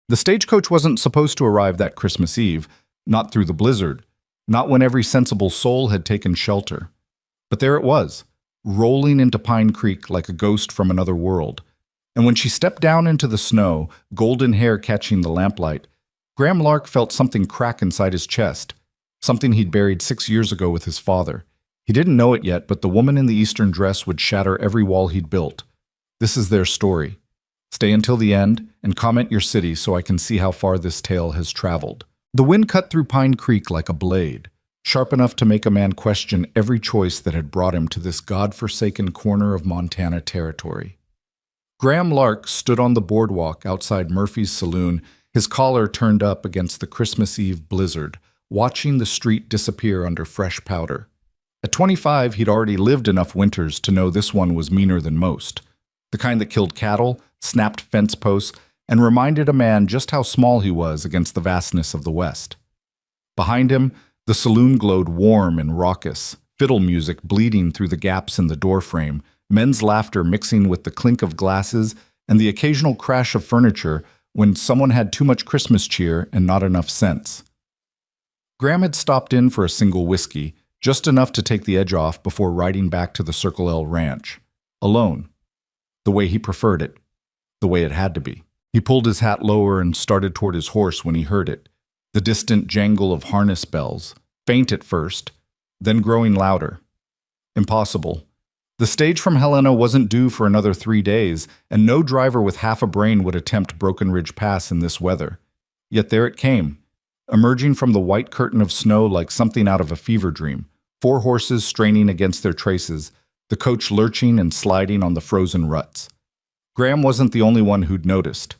The stagecoach wasn't supposed to arrive that Christmas Eve, not through the blizzard, not when every sensible soul had taken shelter. But there it was, rolling into Pine Creek like a ghost from another world. And when she stepped down into the snow, golden hair catching the lamplight, Graham Lark felt something crack inside his chest, something he'd buried 6 years ago with his father. He didn't know it yet, but the woman in the Eastern dress would shatter every wall he'd built. This is their story. Stay until the end and comment your city so I can see how far this tale has traveled. The wind cut through Pine Creek like a blade, sharp enough to make a man question every choice that had brought him to this God-forsaken corner of Montana territory. Graham Lark stood on the boardwalk outside Murphy's saloon, his collar turned up against the Christmas Eve blizzard, watching the street disappear under fresh powder. At 25, he'd already lived enough winters to know this one was meaner than most. The kind that killed cattle, snapped fence posts, and reminded a man just how small he was against the vastness of the West. Behind him, the saloon glowed warm and raucous, fiddle music bleeding through the gaps in the doorframe, men's laughter mixing with the clink of glasses and the occasional crash of furniture when someone had too much Christmas cheer and not enough sense. Graham had stopped in for a single whiskey, just enough to take the edge off before riding back to the Circle L ranch. Alone. The way he preferred it. The way it had to be. He pulled his hat lower and started toward his horse when he heard it. The distant jangle of harness bells, faint at first, then growing louder. Impossible. The stage from Helena wasn't due for another 3 days, and no driver with half a brain would attempt Broken Ridge Pass in this weather. Yet there it came, emerging from the white curtain of snow like something out of a fever dream, 4 horses straining against their traces, the coach lurching and sliding on the frozen ruts. Graham wasn't the only one who'd noticed.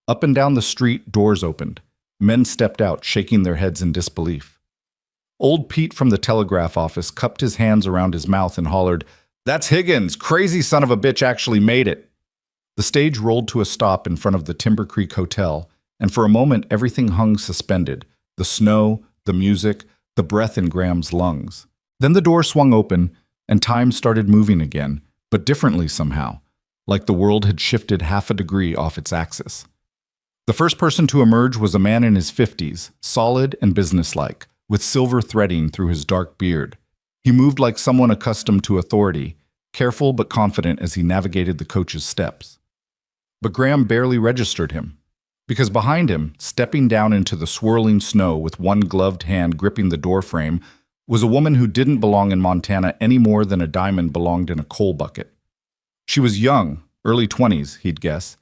Up and down the street, doors opened. Men stepped out, shaking their heads in disbelief. Old Pete from the telegraph office cupped his hands around his mouth and hollered, "That's Higgins! Crazy son of a bitch actually made it!" The stage rolled to a stop in front of the Timber Creek Hotel, and for a moment everything hung suspended. The snow, the music, the breath in Graham's lungs. Then the door swung open, and time started moving again, but differently somehow, like the world had shifted half a degree off its axis. The first person to emerge was a man in his 50s, solid and businesslike, with silver threading through his dark beard. He moved like someone accustomed to authority, careful but confident as he navigated the coach's steps. But Graham barely registered him, because behind him, stepping down into the swirling snow with one gloved hand gripping the doorframe, was a woman who didn't belong in Montana any more than a diamond belonged in a coal bucket. She was young, early 20s, he'd guess,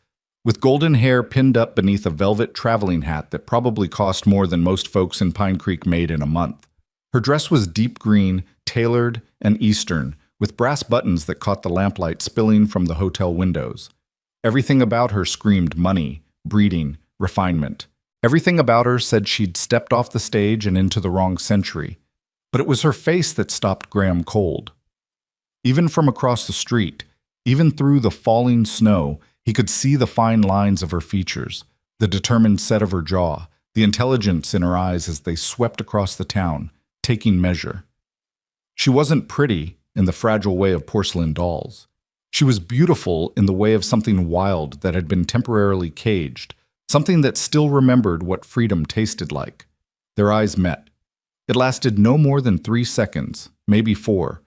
with golden hair pinned up beneath a velvet traveling hat that probably cost more than most folks in Pine Creek made in a month. Her dress was deep green, tailored, and Eastern, with brass buttons that caught the lamplight spilling from the hotel windows. Everything about her screamed money, breeding, refinement. Everything about her said she'd stepped off the stage and into the wrong century. But it was her face that stopped Graham cold. Even from across the street, even through the falling snow, he could see the fine lines of her features, the determined set of her jaw, the intelligence in her eyes as they swept across the town, taking measure. She wasn't pretty in the fragile way of porcelain dolls. She was beautiful in the way of something wild that had been temporarily caged, something that still remembered what freedom tasted like. Their eyes met. It lasted no more than 3 seconds, maybe 4.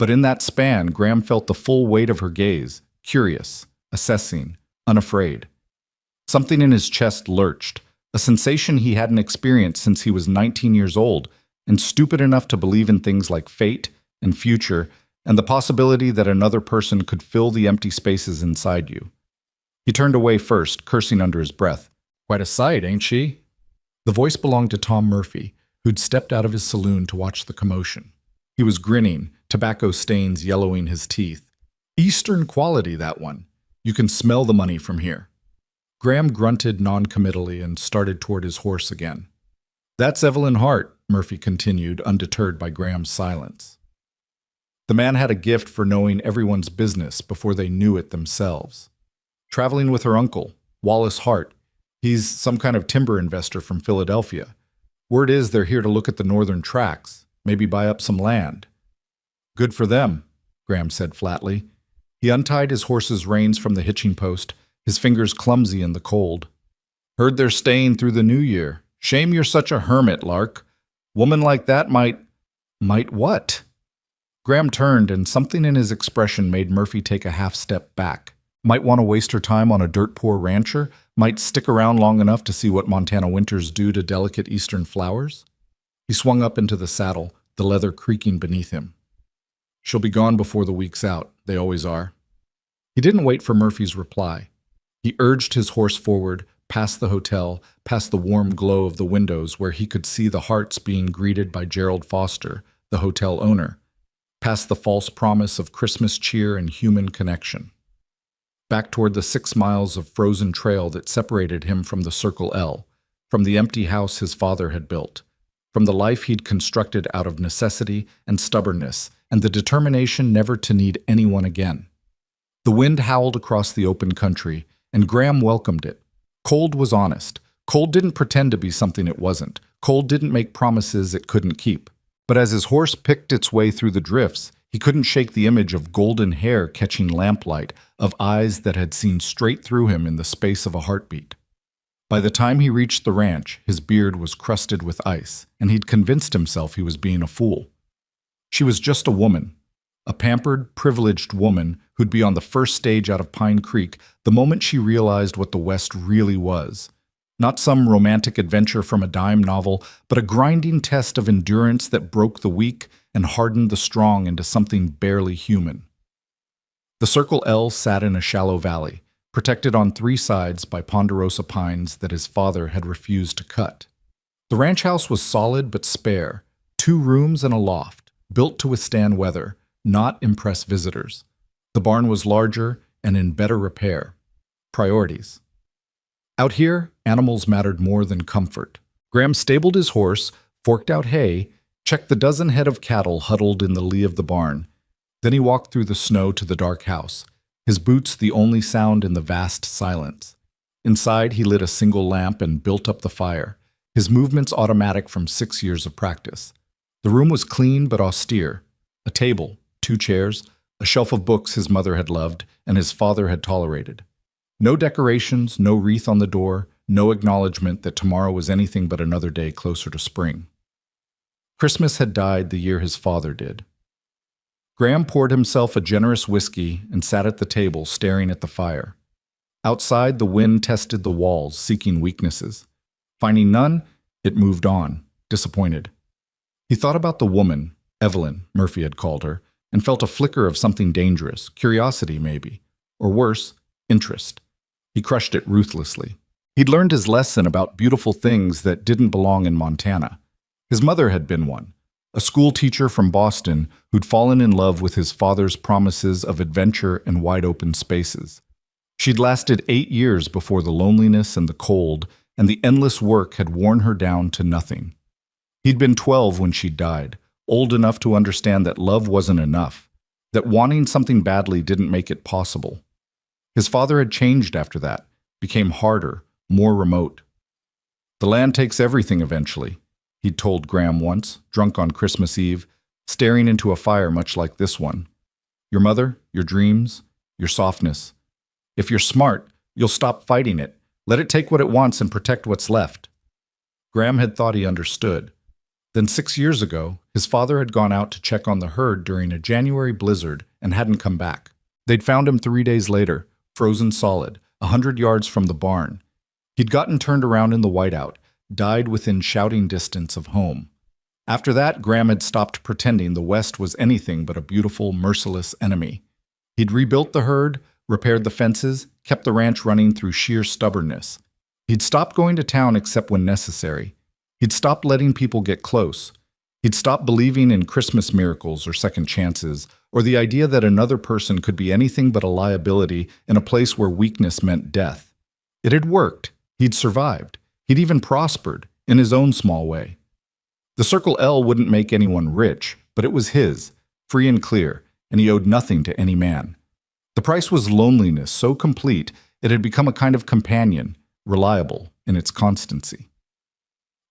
But in that span, Graham felt the full weight of her gaze, curious, assessing, unafraid. Something in his chest lurched, a sensation he hadn't experienced since he was 19 years old, and stupid enough to believe in things like fate and future, and the possibility that another person could fill the empty spaces inside you. He turned away first, cursing under his breath. "Quite a sight, ain't she?" The voice belonged to Tom Murphy, who'd stepped out of his saloon to watch the commotion. He was grinning, tobacco stains yellowing his teeth. "Eastern quality, that one. You can smell the money from here." Graham grunted non-committally and started toward his horse again. "That's Evelyn Hart," Murphy continued, undeterred by Graham's silence. The man had a gift for knowing everyone's business before they knew it themselves. Traveling with her uncle, Wallace Hart. He's some kind of timber investor from Philadelphia. Word is they're here to look at the northern tracks, maybe buy up some land. "Good for them," Graham said flatly. He untied his horse's reins from the hitching post, his fingers clumsy in the cold. Heard they're staying through the new year. Shame you're such a hermit, Lark. Woman like that might what? Graham turned, and something in his expression made Murphy take a half step back. Might want to waste her time on a dirt-poor rancher? Might stick around long enough to see what Montana winters do to delicate eastern flowers? He swung up into the saddle, the leather creaking beneath him. She'll be gone before the week's out. They always are. He didn't wait for Murphy's reply. He urged his horse forward, past the hotel, past the warm glow of the windows where he could see the hearts being greeted by Gerald Foster, the hotel owner, past the false promise of Christmas cheer and human connection. Back toward the 6 miles of frozen trail that separated him from the Circle L, from the empty house his father had built, from the life he'd constructed out of necessity and stubbornness and the determination never to need anyone again. The wind howled across the open country, and Graham welcomed it. Cold was honest. Cold didn't pretend to be something it wasn't. Cold didn't make promises it couldn't keep. But as his horse picked its way through the drifts, he couldn't shake the image of golden hair catching lamplight, of eyes that had seen straight through him in the space of a heartbeat. By the time he reached the ranch, his beard was crusted with ice, and he'd convinced himself he was being a fool. She was just a woman, a pampered, privileged woman who'd be on the first stage out of Pine Creek the moment she realized what the West really was. Not some romantic adventure from a dime novel, but a grinding test of endurance that broke the weak and hardened the strong into something barely human. The Circle L sat in a shallow valley, protected on 3 sides by ponderosa pines that his father had refused to cut. The ranch house was solid but spare, 2 rooms and a loft, built to withstand weather, not impress visitors. The barn was larger and in better repair. Priorities. Out here, animals mattered more than comfort. Graham stabled his horse, forked out hay, checked the dozen head of cattle huddled in the lee of the barn. Then he walked through the snow to the dark house, his boots the only sound in the vast silence. Inside, he lit a single lamp and built up the fire, his movements automatic from 6 years of practice. The room was clean but austere. A table, 2 chairs, a shelf of books his mother had loved and his father had tolerated. No decorations, no wreath on the door, no acknowledgement that tomorrow was anything but another day closer to spring. Christmas had died the year his father did. Graham poured himself a generous whiskey and sat at the table staring at the fire. Outside, the wind tested the walls, seeking weaknesses. Finding none, it moved on, disappointed. He thought about the woman, Evelyn, Murphy had called her, and felt a flicker of something dangerous, curiosity maybe, or worse, interest. He crushed it ruthlessly. He'd learned his lesson about beautiful things that didn't belong in Montana. His mother had been one, a school teacher from Boston who'd fallen in love with his father's promises of adventure and wide-open spaces. She'd lasted 8 years before the loneliness and the cold and the endless work had worn her down to nothing. He'd been 12 when she died, old enough to understand that love wasn't enough, that wanting something badly didn't make it possible. His father had changed after that, became harder, more remote. The land takes everything eventually, he'd told Graham once, drunk on Christmas Eve, staring into a fire much like this one. Your mother, your dreams, your softness. If you're smart, you'll stop fighting it, let it take what it wants and protect what's left. Graham had thought he understood. Then 6 years ago, his father had gone out to check on the herd during a January blizzard and hadn't come back. They'd found him 3 days later, frozen solid, 100 yards from the barn. He'd gotten turned around in the whiteout, died within shouting distance of home. After that, Graham had stopped pretending the West was anything but a beautiful, merciless enemy. He'd rebuilt the herd, repaired the fences, kept the ranch running through sheer stubbornness. He'd stopped going to town except when necessary. He'd stopped letting people get close. He'd stopped believing in Christmas miracles or second chances, or the idea that another person could be anything but a liability in a place where weakness meant death. It had worked. He'd survived. He'd even prospered, in his own small way. The Circle L wouldn't make anyone rich, but it was his, free and clear, and he owed nothing to any man. The price was loneliness so complete it had become a kind of companion, reliable in its constancy.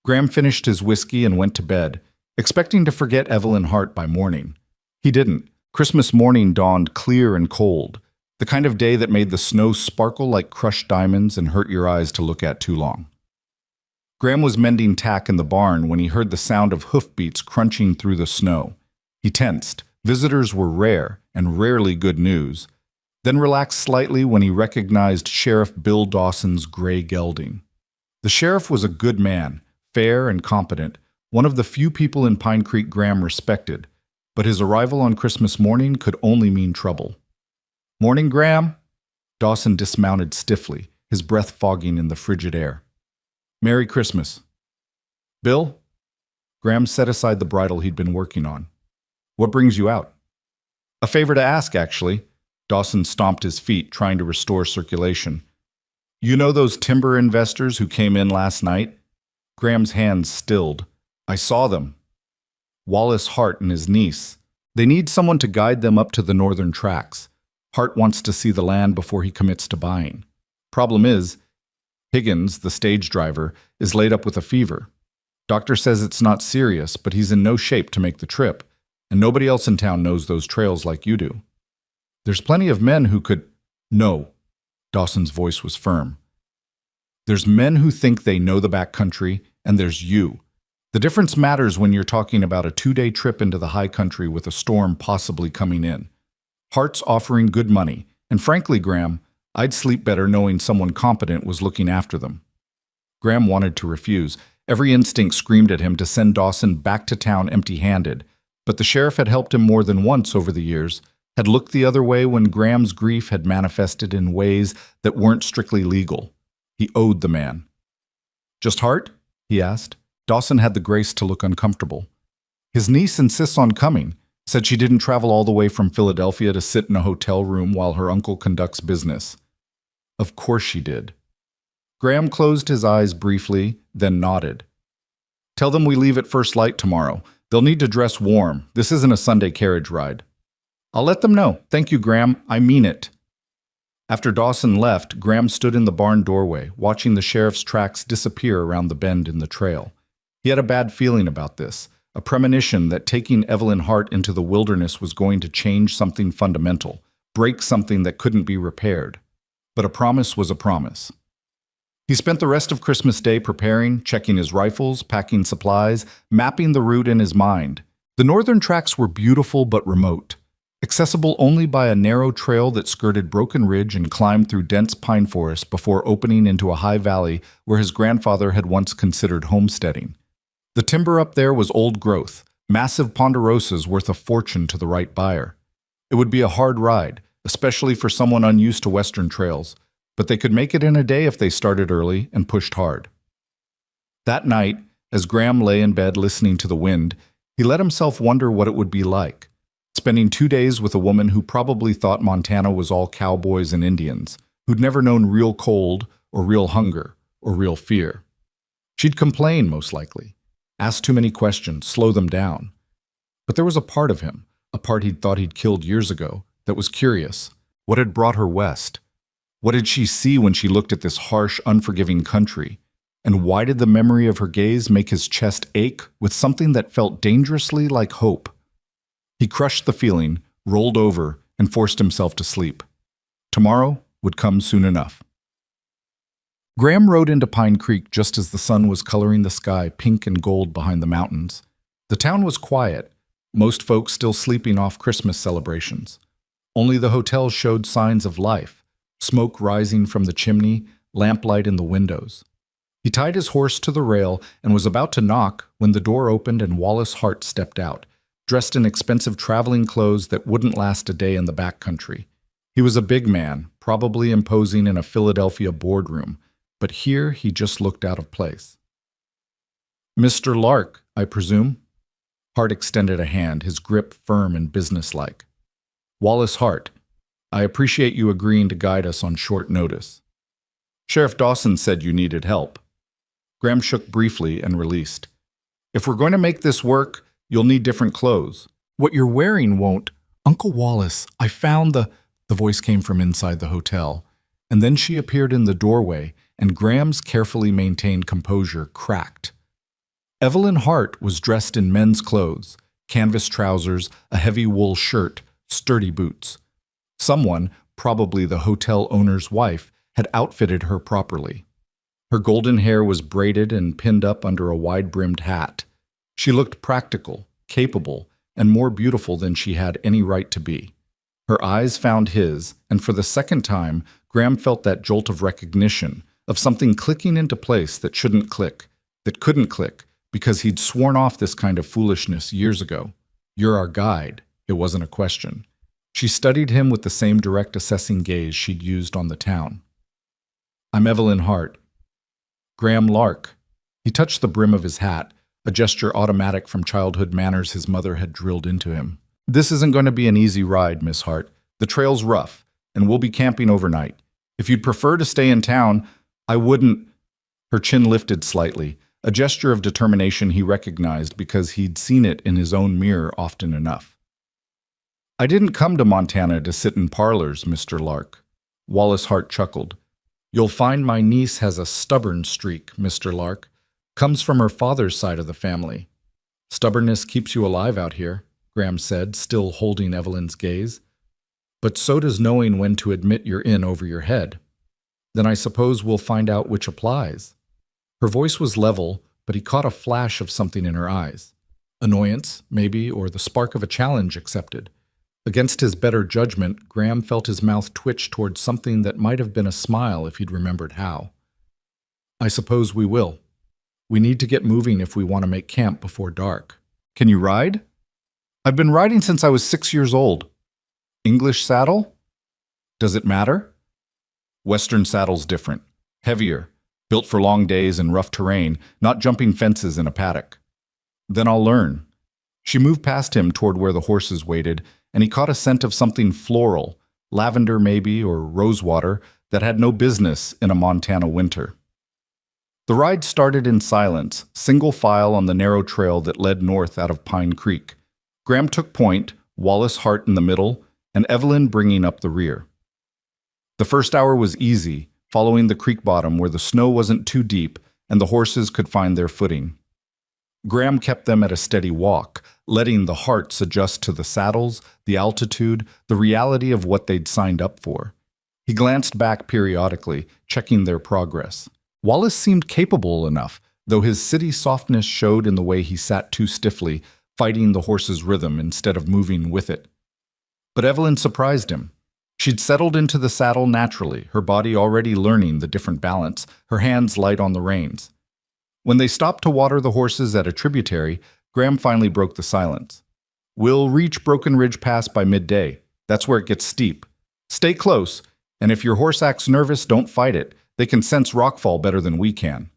Graham finished his whiskey and went to bed, expecting to forget Evelyn Hart by morning. He didn't. Christmas morning dawned clear and cold. The kind of day that made the snow sparkle like crushed diamonds and hurt your eyes to look at too long. Graham was mending tack in the barn when he heard the sound of hoofbeats crunching through the snow. He tensed. Visitors were rare, and rarely good news, then relaxed slightly when he recognized Sheriff Bill Dawson's gray gelding. The sheriff was a good man, fair and competent, one of the few people in Pine Creek Graham respected, but his arrival on Christmas morning could only mean trouble. "Morning, Graham." Dawson dismounted stiffly, his breath fogging in the frigid air. "Merry Christmas." "Bill?" Graham set aside the bridle he'd been working on. "What brings you out?" "A favor to ask, actually." Dawson stomped his feet, trying to restore circulation. "You know those timber investors who came in last night?" Graham's hands stilled. "I saw them. Wallace Hart and his niece. They need someone to guide them up to the northern tracks. Hart wants to see the land before he commits to buying. Problem is, Higgins, the stage driver, is laid up with a fever. Doctor says it's not serious, but he's in no shape to make the trip, and nobody else in town knows those trails like you do. There's plenty of men who could—" "No." Dawson's voice was firm. "There's men who think they know the back country, and there's you. The difference matters when you're talking about a 2-day trip into the high country with a storm possibly coming in. Hart's offering good money, and frankly, Graham, I'd sleep better knowing someone competent was looking after them." Graham wanted to refuse. Every instinct screamed at him to send Dawson back to town empty-handed, but the sheriff had helped him more than once over the years, had looked the other way when Graham's grief had manifested in ways that weren't strictly legal. He owed the man. "Just Hart?" he asked. Dawson had the grace to look uncomfortable. "His niece insists on coming. Said she didn't travel all the way from Philadelphia to sit in a hotel room while her uncle conducts business." "Of course she did." Graham closed his eyes briefly, then nodded. "Tell them we leave at first light tomorrow. They'll need to dress warm. This isn't a Sunday carriage ride." "I'll let them know. Thank you, Graham. I mean it." After Dawson left, Graham stood in the barn doorway, watching the sheriff's tracks disappear around the bend in the trail. He had a bad feeling about this, a premonition that taking Evelyn Hart into the wilderness was going to change something fundamental, break something that couldn't be repaired. But a promise was a promise. He spent the rest of Christmas Day preparing, checking his rifles, packing supplies, mapping the route in his mind. The northern tracks were beautiful but remote, accessible only by a narrow trail that skirted Broken Ridge and climbed through dense pine forest before opening into a high valley where his grandfather had once considered homesteading. The timber up there was old growth, massive ponderosas worth a fortune to the right buyer. It would be a hard ride, especially for someone unused to western trails, but they could make it in a day if they started early and pushed hard. That night, as Graham lay in bed listening to the wind, he let himself wonder what it would be like, spending 2 days with a woman who probably thought Montana was all cowboys and Indians, who'd never known real cold or real hunger or real fear. She'd complain, most likely, ask too many questions, slow them down. But there was a part of him, a part he'd thought he'd killed years ago, that was curious. What had brought her west? What did she see when she looked at this harsh, unforgiving country? And why did the memory of her gaze make his chest ache with something that felt dangerously like hope? He crushed the feeling, rolled over, and forced himself to sleep. Tomorrow would come soon enough. Graham rode into Pine Creek just as the sun was coloring the sky pink and gold behind the mountains. The town was quiet, most folks still sleeping off Christmas celebrations. Only the hotels showed signs of life, smoke rising from the chimney, lamplight in the windows. He tied his horse to the rail and was about to knock when the door opened and Wallace Hart stepped out, dressed in expensive traveling clothes that wouldn't last a day in the back country. He was a big man, probably imposing in a Philadelphia boardroom, but here he just looked out of place. "Mr. Lark, I presume?" Hart extended a hand, his grip firm and businesslike. "Wallace Hart, I appreciate you agreeing to guide us on short notice. Sheriff Dawson said you needed help." Graham shook briefly and released. "If we're going to make this work, you'll need different clothes. What you're wearing won't—" "Uncle Wallace, I found the—" The voice came from inside the hotel, and then she appeared in the doorway, and Graham's carefully maintained composure cracked. Evelyn Hart was dressed in men's clothes, canvas trousers, a heavy wool shirt, sturdy boots. Someone, probably the hotel owner's wife, had outfitted her properly. Her golden hair was braided and pinned up under a wide-brimmed hat. She looked practical, capable, and more beautiful than she had any right to be. Her eyes found his, and for the second time, Graham felt that jolt of recognition, of something clicking into place that shouldn't click, that couldn't click, because he'd sworn off this kind of foolishness years ago. "You're our guide." It wasn't a question. She studied him with the same direct assessing gaze she'd used on the town. "I'm Evelyn Hart." "Graham Lark." He touched the brim of his hat, a gesture automatic from childhood manners his mother had drilled into him. "This isn't going to be an easy ride, Miss Hart. The trail's rough, and we'll be camping overnight. If you'd prefer to stay in town, I wouldn't—" Her chin lifted slightly, a gesture of determination he recognized because he'd seen it in his own mirror often enough. "I didn't come to Montana to sit in parlors, Mr. Lark." Wallace Hart chuckled. "You'll find my niece has a stubborn streak, Mr. Lark. Comes from her father's side of the family." "Stubbornness keeps you alive out here," Graham said, still holding Evelyn's gaze. "But so does knowing when to admit you're in over your head." "Then I suppose we'll find out which applies." Her voice was level, but he caught a flash of something in her eyes. Annoyance, maybe, or the spark of a challenge accepted. Against his better judgment, Graham felt his mouth twitch towards something that might have been a smile if he'd remembered how. "I suppose we will. We need to get moving if we want to make camp before dark." "Can you ride?" "I've been riding since I was 6 years old." "English saddle?" "Does it matter?" "Western saddle's different. Heavier. Built for long days and rough terrain, not jumping fences in a paddock." "Then I'll learn." She moved past him toward where the horses waited, and he caught a scent of something floral, lavender maybe, or rosewater, that had no business in a Montana winter. The ride started in silence, single file on the narrow trail that led north out of Pine Creek. Graham took point, Wallace Hart in the middle, and Evelyn bringing up the rear. The first hour was easy, following the creek bottom where the snow wasn't too deep and the horses could find their footing. Graham kept them at a steady walk, letting the Harts adjust to the saddles, the altitude, the reality of what they'd signed up for. He glanced back periodically, checking their progress. Wallace seemed capable enough, though his city softness showed in the way he sat too stiffly, fighting the horse's rhythm instead of moving with it. But Evelyn surprised him. She'd settled into the saddle naturally, her body already learning the different balance, her hands light on the reins. When they stopped to water the horses at a tributary, Graham finally broke the silence. "We'll reach Broken Ridge Pass by midday. That's where it gets steep. Stay close, and if your horse acts nervous, don't fight it. They can sense rockfall better than we can."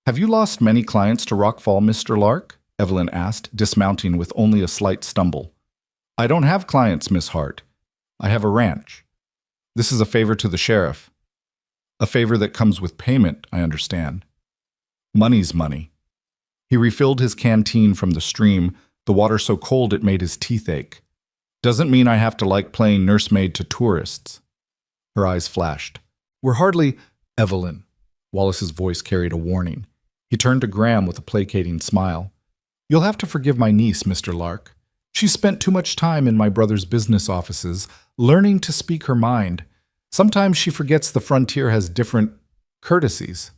"Have you lost many clients to rockfall, Mr. Lark?" Evelyn asked, dismounting with only a slight stumble. "I don't have clients, Miss Hart. I have a ranch. This is a favor to the sheriff." "A favor that comes with payment, I understand." "Money's money." He refilled his canteen from the stream, the water so cold it made his teeth ache. "Doesn't mean I have to like playing nursemaid to tourists." Her eyes flashed. "We're hardly—" "Evelyn." Wallace's voice carried a warning. He turned to Graham with a placating smile. "You'll have to forgive my niece, Mr. Lark. She spent too much time in my brother's business offices, learning to speak her mind. Sometimes she forgets the frontier has different courtesies."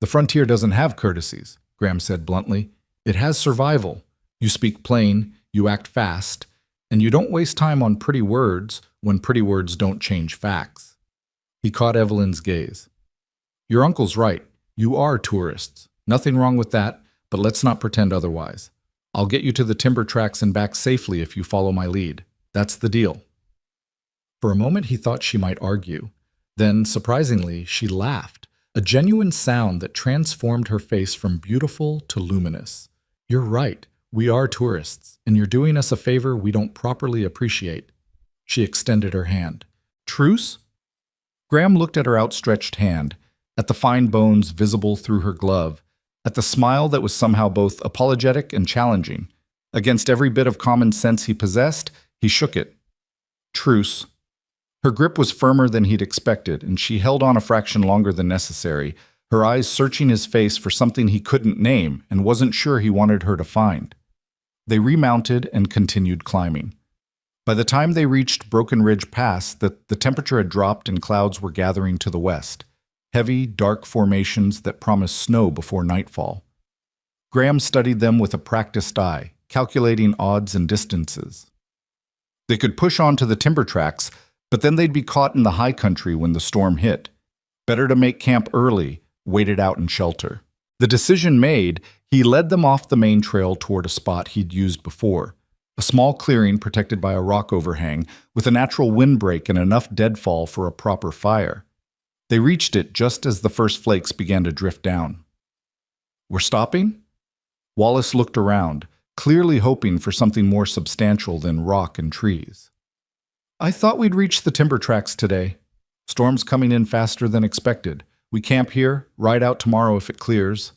"The frontier doesn't have courtesies," Graham said bluntly. "It has survival. You speak plain, you act fast, and you don't waste time on pretty words when pretty words don't change facts." He caught Evelyn's gaze. "Your uncle's right. You are tourists. Nothing wrong with that, but let's not pretend otherwise. I'll get you to the timber tracks and back safely if you follow my lead. That's the deal." For a moment he thought she might argue. Then, surprisingly, she laughed, a genuine sound that transformed her face from beautiful to luminous. "You're right. We are tourists, and you're doing us a favor we don't properly appreciate." She extended her hand. "Truce?" Graham looked at her outstretched hand, at the fine bones visible through her glove, at the smile that was somehow both apologetic and challenging. Against every bit of common sense he possessed, he shook it. "Truce." Her grip was firmer than he'd expected, and she held on a fraction longer than necessary, her eyes searching his face for something he couldn't name and wasn't sure he wanted her to find. They remounted and continued climbing. By the time they reached Broken Ridge Pass, the temperature had dropped and clouds were gathering to the west, heavy, dark formations that promised snow before nightfall. Graham studied them with a practiced eye, calculating odds and distances. They could push on to the timber tracks, but then they'd be caught in the high country when the storm hit. Better to make camp early, wait it out in shelter. The decision made, he led them off the main trail toward a spot he'd used before, a small clearing protected by a rock overhang with a natural windbreak and enough deadfall for a proper fire. They reached it just as the first flakes began to drift down. "We're stopping?" Wallace looked around, clearly hoping for something more substantial than rock and trees. "I thought we'd reach the timber tracks today. Storm's coming in faster than expected. We camp here, ride out tomorrow if it clears."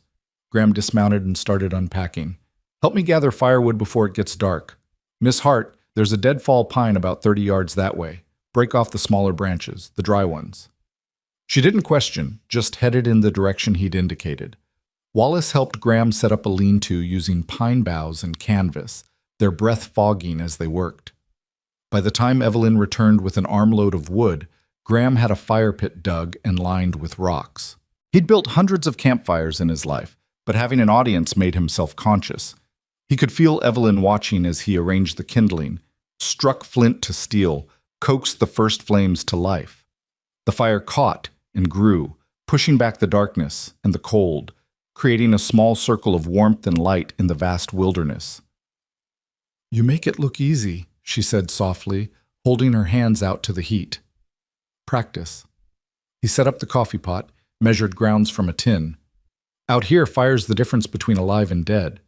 Graham dismounted and started unpacking. "Help me gather firewood before it gets dark. Miss Hart, there's a deadfall pine about 30 yards that way. Break off the smaller branches, the dry ones." She didn't question, just headed in the direction he'd indicated. Wallace helped Graham set up a lean-to using pine boughs and canvas, their breath fogging as they worked. By the time Evelyn returned with an armload of wood, Graham had a fire pit dug and lined with rocks. He'd built hundreds of campfires in his life, but having an audience made him self-conscious. He could feel Evelyn watching as he arranged the kindling, struck flint to steel, coaxed the first flames to life. The fire caught and grew, pushing back the darkness and the cold, creating a small circle of warmth and light in the vast wilderness. "You make it look easy," she said softly, holding her hands out to the heat. "Practice." He set up the coffee pot, measured grounds from a tin. "Out here, fire's the difference between alive and dead."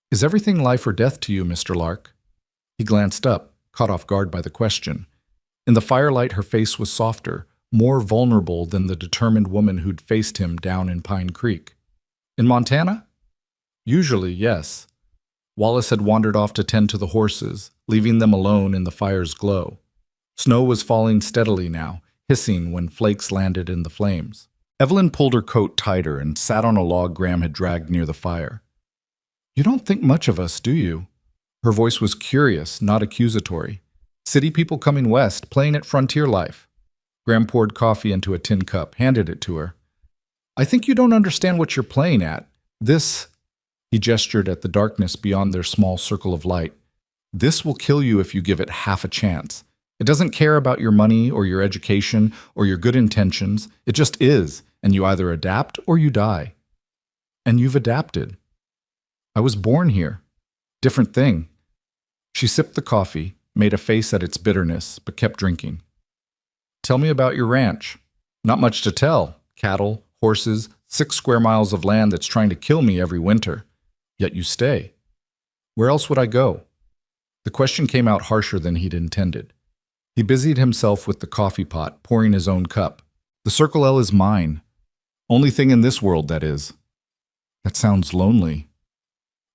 "Is everything life or death to you, Mr. Lark?" He glanced up, caught off guard by the question. In the firelight, her face was softer, more vulnerable than the determined woman who'd faced him down in Pine Creek. "In Montana?" "Usually, yes." Wallace had wandered off to tend to the horses, leaving them alone in the fire's glow. Snow was falling steadily now, hissing when flakes landed in the flames. Evelyn pulled her coat tighter and sat on a log Graham had dragged near the fire. "You don't think much of us, do you?" Her voice was curious, not accusatory. "City people coming west, playing at frontier life." Graham poured coffee into a tin cup, handed it to her. "I think you don't understand what you're playing at. This," he gestured at the darkness beyond their small circle of light, "this will kill you if you give it half a chance. It doesn't care about your money or your education or your good intentions. It just is, and you either adapt or you die. And you've adapted. I was born here. Different thing." She sipped the coffee, made a face at its bitterness, but kept drinking. "Tell me about your ranch." "Not much to tell. Cattle, horses, 6 square miles of land that's trying to kill me every winter. Yet you stay. Where else would I go?" The question came out harsher than he'd intended. He busied himself with the coffee pot, pouring his own cup. "The Circle L is mine. Only thing in this world, that is." "That sounds lonely."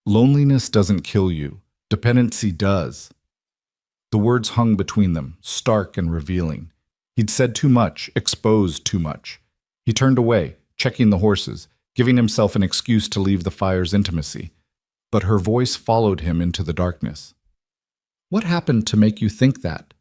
"Loneliness doesn't kill you. Dependency does." The words hung between them, stark and revealing. He'd said too much, exposed too much. He turned away, checking the horses, giving himself an excuse to leave the fire's intimacy. But her voice followed him into the darkness. "What happened to make you think that?"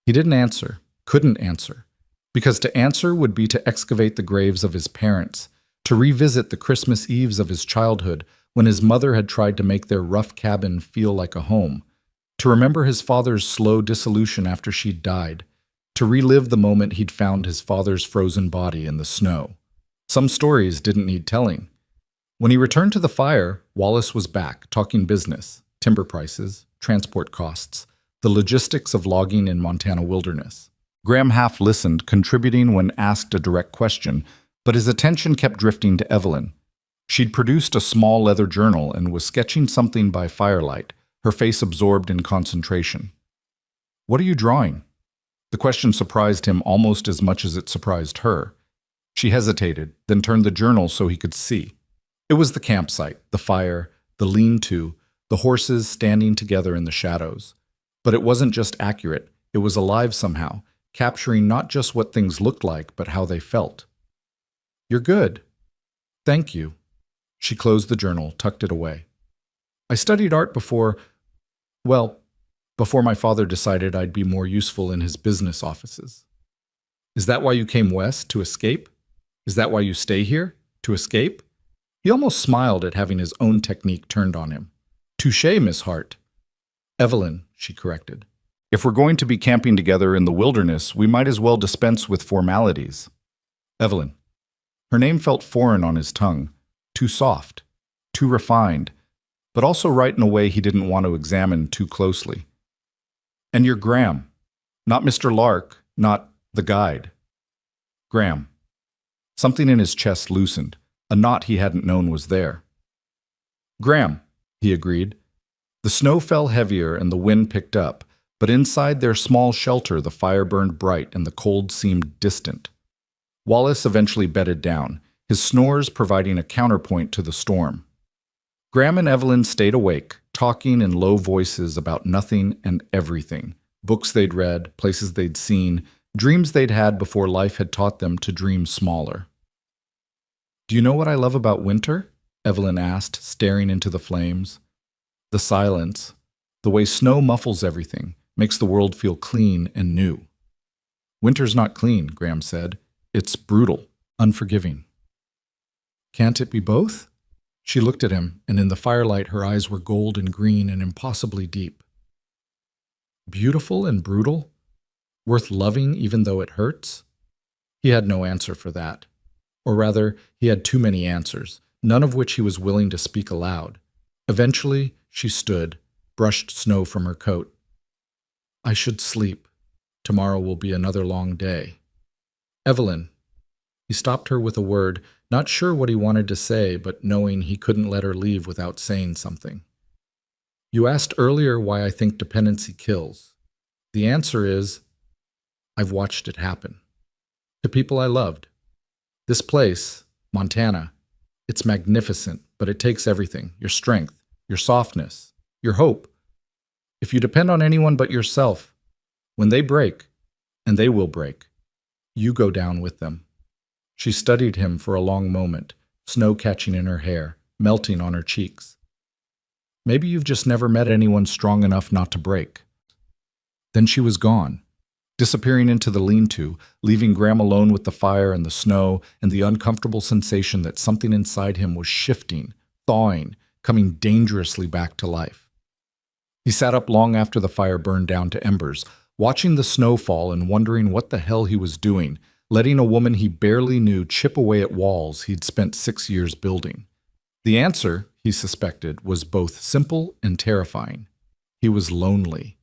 He didn't answer, couldn't answer, because to answer would be to excavate the graves of his parents, to revisit the Christmas Eves of his childhood when his mother had tried to make their rough cabin feel like a home, to remember his father's slow dissolution after she'd died, to relive the moment he'd found his father's frozen body in the snow. Some stories didn't need telling. When he returned to the fire, Wallace was back, talking business, timber prices, transport costs, the logistics of logging in Montana wilderness. Graham half listened, contributing when asked a direct question, but his attention kept drifting to Evelyn. She'd produced a small leather journal and was sketching something by firelight, her face absorbed in concentration. "What are you drawing?" The question surprised him almost as much as it surprised her. She hesitated, then turned the journal so he could see. It was the campsite, the fire, the lean-to, the horses standing together in the shadows. But it wasn't just accurate, it was alive somehow, capturing not just what things looked like, but how they felt. "You're good." "Thank you." She closed the journal, tucked it away. "I studied art before, well, before my father decided I'd be more useful in his business offices. Is that why you came west, to escape? Is that why you stay here, to escape? He almost smiled at having his own technique turned on him. Touché, Miss Hart. Evelyn, she corrected. If we're going to be camping together in the wilderness, we might as well dispense with formalities. Evelyn. Her name felt foreign on his tongue, too soft, too refined, but also right in a way he didn't want to examine too closely. And you're Graham, not Mr. Lark, not the guide. Graham. Something in his chest loosened, a knot he hadn't known was there. Graham, he agreed. The snow fell heavier and the wind picked up, but inside their small shelter the fire burned bright and the cold seemed distant. Wallace eventually bedded down, his snores providing a counterpoint to the storm. Graham and Evelyn stayed awake, talking in low voices about nothing and everything, books they'd read, places they'd seen, dreams they'd had before life had taught them to dream smaller. Do you know what I love about winter? Evelyn asked, staring into the flames. The silence, the way snow muffles everything, makes the world feel clean and new. Winter's not clean, Graham said. It's brutal, unforgiving. Can't it be both? She looked at him, and in the firelight her eyes were gold and green and impossibly deep. Beautiful and brutal? Worth loving even though it hurts? He had no answer for that. Or rather, he had too many answers, none of which he was willing to speak aloud. Eventually, she stood, brushed snow from her coat. I should sleep. Tomorrow will be another long day. Evelyn. He stopped her with a word, not sure what he wanted to say, but knowing he couldn't let her leave without saying something. You asked earlier why I think dependency kills. The answer is, I've watched it happen. To people I loved. This place, Montana, it's magnificent, but it takes everything, your strength, your softness, your hope. If you depend on anyone but yourself, when they break, and they will break, you go down with them. She studied him for a long moment, snow catching in her hair, melting on her cheeks. Maybe you've just never met anyone strong enough not to break. Then she was gone, disappearing into the lean-to, leaving Graham alone with the fire and the snow and the uncomfortable sensation that something inside him was shifting, thawing, coming dangerously back to life. He sat up long after the fire burned down to embers, watching the snow fall and wondering what the hell he was doing, letting a woman he barely knew chip away at walls he'd spent 6 years building. The answer, he suspected, was both simple and terrifying. He was lonely.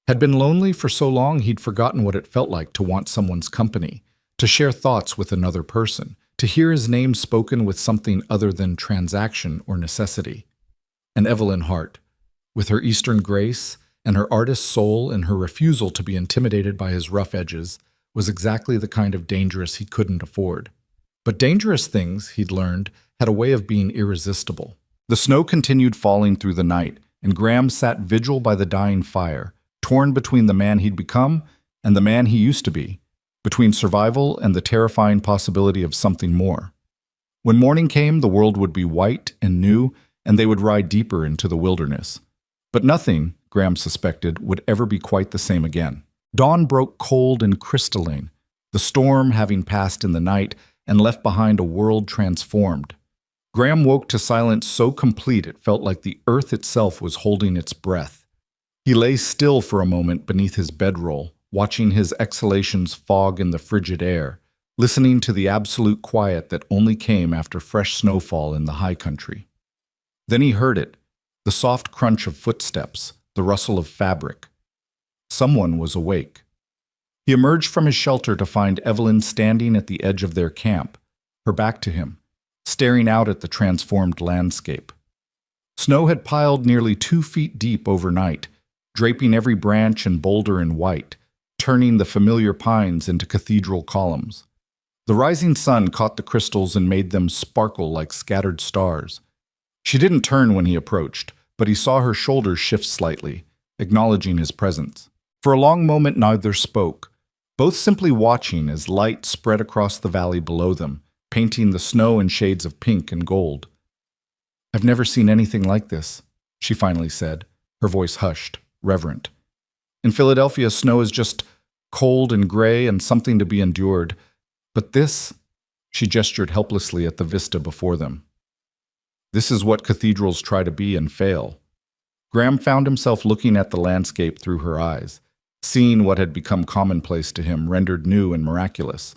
Had been lonely for so long he'd forgotten what it felt like to want someone's company, to share thoughts with another person, to hear his name spoken with something other than transaction or necessity. And Evelyn Hart, with her Eastern grace and her artist soul and her refusal to be intimidated by his rough edges, was exactly the kind of dangerous he couldn't afford. But dangerous things, he'd learned, had a way of being irresistible. The snow continued falling through the night, and Graham sat vigil by the dying fire, torn between the man he'd become and the man he used to be, between survival and the terrifying possibility of something more. When morning came, the world would be white and new, and they would ride deeper into the wilderness. But nothing, Graham suspected, would ever be quite the same again. Dawn broke cold and crystalline, the storm having passed in the night and left behind a world transformed. Graham woke to silence so complete it felt like the earth itself was holding its breath. He lay still for a moment beneath his bedroll, watching his exhalations fog in the frigid air, listening to the absolute quiet that only came after fresh snowfall in the high country. Then he heard it, the soft crunch of footsteps, the rustle of fabric. Someone was awake. He emerged from his shelter to find Evelyn standing at the edge of their camp, her back to him, staring out at the transformed landscape. Snow had piled nearly 2 feet deep overnight, draping every branch and boulder in white, turning the familiar pines into cathedral columns. The rising sun caught the crystals and made them sparkle like scattered stars. She didn't turn when he approached, but he saw her shoulders shift slightly, acknowledging his presence. For a long moment neither spoke, both simply watching as light spread across the valley below them, painting the snow in shades of pink and gold. "I've never seen anything like this," she finally said, her voice hushed, reverent. In Philadelphia, snow is just cold and gray and something to be endured. But this, she gestured helplessly at the vista before them. This is what cathedrals try to be and fail. Graham found himself looking at the landscape through her eyes, seeing what had become commonplace to him rendered new and miraculous.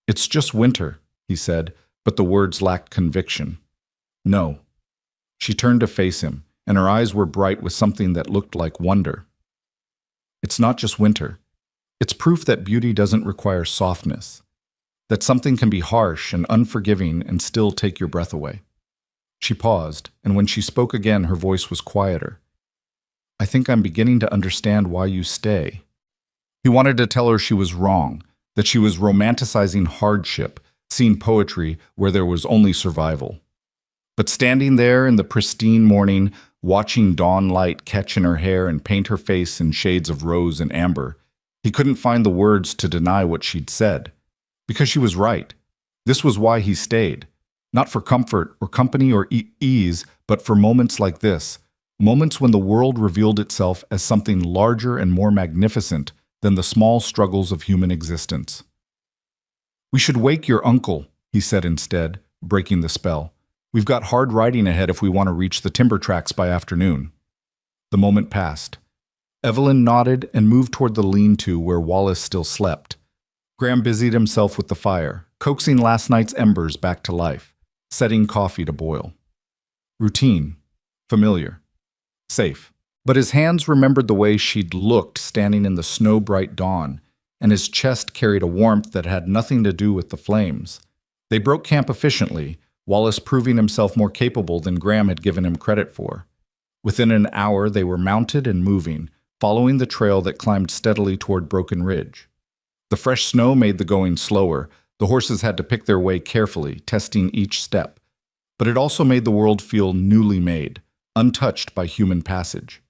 It's just winter, he said, but the words lacked conviction. No. She turned to face him, and her eyes were bright with something that looked like wonder. It's not just winter. It's proof that beauty doesn't require softness, that something can be harsh and unforgiving and still take your breath away. She paused, and when she spoke again, her voice was quieter. I think I'm beginning to understand why you stay. He wanted to tell her she was wrong, that she was romanticizing hardship, seeing poetry where there was only survival. But standing there in the pristine morning, watching dawn light catch in her hair and paint her face in shades of rose and amber, he couldn't find the words to deny what she'd said. Because she was right. This was why he stayed. Not for comfort or company or ease, but for moments like this, moments when the world revealed itself as something larger and more magnificent than the small struggles of human existence. We should wake your uncle, he said instead, breaking the spell. We've got hard riding ahead if we want to reach the timber tracks by afternoon. The moment passed. Evelyn nodded and moved toward the lean-to where Wallace still slept. Graham busied himself with the fire, coaxing last night's embers back to life, setting coffee to boil. Routine, familiar, safe. But his hands remembered the way she'd looked standing in the snow-bright dawn, and his chest carried a warmth that had nothing to do with the flames. They broke camp efficiently, Wallace proving himself more capable than Graham had given him credit for. Within an hour, they were mounted and moving, following the trail that climbed steadily toward Broken Ridge. The fresh snow made the going slower. The horses had to pick their way carefully, testing each step. But it also made the world feel newly made, untouched by human passage.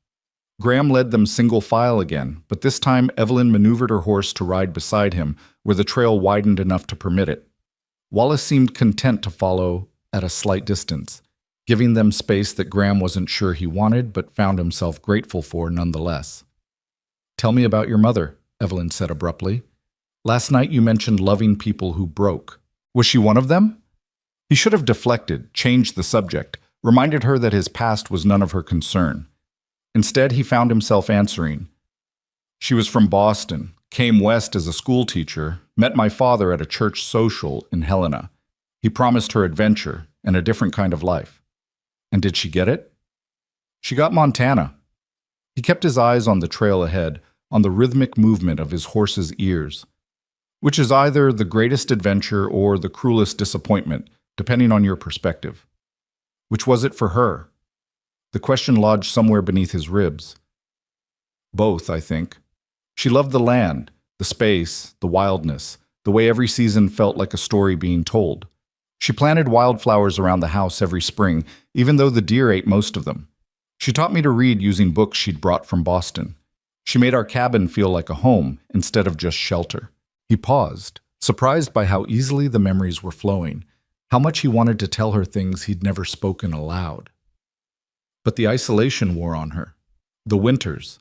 Graham led them single file again, but this time Evelyn maneuvered her horse to ride beside him where the trail widened enough to permit it. Wallace seemed content to follow at a slight distance, giving them space that Graham wasn't sure he wanted but found himself grateful for nonetheless. Tell me about your mother, Evelyn said abruptly. Last night you mentioned loving people who broke. Was she one of them? He should have deflected, changed the subject, reminded her that his past was none of her concern. Instead, he found himself answering. She was from Boston, came west as a school teacher, met my father at a church social in Helena. He promised her adventure and a different kind of life. And did she get it? She got Montana. He kept his eyes on the trail ahead, on the rhythmic movement of his horse's ears, which is either the greatest adventure or the cruelest disappointment, depending on your perspective. Which was it for her? The question lodged somewhere beneath his ribs. Both, I think. She loved the land, the space, the wildness, the way every season felt like a story being told. She planted wildflowers around the house every spring, even though the deer ate most of them. She taught me to read using books she'd brought from Boston. She made our cabin feel like a home instead of just shelter. He paused, surprised by how easily the memories were flowing, how much he wanted to tell her things he'd never spoken aloud. But the isolation wore on her. The winters,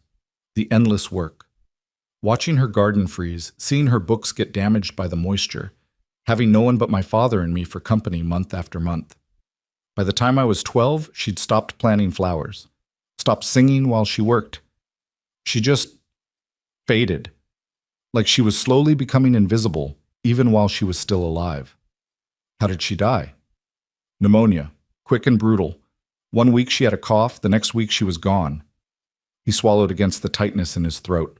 the endless work. Watching her garden freeze, seeing her books get damaged by the moisture, having no one but my father and me for company month after month. By the time I was 12, she'd stopped planting flowers, stopped singing while she worked. She just faded, like she was slowly becoming invisible, even while she was still alive. How did she die? Pneumonia, quick and brutal. One week she had a cough, the next week she was gone. He swallowed against the tightness in his throat.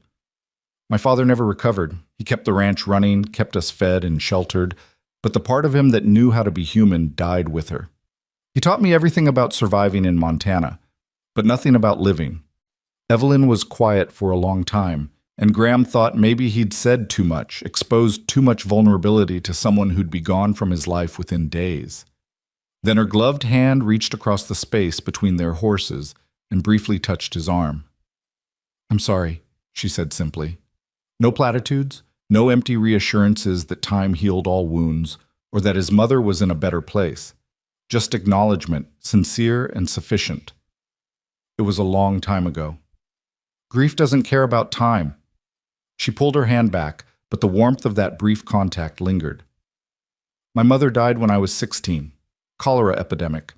My father never recovered. He kept the ranch running, kept us fed and sheltered, but the part of him that knew how to be human died with her. He taught me everything about surviving in Montana, but nothing about living. Evelyn was quiet for a long time, and Graham thought maybe he'd said too much, exposed too much vulnerability to someone who'd be gone from his life within days. Then her gloved hand reached across the space between their horses and briefly touched his arm. "I'm sorry," she said simply. No platitudes, no empty reassurances that time healed all wounds, or that his mother was in a better place. Just acknowledgement, sincere and sufficient. It was a long time ago. Grief doesn't care about time. She pulled her hand back, but the warmth of that brief contact lingered. My mother died when I was 16. Cholera epidemic.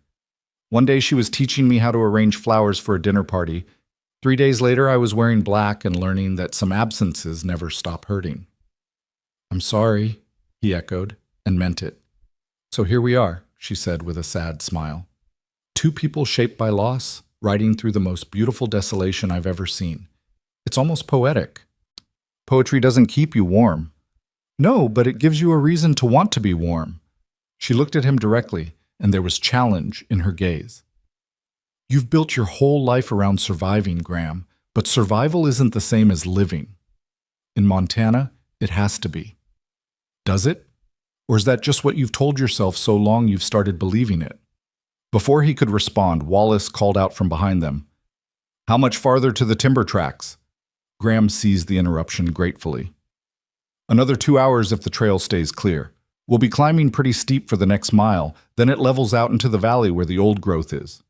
One day she was teaching me how to arrange flowers for a dinner party. 3 days later, I was wearing black and learning that some absences never stop hurting. I'm sorry, he echoed, and meant it. So here we are, she said with a sad smile. Two people shaped by loss, riding through the most beautiful desolation I've ever seen. It's almost poetic. Poetry doesn't keep you warm. No, but it gives you a reason to want to be warm. She looked at him directly, and there was challenge in her gaze. You've built your whole life around surviving, Graham, but survival isn't the same as living. In Montana, it has to be. Does it? Or is that just what you've told yourself so long you've started believing it? Before he could respond, Wallace called out from behind them. How much farther to the timber tracks? Graham seized the interruption gratefully. Another 2 hours if the trail stays clear. We'll be climbing pretty steep for the next mile, then it levels out into the valley where the old growth is.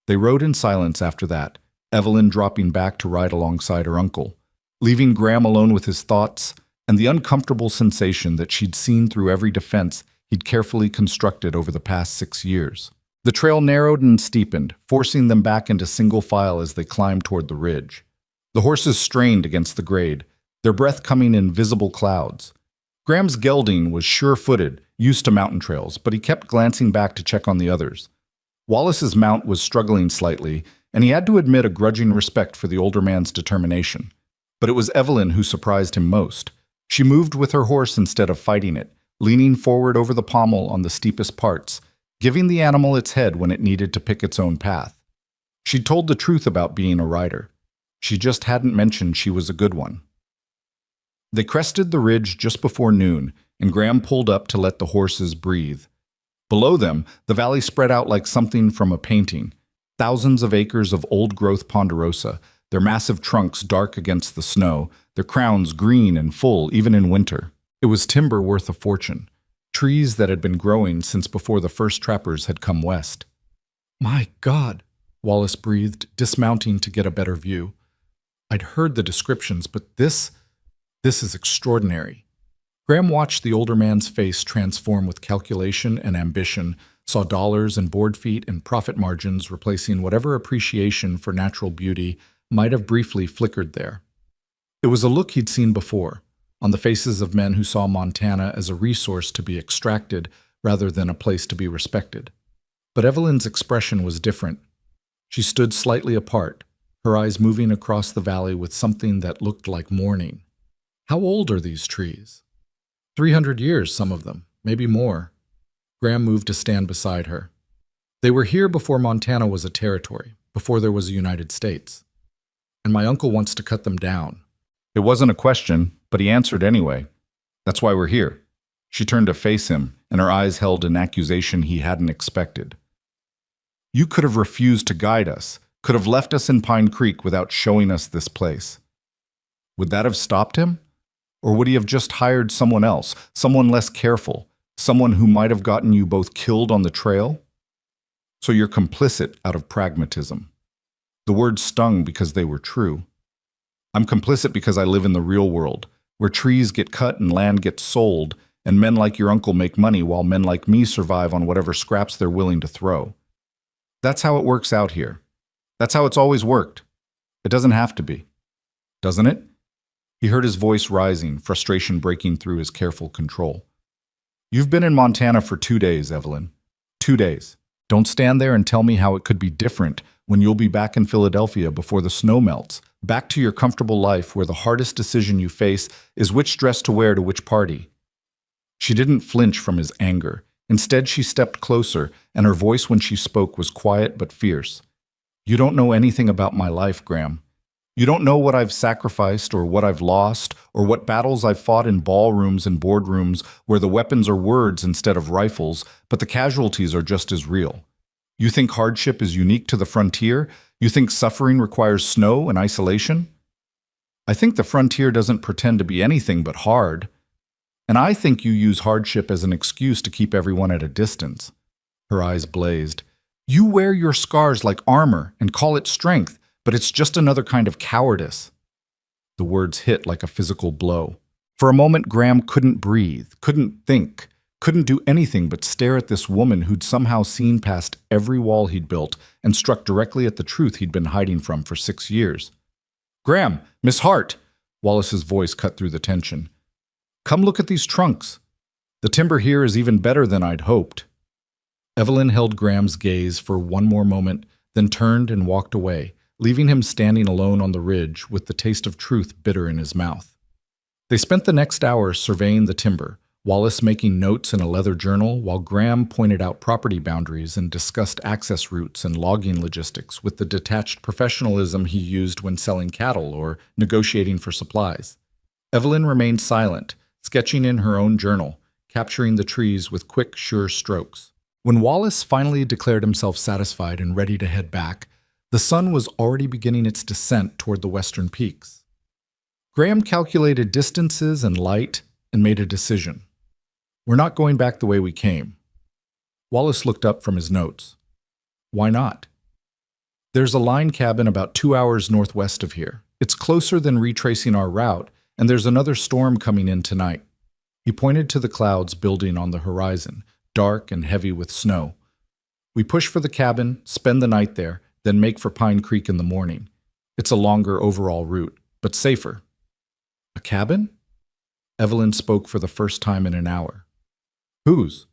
They rode in silence after that, Evelyn dropping back to ride alongside her uncle, leaving Graham alone with his thoughts and the uncomfortable sensation that she'd seen through every defense he'd carefully constructed over the past 6 years. The trail narrowed and steepened, forcing them back into single file as they climbed toward the ridge. The horses strained against the grade, their breath coming in visible clouds. Graham's gelding was sure-footed, used to mountain trails, but he kept glancing back to check on the others. Wallace's mount was struggling slightly, and he had to admit a grudging respect for the older man's determination. But it was Evelyn who surprised him most. She moved with her horse instead of fighting it, leaning forward over the pommel on the steepest parts, giving the animal its head when it needed to pick its own path. She'd told the truth about being a rider. She just hadn't mentioned she was a good one. They crested the ridge just before noon, and Graham pulled up to let the horses breathe. Below them, the valley spread out like something from a painting. Thousands of acres of old-growth ponderosa, their massive trunks dark against the snow, their crowns green and full even in winter. It was timber worth a fortune, trees that had been growing since before the first trappers had come west. My God, Wallace breathed, dismounting to get a better view. I'd heard the descriptions, but this is extraordinary. Graham watched the older man's face transform with calculation and ambition, saw dollars and board feet and profit margins replacing whatever appreciation for natural beauty might have briefly flickered there. It was a look he'd seen before, on the faces of men who saw Montana as a resource to be extracted rather than a place to be respected. But Evelyn's expression was different. She stood slightly apart, her eyes moving across the valley with something that looked like mourning. How old are these trees? 300 years, some of them, maybe more. Graham moved to stand beside her. They were here before Montana was a territory, before there was a United States. And my uncle wants to cut them down. It wasn't a question, but he answered anyway. That's why we're here. She turned to face him, and her eyes held an accusation he hadn't expected. You could have refused to guide us, could have left us in Pine Creek without showing us this place. Would that have stopped him? Or would he have just hired someone else, someone less careful, someone who might have gotten you both killed on the trail? So you're complicit out of pragmatism. The words stung because they were true. I'm complicit because I live in the real world, where trees get cut and land gets sold, and men like your uncle make money while men like me survive on whatever scraps they're willing to throw. That's how it works out here. That's how it's always worked. It doesn't have to be. Doesn't it? He heard his voice rising, frustration breaking through his careful control. You've been in Montana for 2 days, Evelyn. 2 days. Don't stand there and tell me how it could be different when you'll be back in Philadelphia before the snow melts, back to your comfortable life where the hardest decision you face is which dress to wear to which party. She didn't flinch from his anger. Instead, she stepped closer, and her voice when she spoke was quiet but fierce. You don't know anything about my life, Graham. You don't know what I've sacrificed or what I've lost or what battles I've fought in ballrooms and boardrooms where the weapons are words instead of rifles, but the casualties are just as real. You think hardship is unique to the frontier? You think suffering requires snow and isolation? I think the frontier doesn't pretend to be anything but hard. And I think you use hardship as an excuse to keep everyone at a distance. Her eyes blazed. You wear your scars like armor and call it strength, But it's just another kind of cowardice. The words hit like a physical blow. For a moment, Graham couldn't breathe, couldn't think, couldn't do anything but stare at this woman who'd somehow seen past every wall he'd built and struck directly at the truth he'd been hiding from for 6 years. "Graham, Miss Hart!" Wallace's voice cut through the tension. "Come look at these trunks. The timber here is even better than I'd hoped." Evelyn held Graham's gaze for one more moment, then turned and walked away, leaving him standing alone on the ridge with the taste of truth bitter in his mouth. They spent the next hour surveying the timber, Wallace making notes in a leather journal while Graham pointed out property boundaries and discussed access routes and logging logistics with the detached professionalism he used when selling cattle or negotiating for supplies. Evelyn remained silent, sketching in her own journal, capturing the trees with quick, sure strokes. When Wallace finally declared himself satisfied and ready to head back, the sun was already beginning its descent toward the western peaks. Graham calculated distances and light and made a decision. "We're not going back the way we came." Wallace looked up from his notes. "Why not?" "There's a line cabin about 2 hours northwest of here. It's closer than retracing our route, and there's another storm coming in tonight." He pointed to the clouds building on the horizon, dark and heavy with snow. "We push for the cabin, spend the night there, then make for Pine Creek in the morning. It's a longer overall route, but safer." "A cabin?" Evelyn spoke for the first time in an hour. "Whose?"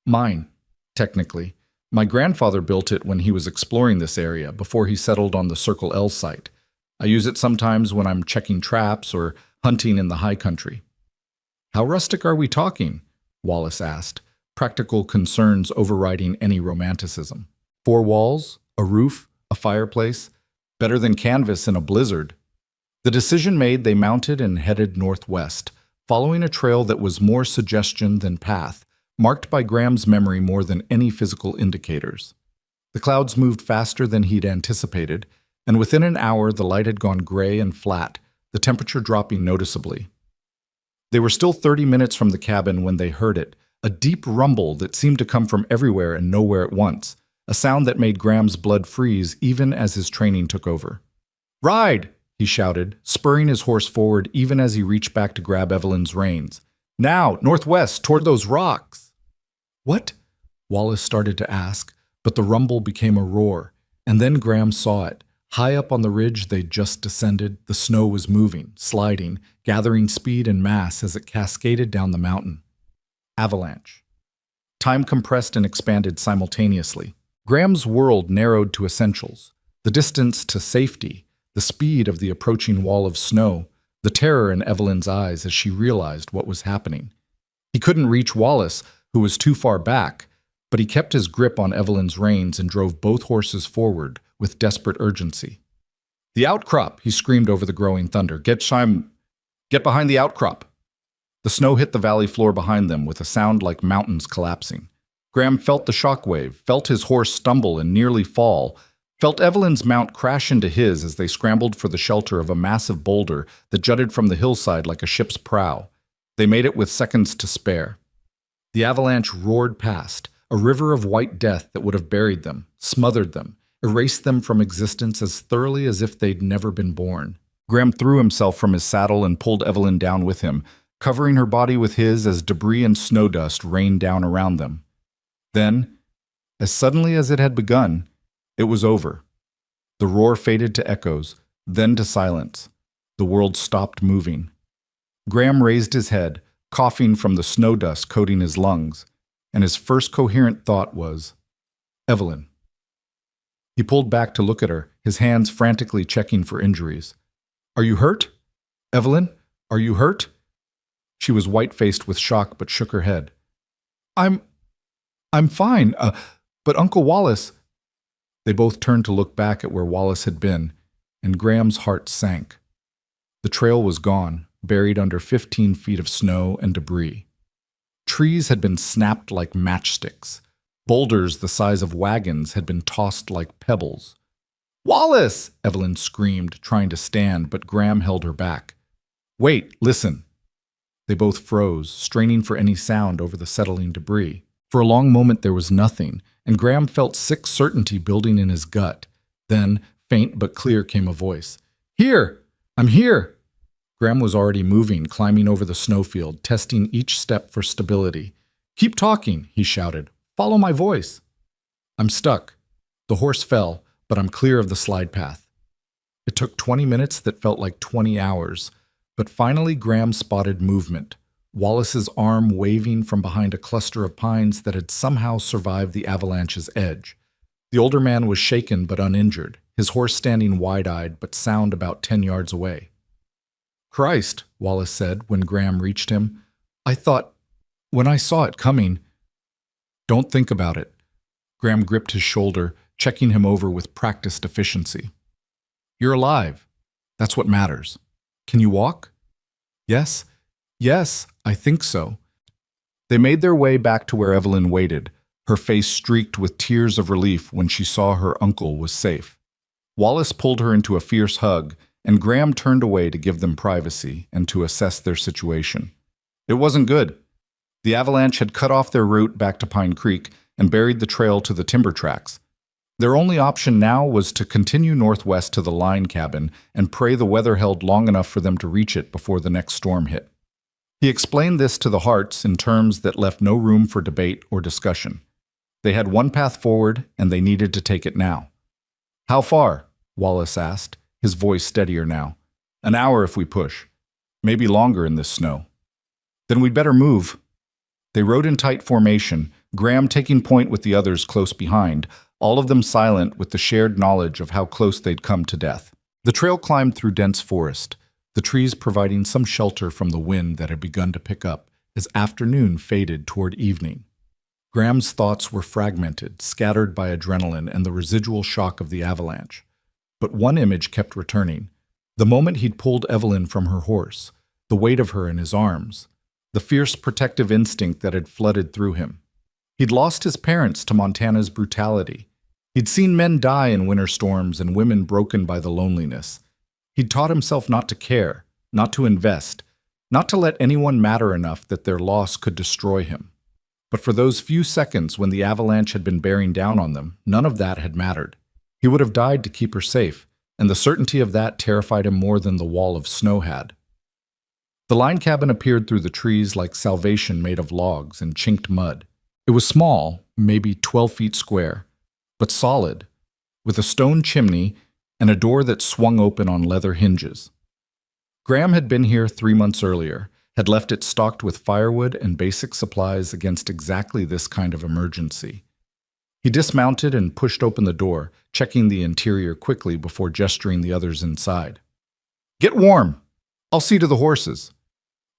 "Mine, technically. My grandfather built it when he was exploring this area before he settled on the Circle L site. I use it sometimes when I'm checking traps or hunting in the high country." "How rustic are we talking?" Wallace asked, practical concerns overriding any romanticism. "4 walls, a roof, a fireplace, better than canvas in a blizzard." The decision made, they mounted and headed northwest, following a trail that was more suggestion than path, marked by Graham's memory more than any physical indicators. The clouds moved faster than he'd anticipated, and within an hour the light had gone gray and flat, the temperature dropping noticeably. They were still 30 minutes from the cabin when they heard it, a deep rumble that seemed to come from everywhere and nowhere at once, a sound that made Graham's blood freeze even as his training took over. "Ride!" he shouted, spurring his horse forward even as he reached back to grab Evelyn's reins. "Now, northwest, toward those rocks!" "What?" Wallace started to ask, but the rumble became a roar, and then Graham saw it. High up on the ridge they'd just descended, the snow was moving, sliding, gathering speed and mass as it cascaded down the mountain. Avalanche. Time compressed and expanded simultaneously. Graham's world narrowed to essentials: the distance to safety, the speed of the approaching wall of snow, the terror in Evelyn's eyes as she realized what was happening. He couldn't reach Wallace, who was too far back, but he kept his grip on Evelyn's reins and drove both horses forward with desperate urgency. "The outcrop!" he screamed over the growing thunder. Get behind the outcrop!" The snow hit the valley floor behind them with a sound like mountains collapsing. Graham felt the shockwave, felt his horse stumble and nearly fall, felt Evelyn's mount crash into his as they scrambled for the shelter of a massive boulder that jutted from the hillside like a ship's prow. They made it with seconds to spare. The avalanche roared past, a river of white death that would have buried them, smothered them, erased them from existence as thoroughly as if they'd never been born. Graham threw himself from his saddle and pulled Evelyn down with him, covering her body with his as debris and snow dust rained down around them. Then, as suddenly as it had begun, it was over. The roar faded to echoes, then to silence. The world stopped moving. Graham raised his head, coughing from the snow dust coating his lungs, and his first coherent thought was, "Evelyn." He pulled back to look at her, his hands frantically checking for injuries. "Are you hurt? Evelyn, are you hurt?" She was white-faced with shock but shook her head. I'm fine, but Uncle Wallace..." They both turned to look back at where Wallace had been, and Graham's heart sank. The trail was gone, buried under 15 feet of snow and debris. Trees had been snapped like matchsticks. Boulders the size of wagons had been tossed like pebbles. "Wallace!" Evelyn screamed, trying to stand, but Graham held her back. "Wait, listen." They both froze, straining for any sound over the settling debris. For a long moment there was nothing, and Graham felt sick certainty building in his gut. Then, Faint but clear came a voice. "Here! I'm here!" Graham was already moving, climbing over the snowfield, testing each step for stability. "Keep talking," he shouted. "Follow my voice." "I'm stuck." The horse fell, but I'm clear of the slide path. It took 20 minutes that felt like 20 hours, but finally Graham spotted movement. Wallace's arm waving from behind a cluster of pines that had somehow survived the avalanche's edge. The older man was shaken but uninjured, his horse standing wide-eyed but sound about 10 yards away. "Christ," Wallace said when Graham reached him. When I saw it coming." "Don't think about it." Graham gripped his shoulder, checking him over with practiced efficiency. "You're alive. That's what matters. Can you walk?" Yes, I think so." They made their way back to where Evelyn waited, her face streaked with tears of relief when she saw her uncle was safe. Wallace pulled her into a fierce hug, and Graham turned away to give them privacy and to assess their situation. It wasn't good. The avalanche had cut off their route back to Pine Creek and buried the trail to the timber tracks. Their only option now was to continue northwest to the line cabin and pray the weather held long enough for them to reach it before the next storm hit. He explained this to the Harts in terms that left no room for debate or discussion. They had one path forward, and they needed to take it now. "How far?" Wallace asked, his voice steadier now. "An hour if we push. Maybe longer in this snow." "Then we'd better move." They rode in tight formation, Graham taking point with the others close behind, all of them silent with the shared knowledge of how close they'd come to death. The trail climbed through dense forest, the trees providing some shelter from the wind that had begun to pick up as afternoon faded toward evening. Graham's thoughts were fragmented, scattered by adrenaline and the residual shock of the avalanche. But one image kept returning. The moment he'd pulled Evelyn from her horse, the weight of her in his arms, the fierce protective instinct that had flooded through him. He'd lost his parents to Montana's brutality. He'd seen men die in winter storms and women broken by the loneliness. He'd taught himself not to care, not to invest, not to let anyone matter enough that their loss could destroy him. But for those few seconds when the avalanche had been bearing down on them, none of that had mattered. He would have died to keep her safe, and the certainty of that terrified him more than the wall of snow had. The line cabin appeared through the trees like salvation made of logs and chinked mud. It was small, maybe 12 feet square, but solid, with a stone chimney and a door that swung open on leather hinges. Graham had been here 3 months earlier, had left it stocked with firewood and basic supplies against exactly this kind of emergency. He dismounted and pushed open the door, checking the interior quickly before gesturing the others inside. "Get warm! I'll see to the horses."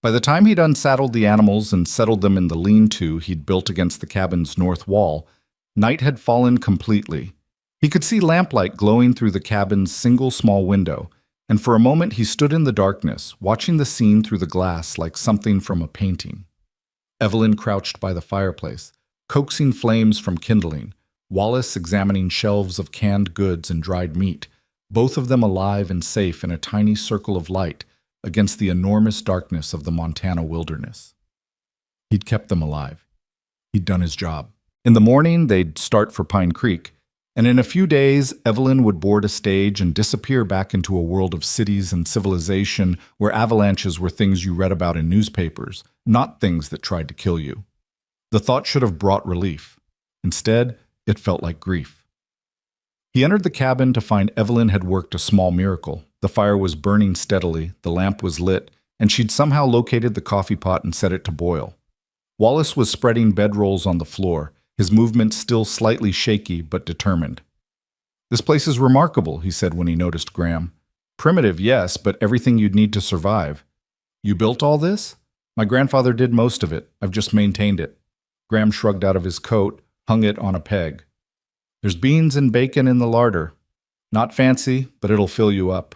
By the time he'd unsaddled the animals and settled them in the lean-to he'd built against the cabin's north wall, night had fallen completely. He could see lamplight glowing through the cabin's single small window, and for a moment he stood in the darkness, watching the scene through the glass like something from a painting. Evelyn crouched by the fireplace, coaxing flames from kindling, Wallace examining shelves of canned goods and dried meat, both of them alive and safe in a tiny circle of light against the enormous darkness of the Montana wilderness. He'd kept them alive. He'd done his job. In the morning, they'd start for Pine Creek, and in a few days, Evelyn would board a stage and disappear back into a world of cities and civilization where avalanches were things you read about in newspapers, not things that tried to kill you. The thought should have brought relief. Instead, it felt like grief. He entered the cabin to find Evelyn had worked a small miracle. The fire was burning steadily, the lamp was lit, and she'd somehow located the coffee pot and set it to boil. Wallace was spreading bedrolls on the floor, his movements still slightly shaky but determined. "This place is remarkable," he said when he noticed Graham. "Primitive, yes, but everything you'd need to survive." "You built all this?" "My grandfather did most of it. I've just maintained it." Graham shrugged out of his coat, hung it on a peg. "There's beans and bacon in the larder. Not fancy, but it'll fill you up.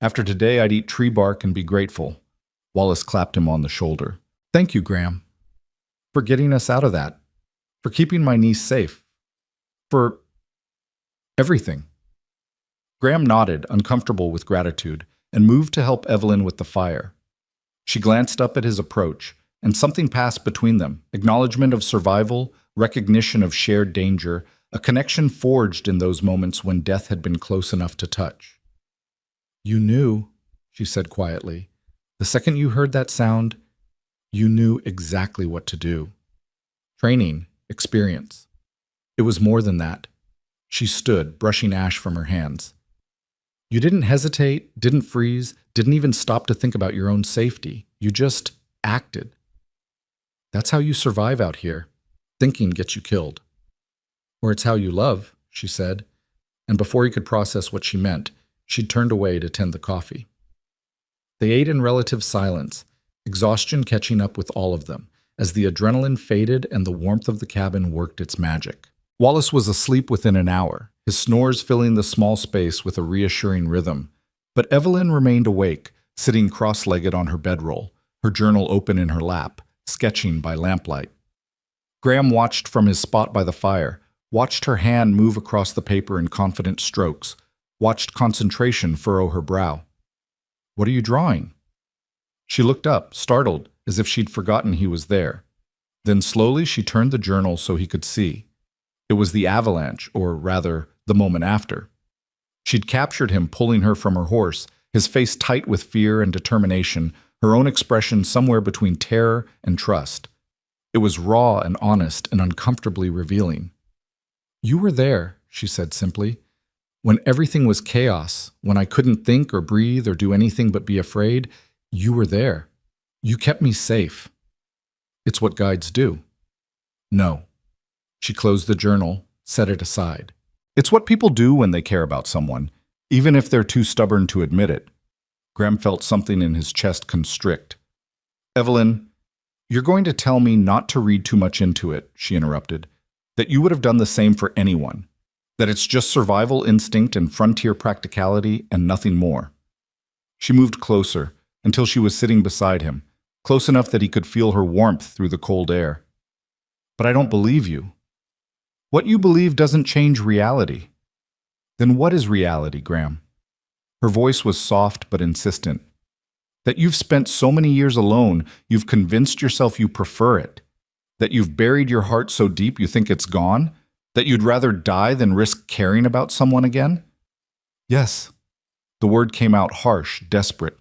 After today, I'd eat tree bark and be grateful." Wallace clapped him on the shoulder. "Thank you, Graham, for getting us out of that. For keeping my niece safe. For everything." Graham nodded, uncomfortable with gratitude, and moved to help Evelyn with the fire. She glanced up at his approach, and something passed between them, acknowledgement of survival, recognition of shared danger, a connection forged in those moments when death had been close enough to touch. "You knew," she said quietly. "The second you heard that sound, you knew exactly what to do." Training, experience. It was more than that. She stood, brushing ash from her hands. "You didn't hesitate, didn't freeze, didn't even stop to think about your own safety. You just acted. That's how you survive out here. Thinking gets you killed." "Or it's how you love," she said, and before he could process what she meant, she'd turned away to tend the coffee. They ate in relative silence, exhaustion catching up with all of them, as the adrenaline faded and the warmth of the cabin worked its magic. Wallace was asleep within an hour, his snores filling the small space with a reassuring rhythm. But Evelyn remained awake, sitting cross-legged on her bedroll, her journal open in her lap, sketching by lamplight. Graham watched from his spot by the fire, watched her hand move across the paper in confident strokes, watched concentration furrow her brow. "What are you drawing?" She looked up, startled, as if she'd forgotten he was there. Then slowly she turned the journal so he could see. It was the avalanche, or rather, the moment after. She'd captured him pulling her from her horse, his face tight with fear and determination, her own expression somewhere between terror and trust. It was raw and honest and uncomfortably revealing. "You were there," she said simply. "When everything was chaos, when I couldn't think or breathe or do anything but be afraid, you were there. You kept me safe. It's what guides do." "No." She closed the journal, set it aside. "It's what people do when they care about someone, even if they're too stubborn to admit it." Graham felt something in his chest constrict. "Evelyn, you're going to tell me not to read too much into it," she interrupted. "That you would have done the same for anyone. That it's just survival instinct and frontier practicality and nothing more." She moved closer, until she was sitting beside him, close enough that he could feel her warmth through the cold air. "But I don't believe you." "What you believe doesn't change reality." "Then what is reality, Graham?" Her voice was soft but insistent. "That you've spent so many years alone, you've convinced yourself you prefer it. That you've buried your heart so deep you think it's gone? That you'd rather die than risk caring about someone again?" "Yes." The word came out harsh, desperate.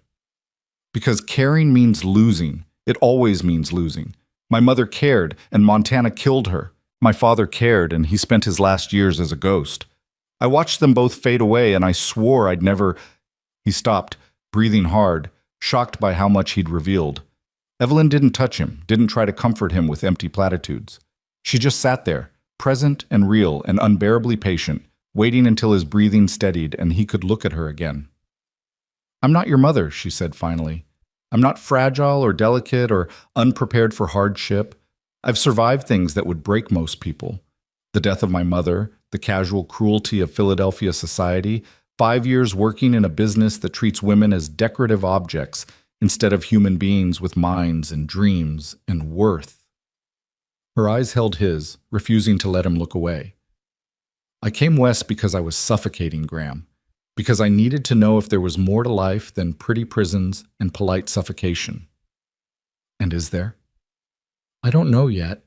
"Because caring means losing. It always means losing. My mother cared, and Montana killed her. My father cared, and he spent his last years as a ghost. I watched them both fade away, and I swore I'd never—" He stopped, breathing hard, shocked by how much he'd revealed. Evelyn didn't touch him, didn't try to comfort him with empty platitudes. She just sat there, present and real and unbearably patient, waiting until his breathing steadied and he could look at her again. "I'm not your mother," she said finally. "I'm not fragile or delicate or unprepared for hardship. I've survived things that would break most people. The death of my mother, the casual cruelty of Philadelphia society, 5 years working in a business that treats women as decorative objects instead of human beings with minds and dreams and worth." Her eyes held his, refusing to let him look away. "I came west because I was suffocating, Graham. Because I needed to know if there was more to life than pretty prisons and polite suffocation." "And is there?" "I don't know yet."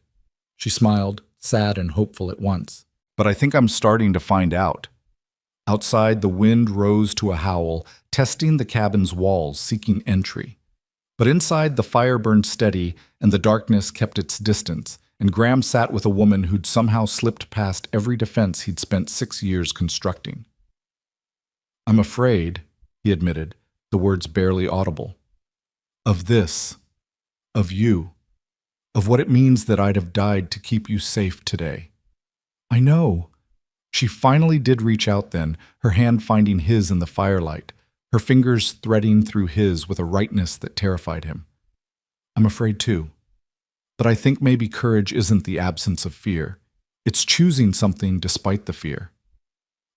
She smiled, sad and hopeful at once. "But I think I'm starting to find out." Outside, the wind rose to a howl, testing the cabin's walls, seeking entry. But inside, the fire burned steady, and the darkness kept its distance, and Graham sat with a woman who'd somehow slipped past every defense he'd spent 6 years constructing. "I'm afraid," he admitted, the words barely audible, "of this, of you, of what it means that I'd have died to keep you safe today." "I know." She finally did reach out then, her hand finding his in the firelight, her fingers threading through his with a rightness that terrified him. "I'm afraid too. But I think maybe courage isn't the absence of fear. It's choosing something despite the fear."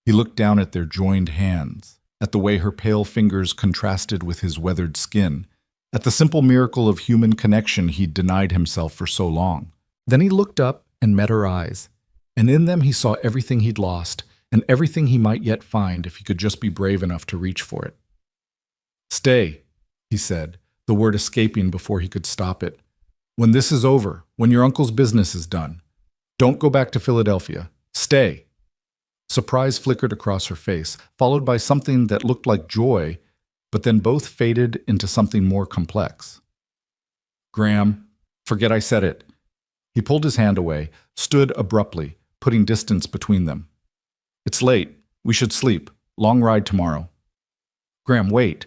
He looked down at their joined hands, at the way her pale fingers contrasted with his weathered skin, at the simple miracle of human connection he'd denied himself for so long. Then he looked up and met her eyes, and in them he saw everything he'd lost and everything he might yet find if he could just be brave enough to reach for it. "Stay," he said, the word escaping before he could stop it. "When this is over, when your uncle's business is done, don't go back to Philadelphia. Stay." Stay. Surprise flickered across her face, followed by something that looked like joy, but then both faded into something more complex. Graham, forget I said it. He pulled his hand away, stood abruptly, putting distance between them. It's late. We should sleep. Long ride tomorrow. Graham, wait.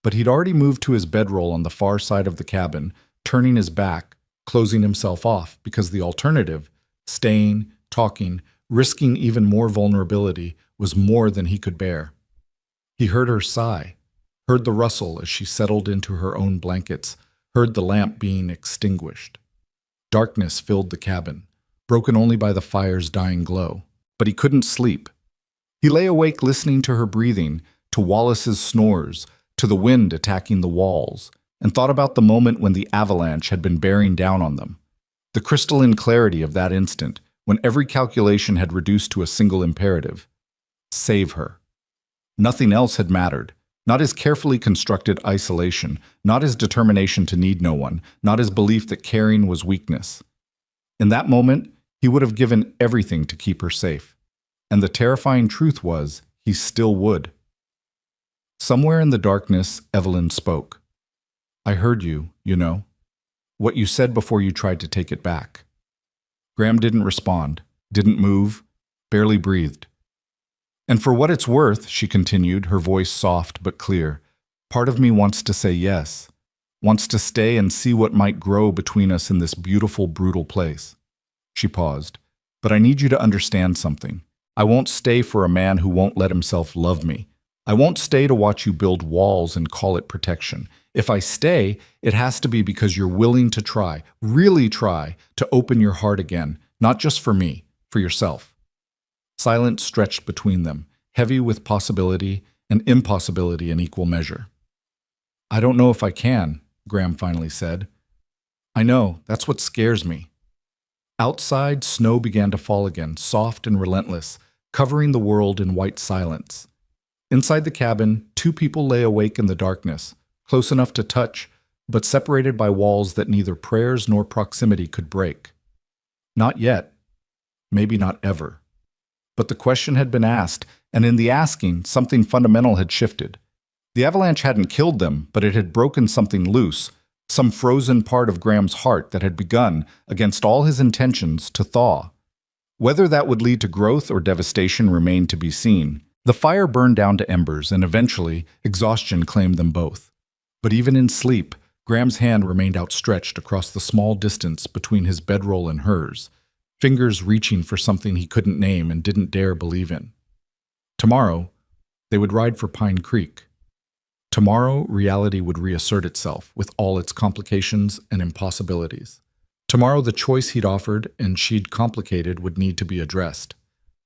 But he'd already moved to his bedroll on the far side of the cabin, turning his back, closing himself off, because the alternative, staying, talking, risking even more vulnerability, was more than he could bear. He heard her sigh, heard the rustle as she settled into her own blankets, heard the lamp being extinguished. Darkness filled the cabin, broken only by the fire's dying glow. But he couldn't sleep. He lay awake listening to her breathing, to Wallace's snores, to the wind attacking the walls, and thought about the moment when the avalanche had been bearing down on them. The crystalline clarity of that instant, when every calculation had reduced to a single imperative: save her. Nothing else had mattered. Not his carefully constructed isolation, not his determination to need no one, not his belief that caring was weakness. In that moment, he would have given everything to keep her safe. And the terrifying truth was, he still would. Somewhere in the darkness, Evelyn spoke. I heard you, you know. What you said before you tried to take it back. Graham didn't respond, didn't move, barely breathed. And for what it's worth, she continued, her voice soft but clear, part of me wants to say yes, wants to stay and see what might grow between us in this beautiful, brutal place. She paused. But I need you to understand something. I won't stay for a man who won't let himself love me. I won't stay to watch you build walls and call it protection. If I stay, it has to be because you're willing to try, really try, to open your heart again, not just for me, for yourself. Silence stretched between them, heavy with possibility and impossibility in equal measure. I don't know if I can, Graham finally said. I know, that's what scares me. Outside, snow began to fall again, soft and relentless, covering the world in white silence. Inside the cabin, two people lay awake in the darkness, close enough to touch, but separated by walls that neither prayers nor proximity could break. Not yet. Maybe not ever. But the question had been asked, and in the asking, something fundamental had shifted. The avalanche hadn't killed them, but it had broken something loose, some frozen part of Graham's heart that had begun, against all his intentions, to thaw. Whether that would lead to growth or devastation remained to be seen. The fire burned down to embers, and eventually, exhaustion claimed them both. But even in sleep, Graham's hand remained outstretched across the small distance between his bedroll and hers, fingers reaching for something he couldn't name and didn't dare believe in. Tomorrow, they would ride for Pine Creek. Tomorrow, reality would reassert itself with all its complications and impossibilities. Tomorrow, the choice he'd offered and she'd complicated would need to be addressed.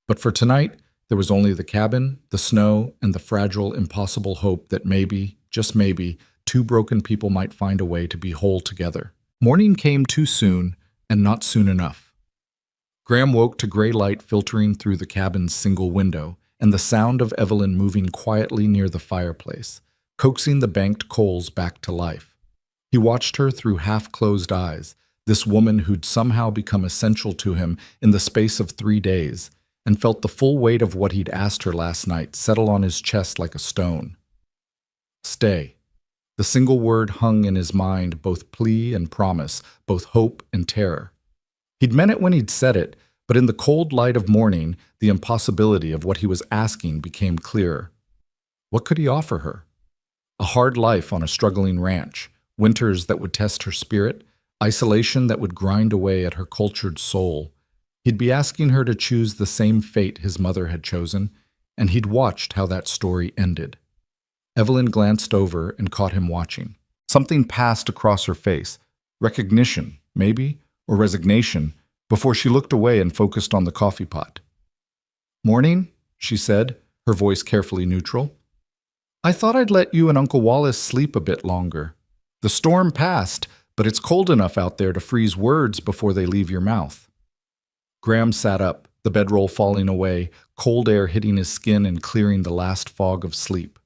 But for tonight, there was only the cabin, the snow, and the fragile, impossible hope that maybe, just maybe, two broken people might find a way to be whole together. Morning came too soon, and not soon enough. Graham woke to gray light filtering through the cabin's single window, and the sound of Evelyn moving quietly near the fireplace, coaxing the banked coals back to life. He watched her through half-closed eyes, this woman who'd somehow become essential to him in the space of 3 days, and felt the full weight of what he'd asked her last night settle on his chest like a stone. Stay. The single word hung in his mind, both plea and promise, both hope and terror. He'd meant it when he'd said it, but in the cold light of morning, the impossibility of what he was asking became clearer. What could he offer her? A hard life on a struggling ranch, winters that would test her spirit, isolation that would grind away at her cultured soul. He'd be asking her to choose the same fate his mother had chosen, and he'd watched how that story ended. Evelyn glanced over and caught him watching. Something passed across her face, recognition, maybe, or resignation, before she looked away and focused on the coffee pot. Morning, she said, her voice carefully neutral. I thought I'd let you and Uncle Wallace sleep a bit longer. The storm passed, but it's cold enough out there to freeze words before they leave your mouth. Graham sat up, the bedroll falling away, cold air hitting his skin and clearing the last fog of sleep.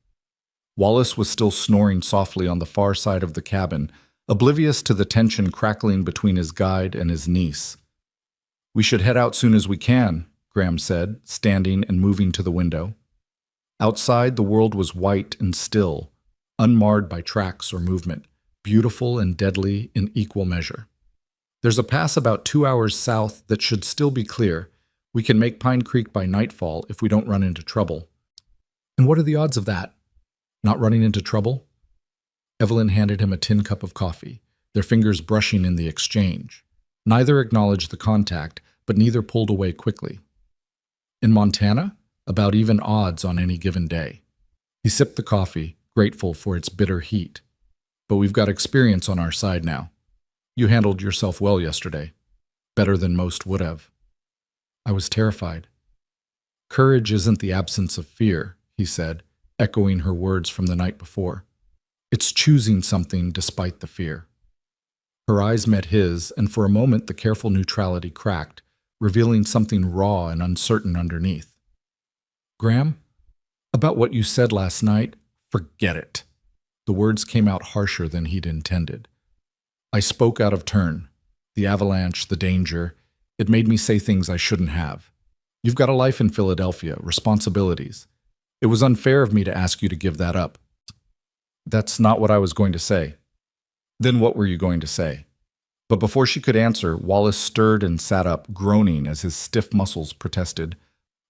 Wallace was still snoring softly on the far side of the cabin, oblivious to the tension crackling between his guide and his niece. We should head out soon as we can, Graham said, standing and moving to the window. Outside, the world was white and still, unmarred by tracks or movement, beautiful and deadly in equal measure. There's a pass about 2 hours south that should still be clear. We can make Pine Creek by nightfall if we don't run into trouble. And what are the odds of that? Not running into trouble? Evelyn handed him a tin cup of coffee, their fingers brushing in the exchange. Neither acknowledged the contact, but neither pulled away quickly. In Montana, about even odds on any given day. He sipped the coffee, grateful for its bitter heat. But we've got experience on our side now. You handled yourself well yesterday. Better than most would have. I was terrified. Courage isn't the absence of fear, he said, echoing her words from the night before. It's choosing something despite the fear. Her eyes met his, and for a moment the careful neutrality cracked, revealing something raw and uncertain underneath. Graham, about what you said last night, forget it. The words came out harsher than he'd intended. I spoke out of turn. The avalanche, the danger, it made me say things I shouldn't have. You've got a life in Philadelphia, responsibilities. It was unfair of me to ask you to give that up. That's not what I was going to say. Then what were you going to say? But before she could answer, Wallace stirred and sat up, groaning as his stiff muscles protested.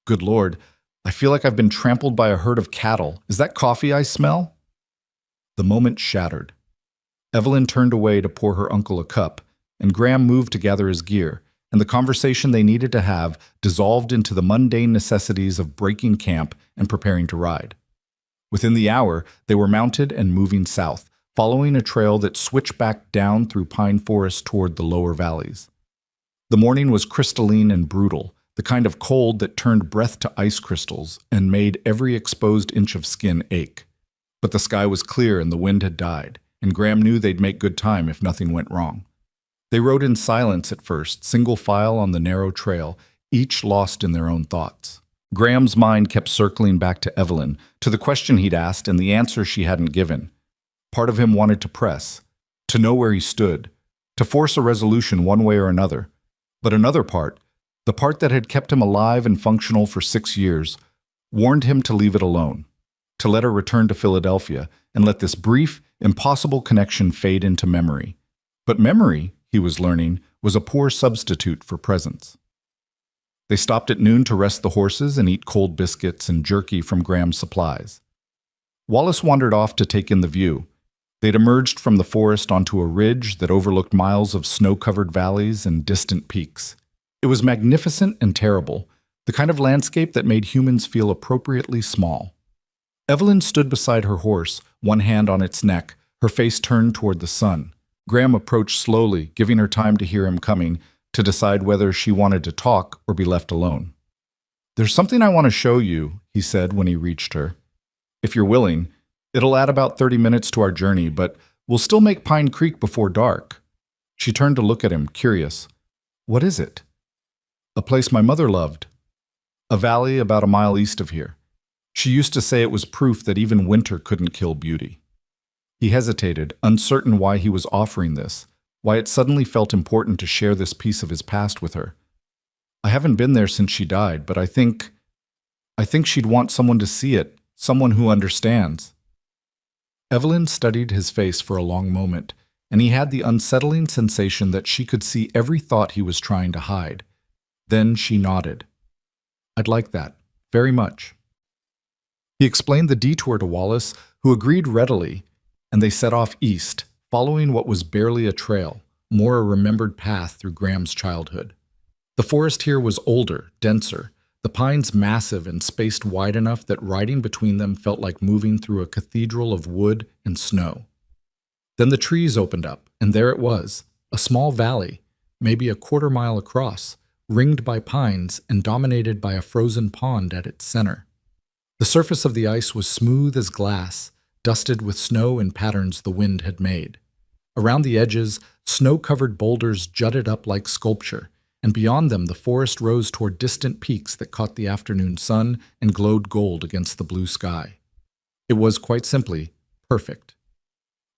Good Lord, I feel like I've been trampled by a herd of cattle. Is that coffee I smell? The moment shattered. Evelyn turned away to pour her uncle a cup, and Graham moved to gather his gear, and the conversation they needed to have dissolved into the mundane necessities of breaking camp and preparing to ride. Within the hour, they were mounted and moving south, following a trail that switched back down through pine forest toward the lower valleys. The morning was crystalline and brutal, the kind of cold that turned breath to ice crystals and made every exposed inch of skin ache. But the sky was clear and the wind had died, and Graham knew they'd make good time if nothing went wrong. They rode in silence at first, single file on the narrow trail, each lost in their own thoughts. Graham's mind kept circling back to Evelyn, to the question he'd asked and the answer she hadn't given. Part of him wanted to press, to know where he stood, to force a resolution one way or another. But another part, the part that had kept him alive and functional for 6 years, warned him to leave it alone, to let her return to Philadelphia and let this brief, impossible connection fade into memory. But memory, he was learning, was a poor substitute for presence. They stopped at noon to rest the horses and eat cold biscuits and jerky from Graham's supplies. Wallace wandered off to take in the view. They'd emerged from the forest onto a ridge that overlooked miles of snow-covered valleys and distant peaks. It was magnificent and terrible, the kind of landscape that made humans feel appropriately small. Evelyn stood beside her horse, one hand on its neck, her face turned toward the sun. Graham approached slowly, giving her time to hear him coming, to decide whether she wanted to talk or be left alone. There's something I want to show you, he said when he reached her. If you're willing, it'll add about 30 minutes to our journey, but we'll still make Pine Creek before dark. She turned to look at him, curious. What is it? A place my mother loved. A valley about a mile east of here. She used to say it was proof that even winter couldn't kill beauty. He hesitated, uncertain why he was offering this, why it suddenly felt important to share this piece of his past with her. I haven't been there since she died, but I think she'd want someone to see it, someone who understands. Evelyn studied his face for a long moment, and he had the unsettling sensation that she could see every thought he was trying to hide. Then she nodded. I'd like that, very much. He explained the detour to Wallace, who agreed readily, and they set off east, following what was barely a trail, more a remembered path through Graham's childhood. The forest here was older, denser, the pines massive and spaced wide enough that riding between them felt like moving through a cathedral of wood and snow. Then the trees opened up, and there it was, a small valley, maybe a quarter-mile across, ringed by pines and dominated by a frozen pond at its center. The surface of the ice was smooth as glass, dusted with snow in patterns the wind had made. Around the edges, snow-covered boulders jutted up like sculpture, and beyond them the forest rose toward distant peaks that caught the afternoon sun and glowed gold against the blue sky. It was, quite simply, perfect.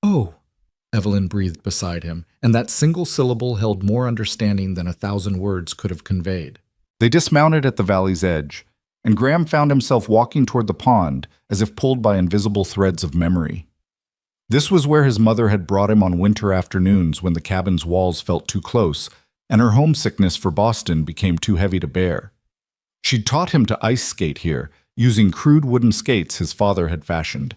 Oh, Evelyn breathed beside him, and that single syllable held more understanding than 1,000 words could have conveyed. They dismounted at the valley's edge, and Graham found himself walking toward the pond as if pulled by invisible threads of memory. This was where his mother had brought him on winter afternoons when the cabin's walls felt too close and her homesickness for Boston became too heavy to bear. She'd taught him to ice skate here, using crude wooden skates his father had fashioned.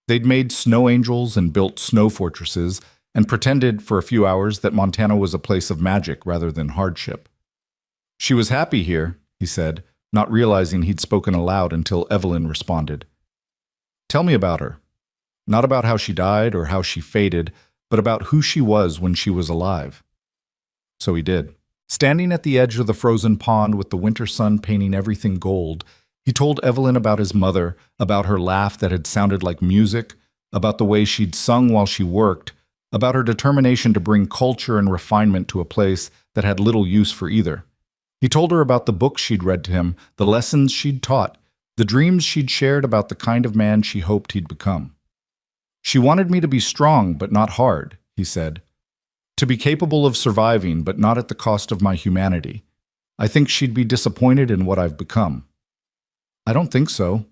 They'd made snow angels and built snow fortresses and pretended for a few hours that Montana was a place of magic rather than hardship. She was happy here, he said, not realizing he'd spoken aloud until Evelyn responded. Tell me about her. Not about how she died or how she faded, but about who she was when she was alive. So he did. Standing at the edge of the frozen pond with the winter sun painting everything gold, he told Evelyn about his mother, about her laugh that had sounded like music, about the way she'd sung while she worked, about her determination to bring culture and refinement to a place that had little use for either. He told her about the books she'd read to him, the lessons she'd taught, the dreams she'd shared about the kind of man she hoped he'd become. She wanted me to be strong but not hard, he said. To be capable of surviving but not at the cost of my humanity. I think she'd be disappointed in what I've become. I don't think so.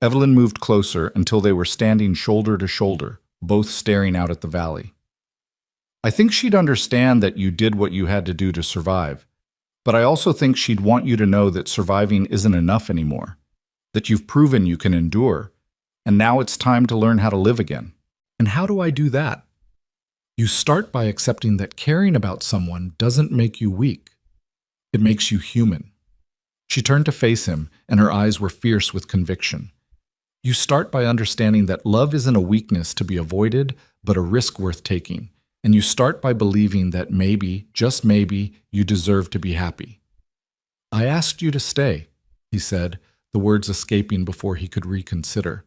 Evelyn moved closer until they were standing shoulder to shoulder, both staring out at the valley. I think she'd understand that you did what you had to do to survive, but I also think she'd want you to know that surviving isn't enough anymore, that you've proven you can endure, and now it's time to learn how to live again. And how do I do that? You start by accepting that caring about someone doesn't make you weak. It makes you human. She turned to face him, and her eyes were fierce with conviction. You start by understanding that love isn't a weakness to be avoided, but a risk worth taking. And you start by believing that maybe, just maybe, you deserve to be happy. I asked you to stay, he said, the words escaping before he could reconsider.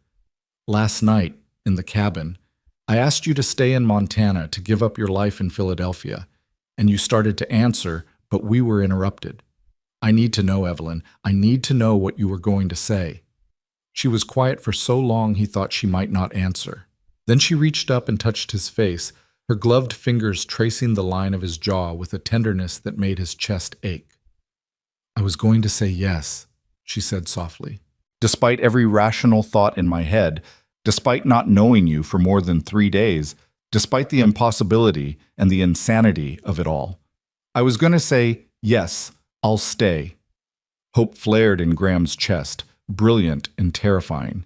Last night, in the cabin, I asked you to stay in Montana to give up your life in Philadelphia, and you started to answer, but we were interrupted. I need to know, Evelyn. I need to know what you were going to say. She was quiet for so long he thought she might not answer. Then she reached up and touched his face, her gloved fingers tracing the line of his jaw with a tenderness that made his chest ache. I was going to say yes, she said softly. Despite every rational thought in my head, despite not knowing you for more than 3 days, despite the impossibility and the insanity of it all, I was going to say, yes, I'll stay. Hope flared in Graham's chest, brilliant and terrifying.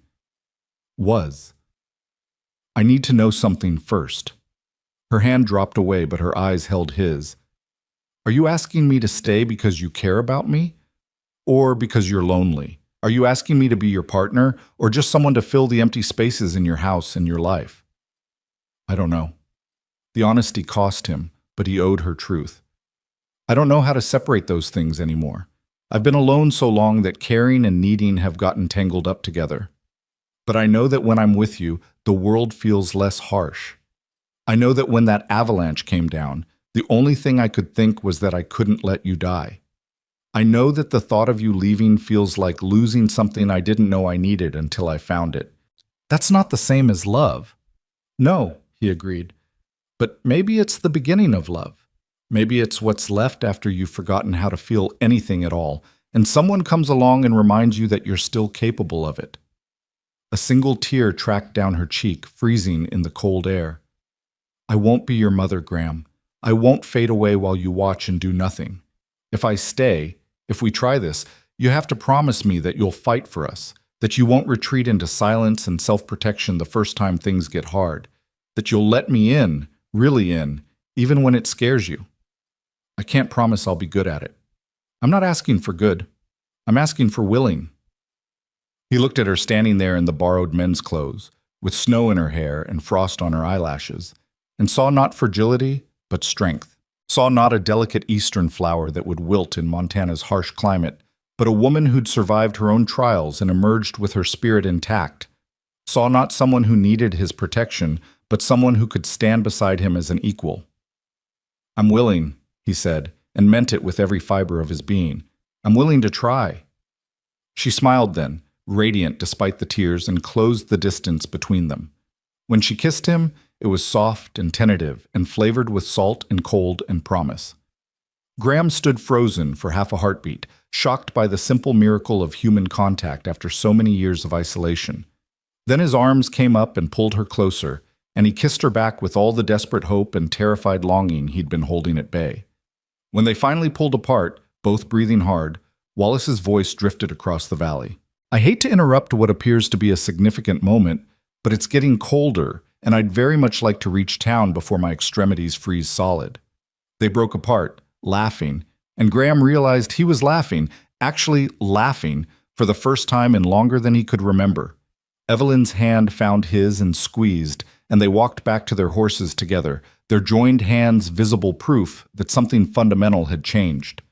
I need to know something first. Her hand dropped away, but her eyes held his. Are you asking me to stay because you care about me? Or because you're lonely? Are you asking me to be your partner, or just someone to fill the empty spaces in your house and your life? I don't know. The honesty cost him, but he owed her truth. I don't know how to separate those things anymore. I've been alone so long that caring and needing have gotten tangled up together. But I know that when I'm with you, the world feels less harsh. I know that when that avalanche came down, the only thing I could think was that I couldn't let you die. I know that the thought of you leaving feels like losing something I didn't know I needed until I found it. That's not the same as love. No, he agreed. But maybe it's the beginning of love. Maybe it's what's left after you've forgotten how to feel anything at all, and someone comes along and reminds you that you're still capable of it. A single tear tracked down her cheek, freezing in the cold air. I won't be your mother, Graham. I won't fade away while you watch and do nothing. If I stay, if we try this, you have to promise me that you'll fight for us, that you won't retreat into silence and self-protection the first time things get hard, that you'll let me in, really in, even when it scares you. I can't promise I'll be good at it. I'm not asking for good. I'm asking for willing. He looked at her standing there in the borrowed men's clothes, with snow in her hair and frost on her eyelashes, and saw not fragility, but strength. Saw not a delicate eastern flower that would wilt in Montana's harsh climate, but a woman who'd survived her own trials and emerged with her spirit intact. Saw not someone who needed his protection, but someone who could stand beside him as an equal. I'm willing, he said, and meant it with every fiber of his being. I'm willing to try. She smiled then, radiant despite the tears, and closed the distance between them. When she kissed him, it was soft and tentative and flavored with salt and cold and promise. Graham stood frozen for half a heartbeat, shocked by the simple miracle of human contact after so many years of isolation. Then his arms came up and pulled her closer, and he kissed her back with all the desperate hope and terrified longing he'd been holding at bay. When they finally pulled apart, both breathing hard, Wallace's voice drifted across the valley. "I hate to interrupt what appears to be a significant moment, but it's getting colder, and I'd very much like to reach town before my extremities freeze solid." They broke apart, laughing, and Graham realized he was laughing, actually laughing, for the first time in longer than he could remember. Evelyn's hand found his and squeezed, and they walked back to their horses together, their joined hands visible proof that something fundamental had changed.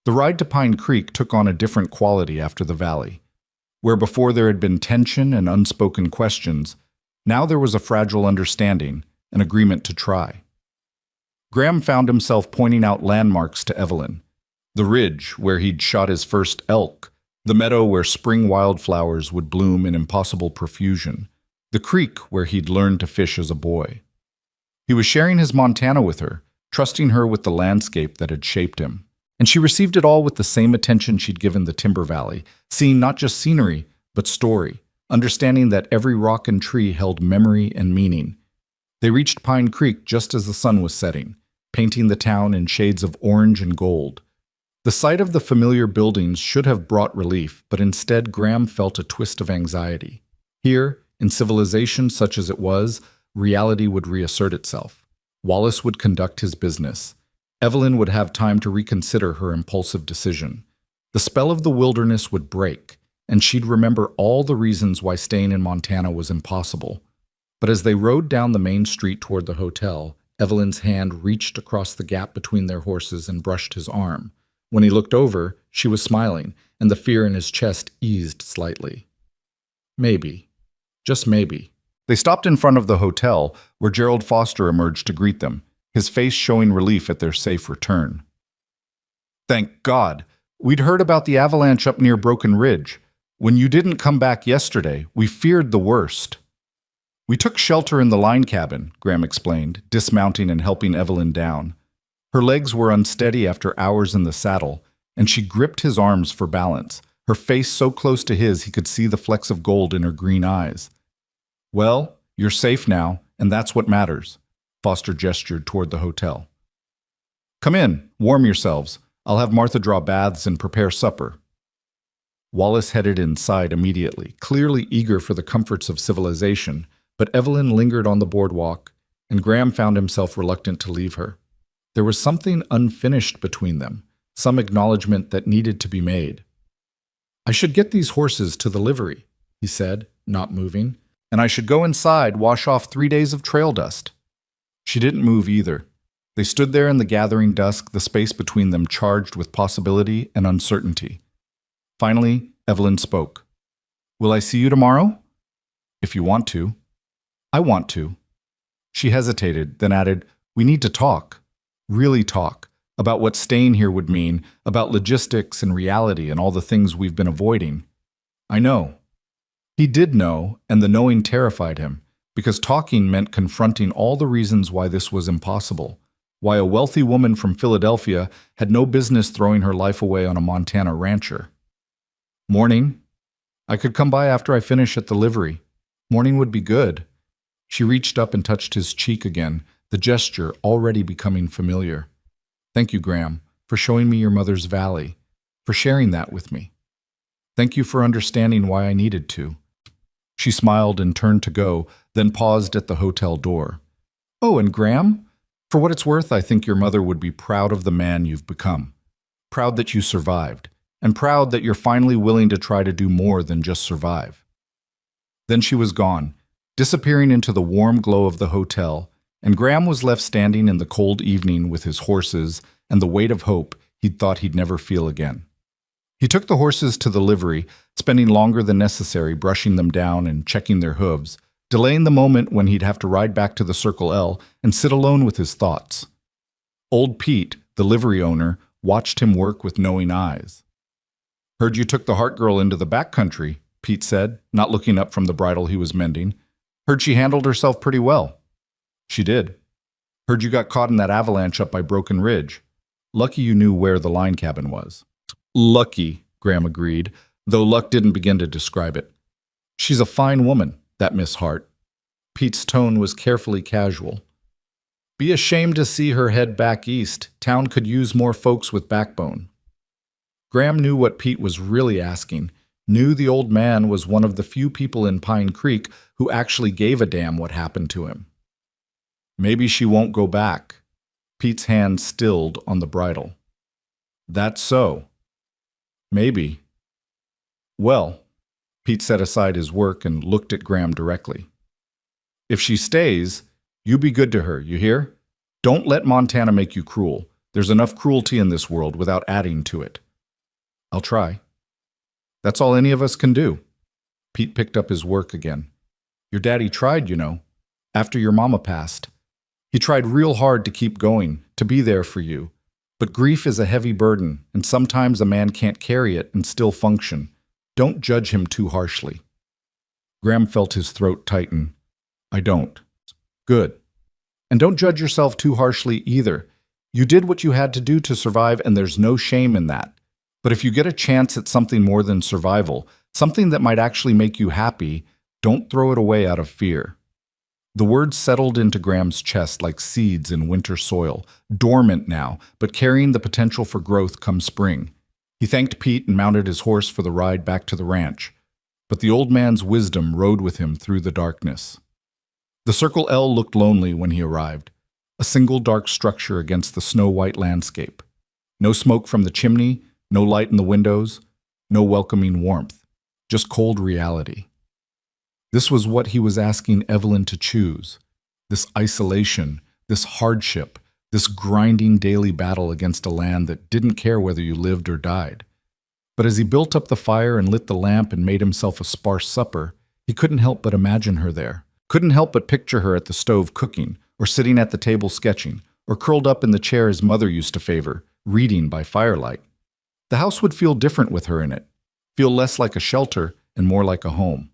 The ride to Pine Creek took on a different quality after the valley. Where before there had been tension and unspoken questions, now there was a fragile understanding, an agreement to try. Graham found himself pointing out landmarks to Evelyn. The ridge where he'd shot his first elk, the meadow where spring wildflowers would bloom in impossible profusion, the creek where he'd learned to fish as a boy. He was sharing his Montana with her, trusting her with the landscape that had shaped him. And she received it all with the same attention she'd given the Timber Valley, seeing not just scenery, but story, understanding that every rock and tree held memory and meaning. They reached Pine Creek just as the sun was setting, painting the town in shades of orange and gold. The sight of the familiar buildings should have brought relief, but instead Graham felt a twist of anxiety. Here, in civilization such as it was, reality would reassert itself. Wallace would conduct his business. Evelyn would have time to reconsider her impulsive decision. The spell of the wilderness would break, and she'd remember all the reasons why staying in Montana was impossible. But as they rode down the main street toward the hotel, Evelyn's hand reached across the gap between their horses and brushed his arm. When he looked over, she was smiling, and the fear in his chest eased slightly. Maybe. Just maybe. They stopped in front of the hotel, where Gerald Foster emerged to greet them, his face showing relief at their safe return. "Thank God! We'd heard about the avalanche up near Broken Ridge. When you didn't come back yesterday, we feared the worst." "We took shelter in the line cabin," Graham explained, dismounting and helping Evelyn down. Her legs were unsteady after hours in the saddle, and she gripped his arms for balance, her face so close to his he could see the flecks of gold in her green eyes. "Well, you're safe now, and that's what matters." Foster gestured toward the hotel. "Come in, warm yourselves. I'll have Martha draw baths and prepare supper." Wallace headed inside immediately, clearly eager for the comforts of civilization, but Evelyn lingered on the boardwalk, and Graham found himself reluctant to leave her. There was something unfinished between them, some acknowledgement that needed to be made. "I should get these horses to the livery," he said, not moving, "and I should go inside, wash off 3 days of trail dust." She didn't move either. They stood there in the gathering dusk, the space between them charged with possibility and uncertainty. Finally, Evelyn spoke. "Will I see you tomorrow?" "If you want to." "I want to." She hesitated, then added, "We need to talk. Really talk. About what staying here would mean, about logistics and reality and all the things we've been avoiding." "I know." He did know, and the knowing terrified him, because talking meant confronting all the reasons why this was impossible, why a wealthy woman from Philadelphia had no business throwing her life away on a Montana rancher. "Morning. I could come by after I finish at the livery. Morning would be good." She reached up and touched his cheek again, the gesture already becoming familiar. "Thank you, Graham, for showing me your mother's valley, for sharing that with me. Thank you for understanding why I needed to." She smiled and turned to go, then paused at the hotel door. "Oh, and Graham, for what it's worth, I think your mother would be proud of the man you've become. Proud that you survived, and proud that you're finally willing to try to do more than just survive." Then she was gone, disappearing into the warm glow of the hotel, and Graham was left standing in the cold evening with his horses and the weight of hope he'd thought he'd never feel again. He took the horses to the livery, spending longer than necessary brushing them down and checking their hooves, delaying the moment when he'd have to ride back to the Circle L and sit alone with his thoughts. Old Pete, the livery owner, watched him work with knowing eyes. "Heard you took the Hart girl into the back country," Pete said, not looking up from the bridle he was mending. "Heard she handled herself pretty well." "She did." "Heard you got caught in that avalanche up by Broken Ridge." Lucky you knew where the line cabin was. Lucky, Graham agreed, though luck didn't begin to describe it. She's a fine woman, that Miss Hart. Pete's tone was carefully casual. Be ashamed to see her head back east. Town could use more folks with backbone. Graham knew what Pete was really asking, knew the old man was one of the few people in Pine Creek who actually gave a damn what happened to him. Maybe she won't go back. Pete's hand stilled on the bridle. That's so. Maybe. Well, Pete set aside his work and looked at Graham directly. If she stays, you be good to her, you hear? Don't let Montana make you cruel. There's enough cruelty in this world without adding to it. I'll try. That's all any of us can do. Pete picked up his work again. Your daddy tried, you know, after your mama passed. He tried real hard to keep going, to be there for you. But grief is a heavy burden, and sometimes a man can't carry it and still function. Don't judge him too harshly. Graham felt his throat tighten. I don't. Good. And don't judge yourself too harshly either. You did what you had to do to survive, and there's no shame in that. But if you get a chance at something more than survival, something that might actually make you happy, don't throw it away out of fear. The words settled into Graham's chest like seeds in winter soil, dormant now, but carrying the potential for growth come spring. He thanked Pete and mounted his horse for the ride back to the ranch. But the old man's wisdom rode with him through the darkness. The Circle L looked lonely when he arrived, a single dark structure against the snow-white landscape. No smoke from the chimney, no light in the windows, no welcoming warmth, just cold reality. This was what he was asking Evelyn to choose, this isolation, this hardship, this grinding daily battle against a land that didn't care whether you lived or died. But as he built up the fire and lit the lamp and made himself a sparse supper, he couldn't help but imagine her there, couldn't help but picture her at the stove cooking, or sitting at the table sketching, or curled up in the chair his mother used to favor, reading by firelight. The house would feel different with her in it, feel less like a shelter and more like a home.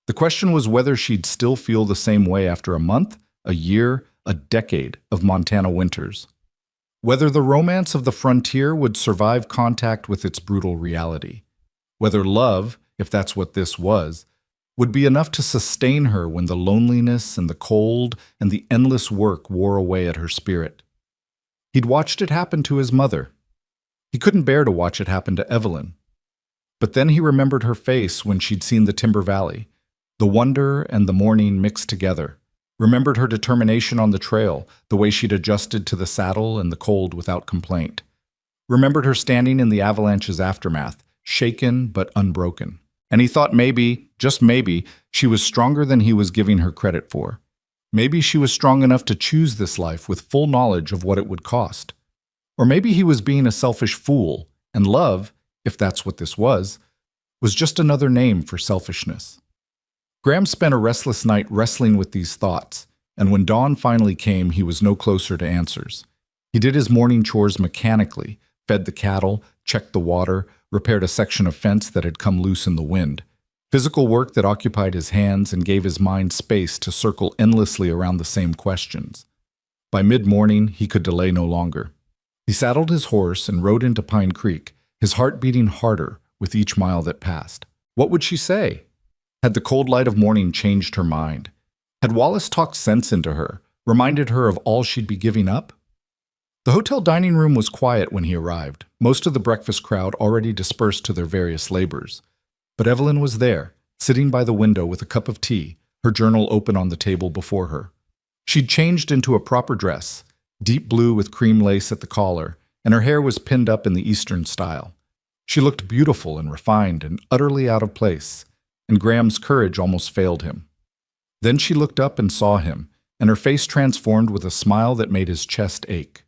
The question was whether she'd still feel the same way after a month, a year, a decade of Montana winters. Whether the romance of the frontier would survive contact with its brutal reality. Whether love, if that's what this was, would be enough to sustain her when the loneliness and the cold and the endless work wore away at her spirit. He'd watched it happen to his mother. He couldn't bear to watch it happen to Evelyn. But then he remembered her face when she'd seen the Timber Valley, the wonder and the mourning mixed together, remembered her determination on the trail, the way she'd adjusted to the saddle and the cold without complaint, remembered her standing in the avalanche's aftermath, shaken but unbroken. And he thought maybe, just maybe, she was stronger than he was giving her credit for. Maybe she was strong enough to choose this life with full knowledge of what it would cost. Or maybe he was being a selfish fool, and love, if that's what this was just another name for selfishness. Graham spent a restless night wrestling with these thoughts, and when dawn finally came, he was no closer to answers. He did his morning chores mechanically, fed the cattle, checked the water, repaired a section of fence that had come loose in the wind. Physical work that occupied his hands and gave his mind space to circle endlessly around the same questions. By mid-morning, he could delay no longer. He saddled his horse and rode into Pine Creek, his heart beating harder with each mile that passed. What would she say? Had the cold light of morning changed her mind? Had Wallace talked sense into her, reminded her of all she'd be giving up? The hotel dining room was quiet when he arrived, most of the breakfast crowd already dispersed to their various labors. But Evelyn was there, sitting by the window with a cup of tea, her journal open on the table before her. She'd changed into a proper dress, deep blue with cream lace at the collar, and her hair was pinned up in the Eastern style. She looked beautiful and refined and utterly out of place, and Graham's courage almost failed him. Then she looked up and saw him, and her face transformed with a smile that made his chest ache.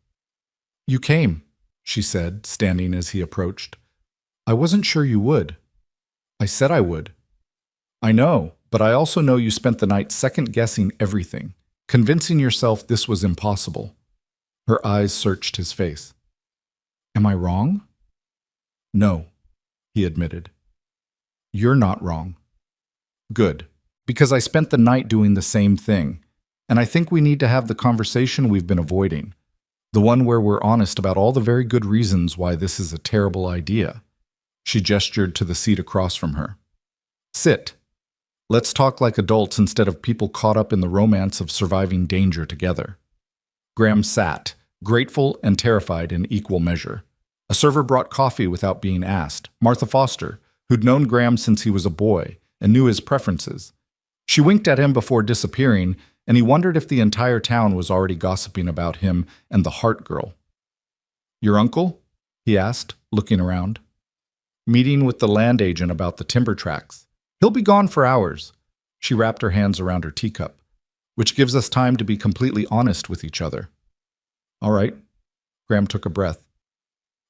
"You came," she said, standing as he approached. "I wasn't sure you would." "I said I would." "I know, but I also know you spent the night second-guessing everything, convincing yourself this was impossible." Her eyes searched his face. "Am I wrong?" "No," he admitted. "You're not wrong." "Good, because I spent the night doing the same thing, and I think we need to have the conversation we've been avoiding. The one where we're honest about all the very good reasons why this is a terrible idea. She gestured to the seat across from her. Sit. Let's talk like adults instead of people caught up in the romance of surviving danger together. Graham sat, grateful and terrified in equal measure. A server brought coffee without being asked, Martha Foster, who'd known Graham since he was a boy and knew his preferences. She winked at him before disappearing, and he wondered if the entire town was already gossiping about him and the Hart girl. Your uncle? He asked, looking around. Meeting with the land agent about the timber tracts. He'll be gone for hours. She wrapped her hands around her teacup, which gives us time to be completely honest with each other. All right. Graham took a breath.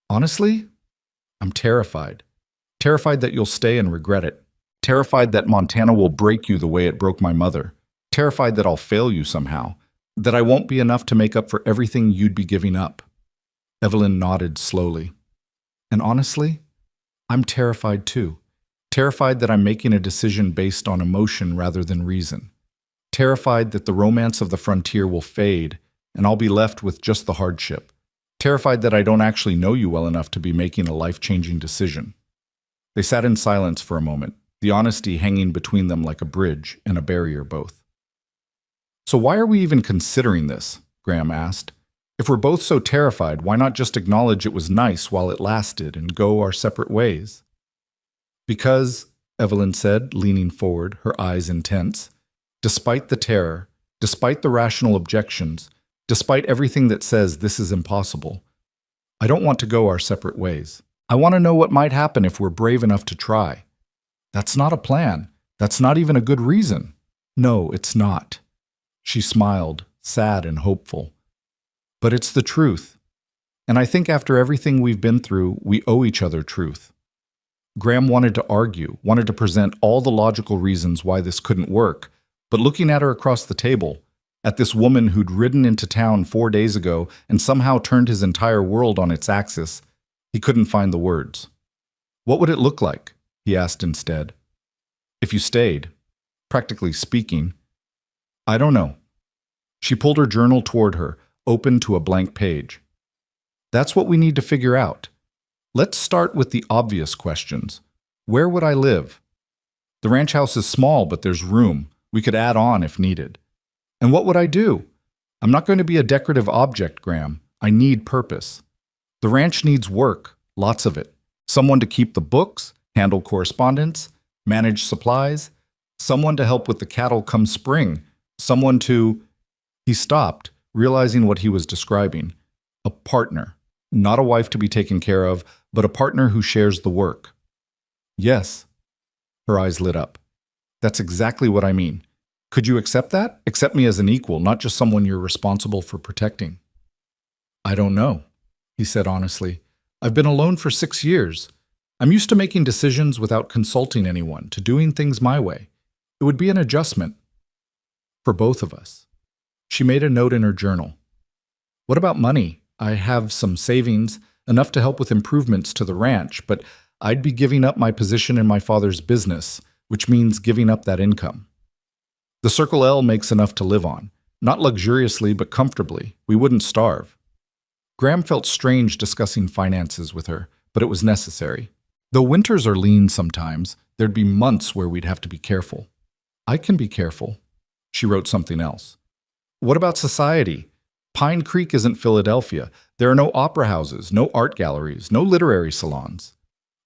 Honestly, I'm terrified. Terrified that you'll stay and regret it. Terrified that Montana will break you the way it broke my mother. Terrified that I'll fail you somehow. That I won't be enough to make up for everything you'd be giving up. Evelyn nodded slowly. And honestly, I'm terrified too. Terrified that I'm making a decision based on emotion rather than reason. Terrified that the romance of the frontier will fade and I'll be left with just the hardship. Terrified that I don't actually know you well enough to be making a life-changing decision. They sat in silence for a moment, the honesty hanging between them like a bridge and a barrier both. So why are we even considering this? Graham asked. If we're both so terrified, why not just acknowledge it was nice while it lasted and go our separate ways? Because, Evelyn said, leaning forward, her eyes intense, despite the terror, despite the rational objections, despite everything that says this is impossible, I don't want to go our separate ways. I want to know what might happen if we're brave enough to try. That's not a plan. That's not even a good reason. No, it's not. She smiled, sad and hopeful. But it's the truth. And I think after everything we've been through, we owe each other truth. Graham wanted to argue, wanted to present all the logical reasons why this couldn't work, but looking at her across the table, at this woman who'd ridden into town 4 days ago and somehow turned his entire world on its axis, he couldn't find the words. What would it look like? He asked instead. If you stayed, practically speaking. I don't know. She pulled her journal toward her, open to a blank page. That's what we need to figure out. Let's start with the obvious questions. Where would I live? The ranch house is small, but there's room. We could add on if needed. And what would I do? I'm not going to be a decorative object, Graham. I need purpose. The ranch needs work, lots of it. Someone to keep the books, handle correspondence, manage supplies, someone to help with the cattle come spring, someone to... He stopped, realizing what he was describing. A partner. Not a wife to be taken care of, but a partner who shares the work. Yes. Her eyes lit up. That's exactly what I mean. Could you accept that? Accept me as an equal, not just someone you're responsible for protecting. I don't know, he said honestly. I've been alone for 6 years. I'm used to making decisions without consulting anyone, to doing things my way. It would be an adjustment. For both of us. She made a note in her journal. What about money? I have some savings, enough to help with improvements to the ranch, but I'd be giving up my position in my father's business, which means giving up that income. The Circle L makes enough to live on. Not luxuriously, but comfortably. We wouldn't starve. Graham felt strange discussing finances with her, but it was necessary. Though winters are lean sometimes, there'd be months where we'd have to be careful. I can be careful. She wrote something else. What about society? Pine Creek isn't Philadelphia. There are no opera houses, no art galleries, no literary salons.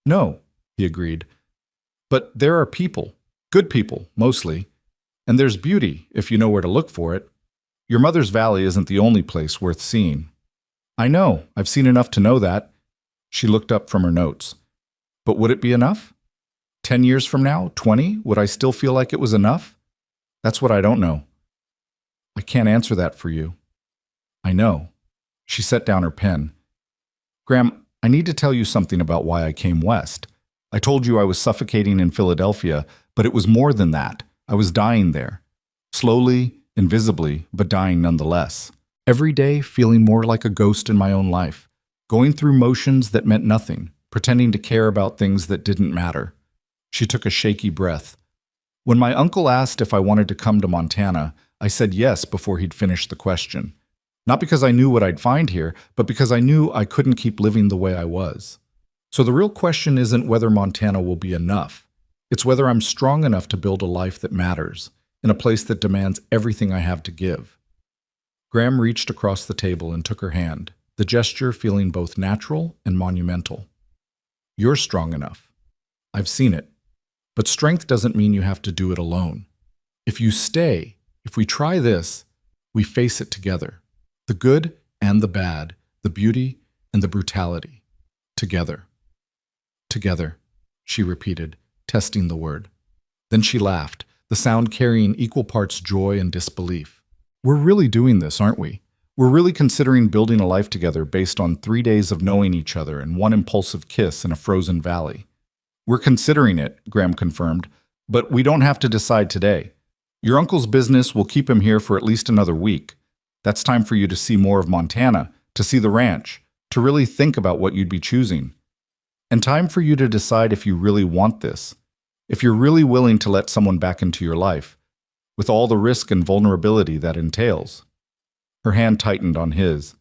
No, he agreed. But there are people. Good people, mostly. And there's beauty, if you know where to look for it. Your mother's valley isn't the only place worth seeing. I know, I've seen enough to know that. She looked up from her notes. But would it be enough? 10 years from now, 20, would I still feel like it was enough? That's what I don't know. I can't answer that for you. I know. She set down her pen. Graham, I need to tell you something about why I came west. I told you I was suffocating in Philadelphia, but it was more than that. I was dying there. Slowly, invisibly, but dying nonetheless. Every day, feeling more like a ghost in my own life. Going through motions that meant nothing, pretending to care about things that didn't matter. She took a shaky breath. When my uncle asked if I wanted to come to Montana, I said yes before he'd finished the question. Not because I knew what I'd find here, but because I knew I couldn't keep living the way I was. So the real question isn't whether Montana will be enough. It's whether I'm strong enough to build a life that matters, in a place that demands everything I have to give. Graham reached across the table and took her hand, the gesture feeling both natural and monumental. You're strong enough. I've seen it. But strength doesn't mean you have to do it alone. If you stay, if we try this, we face it together. The good and the bad, the beauty and the brutality. Together. Together, she repeated, testing the word. Then she laughed, the sound carrying equal parts joy and disbelief. We're really doing this, aren't we? We're really considering building a life together based on 3 days of knowing each other and one impulsive kiss in a frozen valley. We're considering it, Graham confirmed, but we don't have to decide today. Your uncle's business will keep him here for at least another week. That's time for you to see more of Montana, to see the ranch, to really think about what you'd be choosing. And time for you to decide if you really want this, if you're really willing to let someone back into your life, with all the risk and vulnerability that entails. Her hand tightened on his.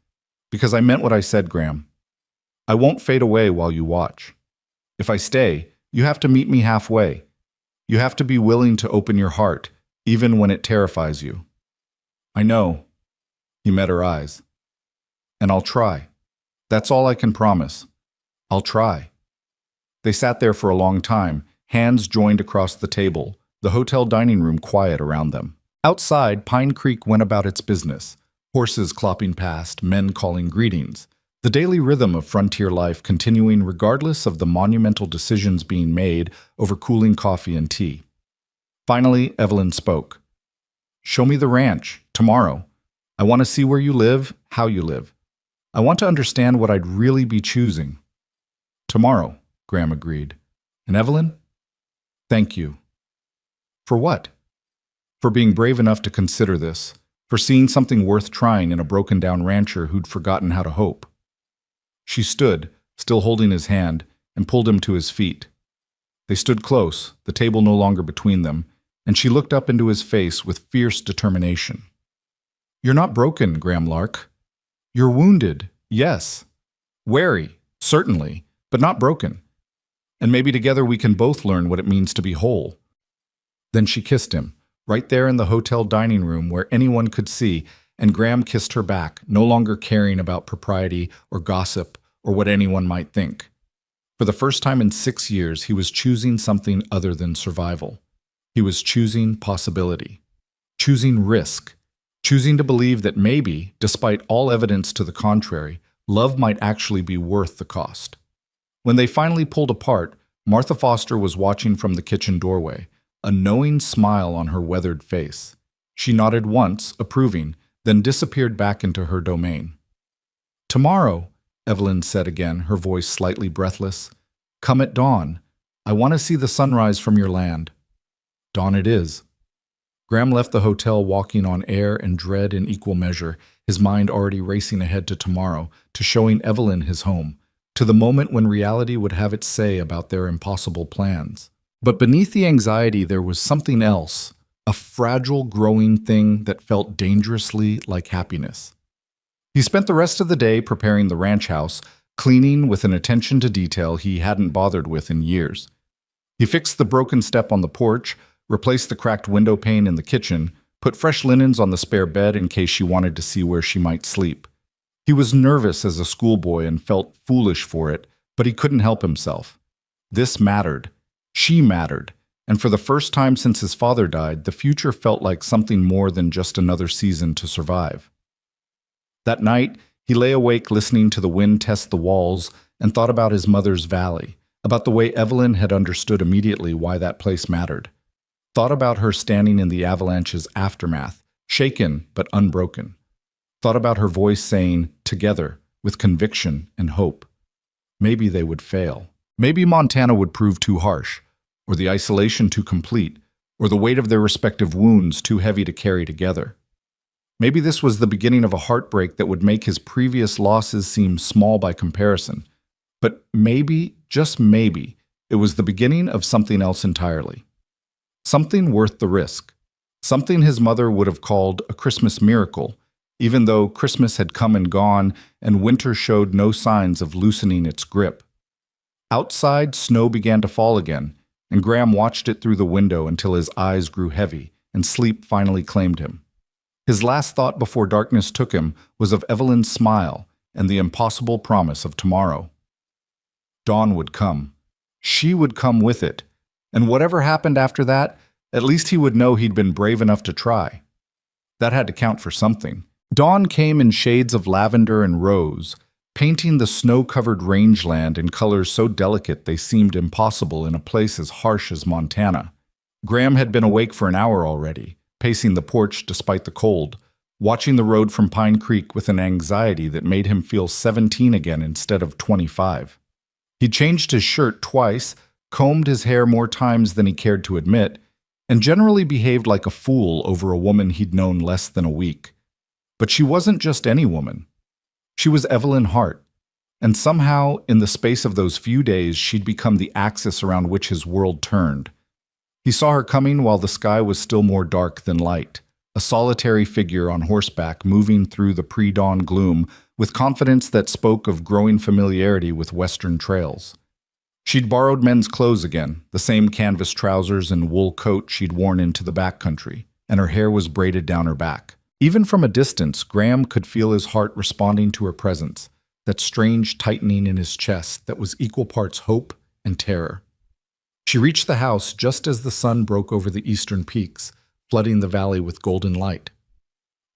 Because I meant what I said, Graham. I won't fade away while you watch. If I stay, you have to meet me halfway. You have to be willing to open your heart, even when it terrifies you. I know. He met her eyes. And I'll try. That's all I can promise. I'll try. They sat there for a long time, hands joined across the table, the hotel dining room quiet around them. Outside, Pine Creek went about its business, horses clopping past, men calling greetings, the daily rhythm of frontier life continuing regardless of the monumental decisions being made over cooling coffee and tea. Finally, Evelyn spoke. Show me the ranch, tomorrow. I want to see where you live, how you live. I want to understand what I'd really be choosing. Tomorrow, Graham agreed. And Evelyn? Thank you. For what? For being brave enough to consider this, for seeing something worth trying in a broken-down rancher who'd forgotten how to hope. She stood, still holding his hand, and pulled him to his feet. They stood close, the table no longer between them, and she looked up into his face with fierce determination. You're not broken, Graham Lark. You're wounded, yes. Wary, certainly, but not broken. And maybe together we can both learn what it means to be whole. Then she kissed him, right there in the hotel dining room where anyone could see, and Graham kissed her back, no longer caring about propriety or gossip or what anyone might think. For the first time in 6 years, he was choosing something other than survival. He was choosing possibility, choosing risk, choosing to believe that maybe, despite all evidence to the contrary, love might actually be worth the cost. When they finally pulled apart, Martha Foster was watching from the kitchen doorway, a knowing smile on her weathered face. She nodded once, approving, then disappeared back into her domain. Tomorrow, Evelyn said again, her voice slightly breathless. Come at dawn. I want to see the sunrise from your land. Dawn it is. Graham left the hotel walking on air and dread in equal measure, his mind already racing ahead to tomorrow, to showing Evelyn his home, to the moment when reality would have its say about their impossible plans. But beneath the anxiety there was something else, a fragile, growing thing that felt dangerously like happiness. He spent the rest of the day preparing the ranch house, cleaning with an attention to detail he hadn't bothered with in years. He fixed the broken step on the porch, replaced the cracked window pane in the kitchen, put fresh linens on the spare bed in case she wanted to see where she might sleep. He was nervous as a schoolboy and felt foolish for it, but he couldn't help himself. This mattered. She mattered. And for the first time since his father died, the future felt like something more than just another season to survive. That night, he lay awake listening to the wind test the walls and thought about his mother's valley, about the way Evelyn had understood immediately why that place mattered. Thought about her standing in the avalanche's aftermath, shaken but unbroken. Thought about her voice saying, together, with conviction and hope. Maybe they would fail. Maybe Montana would prove too harsh, or the isolation too complete, or the weight of their respective wounds too heavy to carry together. Maybe this was the beginning of a heartbreak that would make his previous losses seem small by comparison. But maybe, just maybe, it was the beginning of something else entirely. Something worth the risk. Something his mother would have called a Christmas miracle, even though Christmas had come and gone and winter showed no signs of loosening its grip. Outside, snow began to fall again, and Graham watched it through the window until his eyes grew heavy and sleep finally claimed him. His last thought before darkness took him was of Evelyn's smile and the impossible promise of tomorrow. Dawn would come. She would come with it, and whatever happened after that, at least he would know he'd been brave enough to try. That had to count for something. Dawn came in shades of lavender and rose, painting the snow-covered rangeland in colors so delicate they seemed impossible in a place as harsh as Montana. Graham had been awake for an hour already, pacing the porch despite the cold, watching the road from Pine Creek with an anxiety that made him feel 17 again instead of 25. He changed his shirt twice, combed his hair more times than he cared to admit, and generally behaved like a fool over a woman he'd known less than a week. But she wasn't just any woman. She was Evelyn Hart, and somehow, in the space of those few days, she'd become the axis around which his world turned. He saw her coming while the sky was still more dark than light, a solitary figure on horseback moving through the pre-dawn gloom with confidence that spoke of growing familiarity with western trails. She'd borrowed men's clothes again, the same canvas trousers and wool coat she'd worn into the backcountry, and her hair was braided down her back. Even from a distance, Graham could feel his heart responding to her presence, that strange tightening in his chest that was equal parts hope and terror. She reached the house just as the sun broke over the eastern peaks, flooding the valley with golden light.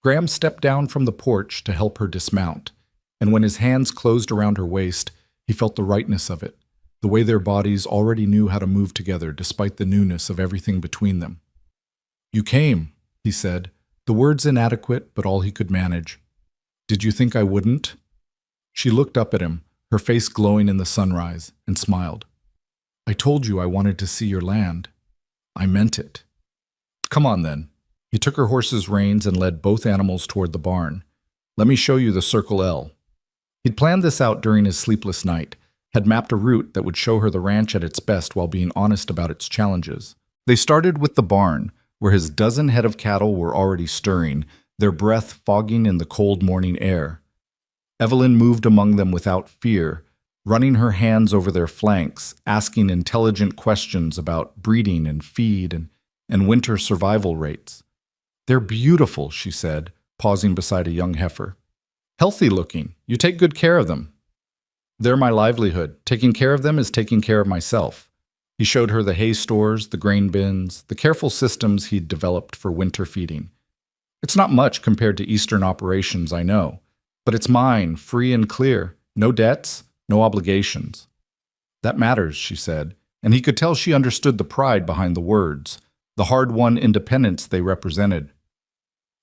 Graham stepped down from the porch to help her dismount, and when his hands closed around her waist, he felt the rightness of it, the way their bodies already knew how to move together despite the newness of everything between them. "You came," he said, the words inadequate but all he could manage. "Did you think I wouldn't?" She looked up at him, her face glowing in the sunrise, and smiled. "I told you I wanted to see your land. I meant it." "Come on then." He took her horse's reins and led both animals toward the barn. "Let me show you the Circle L." He'd planned this out during his sleepless night, had mapped a route that would show her the ranch at its best while being honest about its challenges. They started with the barn, where his dozen head of cattle were already stirring, their breath fogging in the cold morning air. Evelyn moved among them without fear, running her hands over their flanks, asking intelligent questions about breeding and feed and winter survival rates. "They're beautiful," she said, pausing beside a young heifer. "Healthy looking. You take good care of them." "They're my livelihood. Taking care of them is taking care of myself." He showed her the hay stores, the grain bins, the careful systems he'd developed for winter feeding. "It's not much compared to Eastern operations, I know, but it's mine, free and clear. No debts, no obligations." "That matters," she said, and he could tell she understood the pride behind the words, the hard-won independence they represented.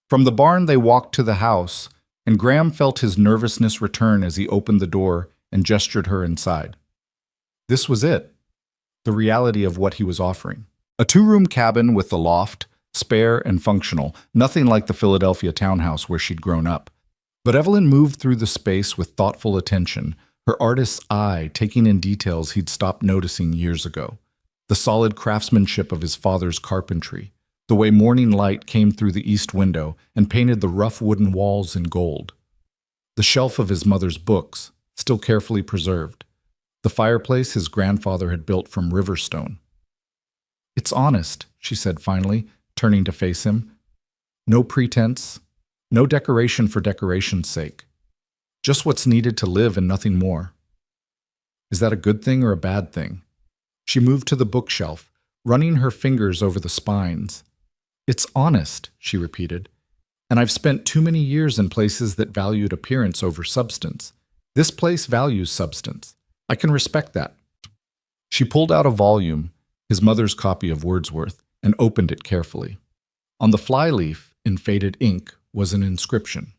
From the barn they walked to the house, and Graham felt his nervousness return as he opened the door and gestured her inside. This was it, the reality of what he was offering. A two-room cabin with a loft, spare and functional, nothing like the Philadelphia townhouse where she'd grown up. But Evelyn moved through the space with thoughtful attention, her artist's eye taking in details he'd stopped noticing years ago. The solid craftsmanship of his father's carpentry, the way morning light came through the east window and painted the rough wooden walls in gold. The shelf of his mother's books, still carefully preserved. The fireplace his grandfather had built from river stone. "It's honest," she said finally, turning to face him. "No pretense, no decoration for decoration's sake. Just what's needed to live and nothing more." Is that a good thing or a bad thing? She moved to the bookshelf, running her fingers over the spines. "It's honest," she repeated, "and I've spent too many years in places that valued appearance over substance. This place values substance. I can respect that." She pulled out a volume, his mother's copy of Wordsworth, and opened it carefully. On the flyleaf, in faded ink, was an inscription.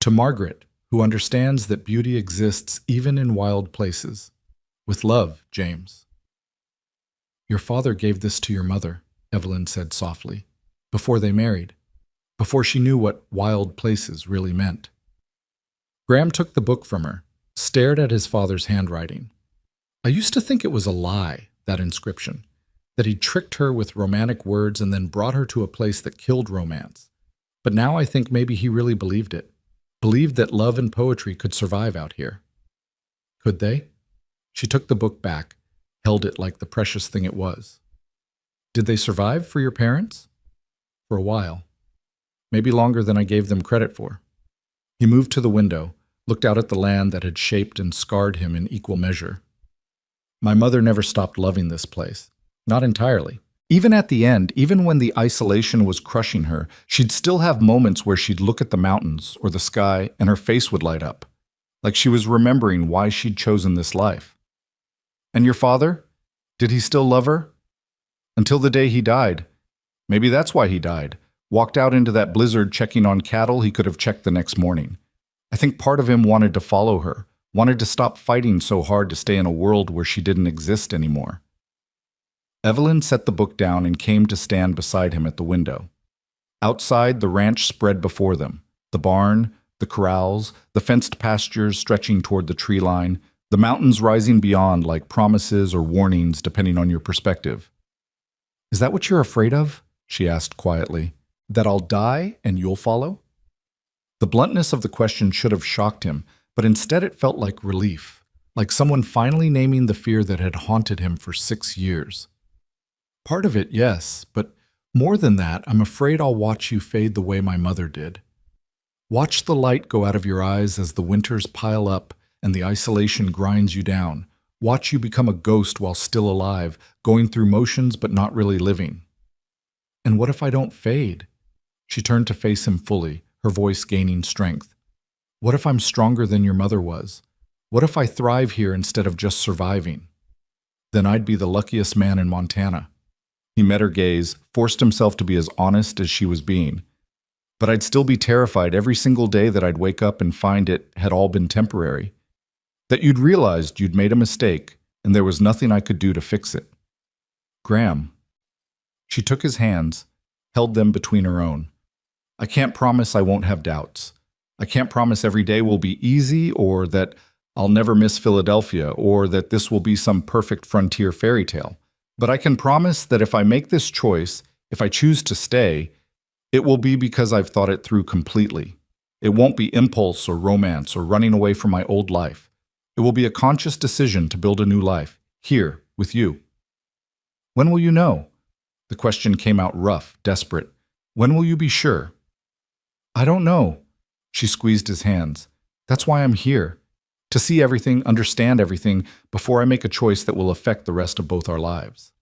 "To Margaret, who understands that beauty exists even in wild places. With love, James." "Your father gave this to your mother," Evelyn said softly, "before they married, before she knew what wild places really meant." Graham took the book from her, stared at his father's handwriting. "I used to think it was a lie, that inscription, that he'd tricked her with romantic words and then brought her to a place that killed romance. But now I think maybe he really believed it. Believed that love and poetry could survive out here. Could they? She took the book back, held it like the precious thing it was. Did they survive for your parents? For a while. Maybe longer than I gave them credit for. He moved to the window, looked out at the land that had shaped and scarred him in equal measure. My mother never stopped loving this place. Not entirely. Even at the end, even when the isolation was crushing her, she'd still have moments where she'd look at the mountains or the sky and her face would light up, like she was remembering why she'd chosen this life. And your father? Did he still love her? Until the day he died. Maybe that's why he died. Walked out into that blizzard checking on cattle he could have checked the next morning. I think part of him wanted to follow her, wanted to stop fighting so hard to stay in a world where she didn't exist anymore. Evelyn set the book down and came to stand beside him at the window. Outside, the ranch spread before them. The barn, the corrals, the fenced pastures stretching toward the tree line, the mountains rising beyond like promises or warnings depending on your perspective. Is that what you're afraid of? She asked quietly. That I'll die and you'll follow? The bluntness of the question should have shocked him, but instead it felt like relief, like someone finally naming the fear that had haunted him for 6 years. Part of it, yes, but more than that, I'm afraid I'll watch you fade the way my mother did. Watch the light go out of your eyes as the winters pile up and the isolation grinds you down. Watch you become a ghost while still alive, going through motions but not really living. And what if I don't fade? She turned to face him fully, her voice gaining strength. What if I'm stronger than your mother was? What if I thrive here instead of just surviving? Then I'd be the luckiest man in Montana. He met her gaze, forced himself to be as honest as she was being. But I'd still be terrified every single day that I'd wake up and find it had all been temporary. That you'd realized you'd made a mistake and there was nothing I could do to fix it. Graham. She took his hands, held them between her own. I can't promise I won't have doubts. I can't promise every day will be easy or that I'll never miss Philadelphia or that this will be some perfect frontier fairy tale. But I can promise that if I make this choice, if I choose to stay, it will be because I've thought it through completely. It won't be impulse or romance or running away from my old life. It will be a conscious decision to build a new life, here, with you. When will you know? The question came out rough, desperate. When will you be sure? I don't know. She squeezed his hands. That's why I'm here. To see everything, understand everything, before I make a choice that will affect the rest of both our lives.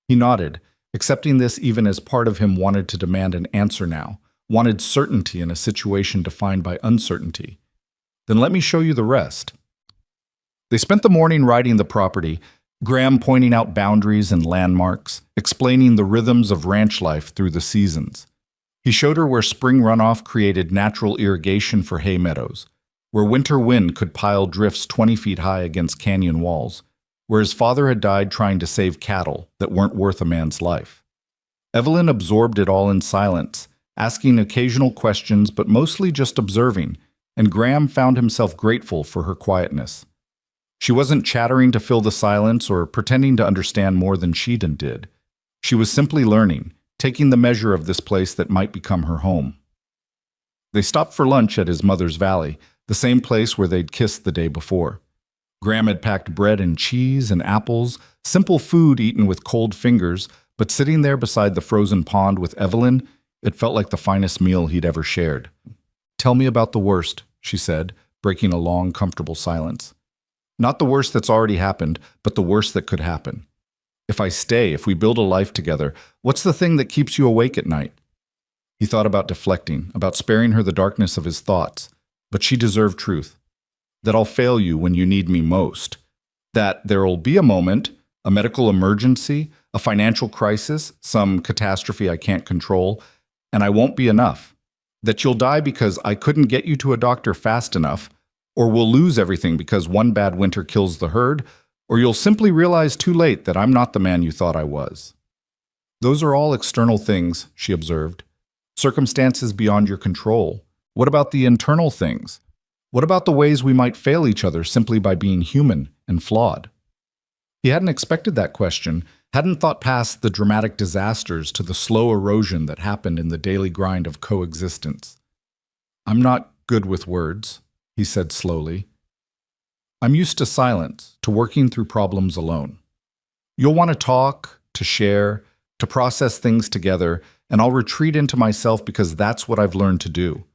He nodded, accepting this even as part of him wanted to demand an answer now, wanted certainty in a situation defined by uncertainty. Then let me show you the rest. They spent the morning riding the property, Graham pointing out boundaries and landmarks, explaining the rhythms of ranch life through the seasons. He showed her where spring runoff created natural irrigation for hay meadows, where winter wind could pile drifts 20 feet high against canyon walls, where his father had died trying to save cattle that weren't worth a man's life. Evelyn absorbed it all in silence, asking occasional questions but mostly just observing, and Graham found himself grateful for her quietness. She wasn't chattering to fill the silence or pretending to understand more than she did. She was simply learning, taking the measure of this place that might become her home. They stopped for lunch at his mother's valley, the same place where they'd kissed the day before. Graham had packed bread and cheese and apples, simple food eaten with cold fingers, but sitting there beside the frozen pond with Evelyn, it felt like the finest meal he'd ever shared. Tell me about the worst, she said, breaking a long, comfortable silence. Not the worst that's already happened, but the worst that could happen. If I stay, if we build a life together, what's the thing that keeps you awake at night? He thought about deflecting, about sparing her the darkness of his thoughts, but she deserved truth. That I'll fail you when you need me most. That there'll be a moment, a medical emergency, a financial crisis, some catastrophe I can't control, and I won't be enough. That you'll die because I couldn't get you to a doctor fast enough, or we'll lose everything because one bad winter kills the herd, or you'll simply realize too late that I'm not the man you thought I was. Those are all external things, she observed. Circumstances beyond your control. What about the internal things? What about the ways we might fail each other simply by being human and flawed? He hadn't expected that question, hadn't thought past the dramatic disasters to the slow erosion that happened in the daily grind of coexistence. I'm not good with words, he said slowly. I'm used to silence, to working through problems alone. You'll want to talk, to share, to process things together, and I'll retreat into myself because that's what I've learned to do.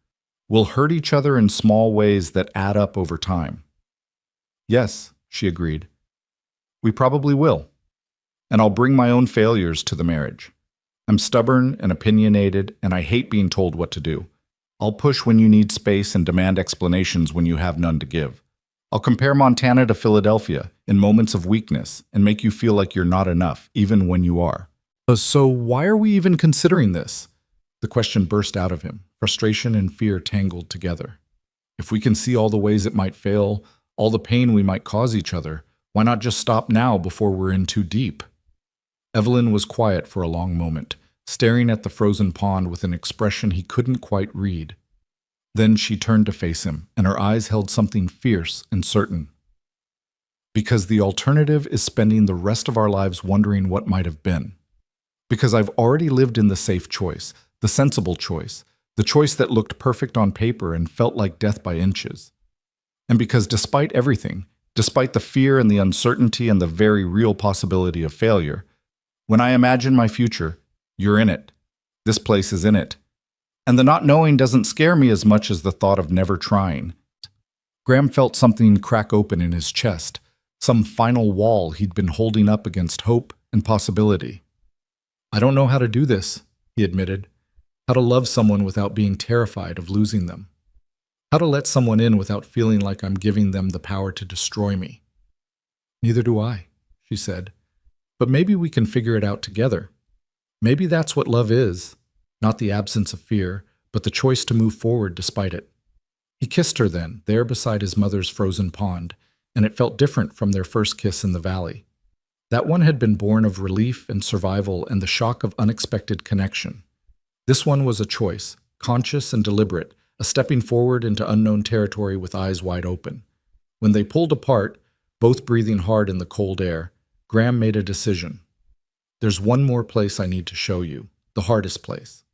We'll hurt each other in small ways that add up over time. Yes, she agreed. We probably will. And I'll bring my own failures to the marriage. I'm stubborn and opinionated, and I hate being told what to do. I'll push when you need space and demand explanations when you have none to give. I'll compare Montana to Philadelphia in moments of weakness and make you feel like you're not enough, even when you are. So why are we even considering this? The question burst out of him, frustration and fear tangled together. If we can see all the ways it might fail, all the pain we might cause each other, why not just stop now before we're in too deep? Evelyn was quiet for a long moment, staring at the frozen pond with an expression he couldn't quite read. Then she turned to face him, and her eyes held something fierce and certain. Because the alternative is spending the rest of our lives wondering what might have been. Because I've already lived in the safe choice, the sensible choice, the choice that looked perfect on paper and felt like death by inches. And because despite everything, despite the fear and the uncertainty and the very real possibility of failure, when I imagine my future, you're in it. This place is in it. And the not knowing doesn't scare me as much as the thought of never trying. Graham felt something crack open in his chest, some final wall he'd been holding up against hope and possibility. I don't know how to do this, he admitted. How to love someone without being terrified of losing them. How to let someone in without feeling like I'm giving them the power to destroy me. Neither do I, she said. But maybe we can figure it out together. Maybe that's what love is. Not the absence of fear, but the choice to move forward despite it. He kissed her then, there beside his mother's frozen pond, and it felt different from their first kiss in the valley. That one had been born of relief and survival and the shock of unexpected connection. This one was a choice, conscious and deliberate, a stepping forward into unknown territory with eyes wide open. When they pulled apart, both breathing hard in the cold air, Graham made a decision. There's one more place I need to show you, the hardest place.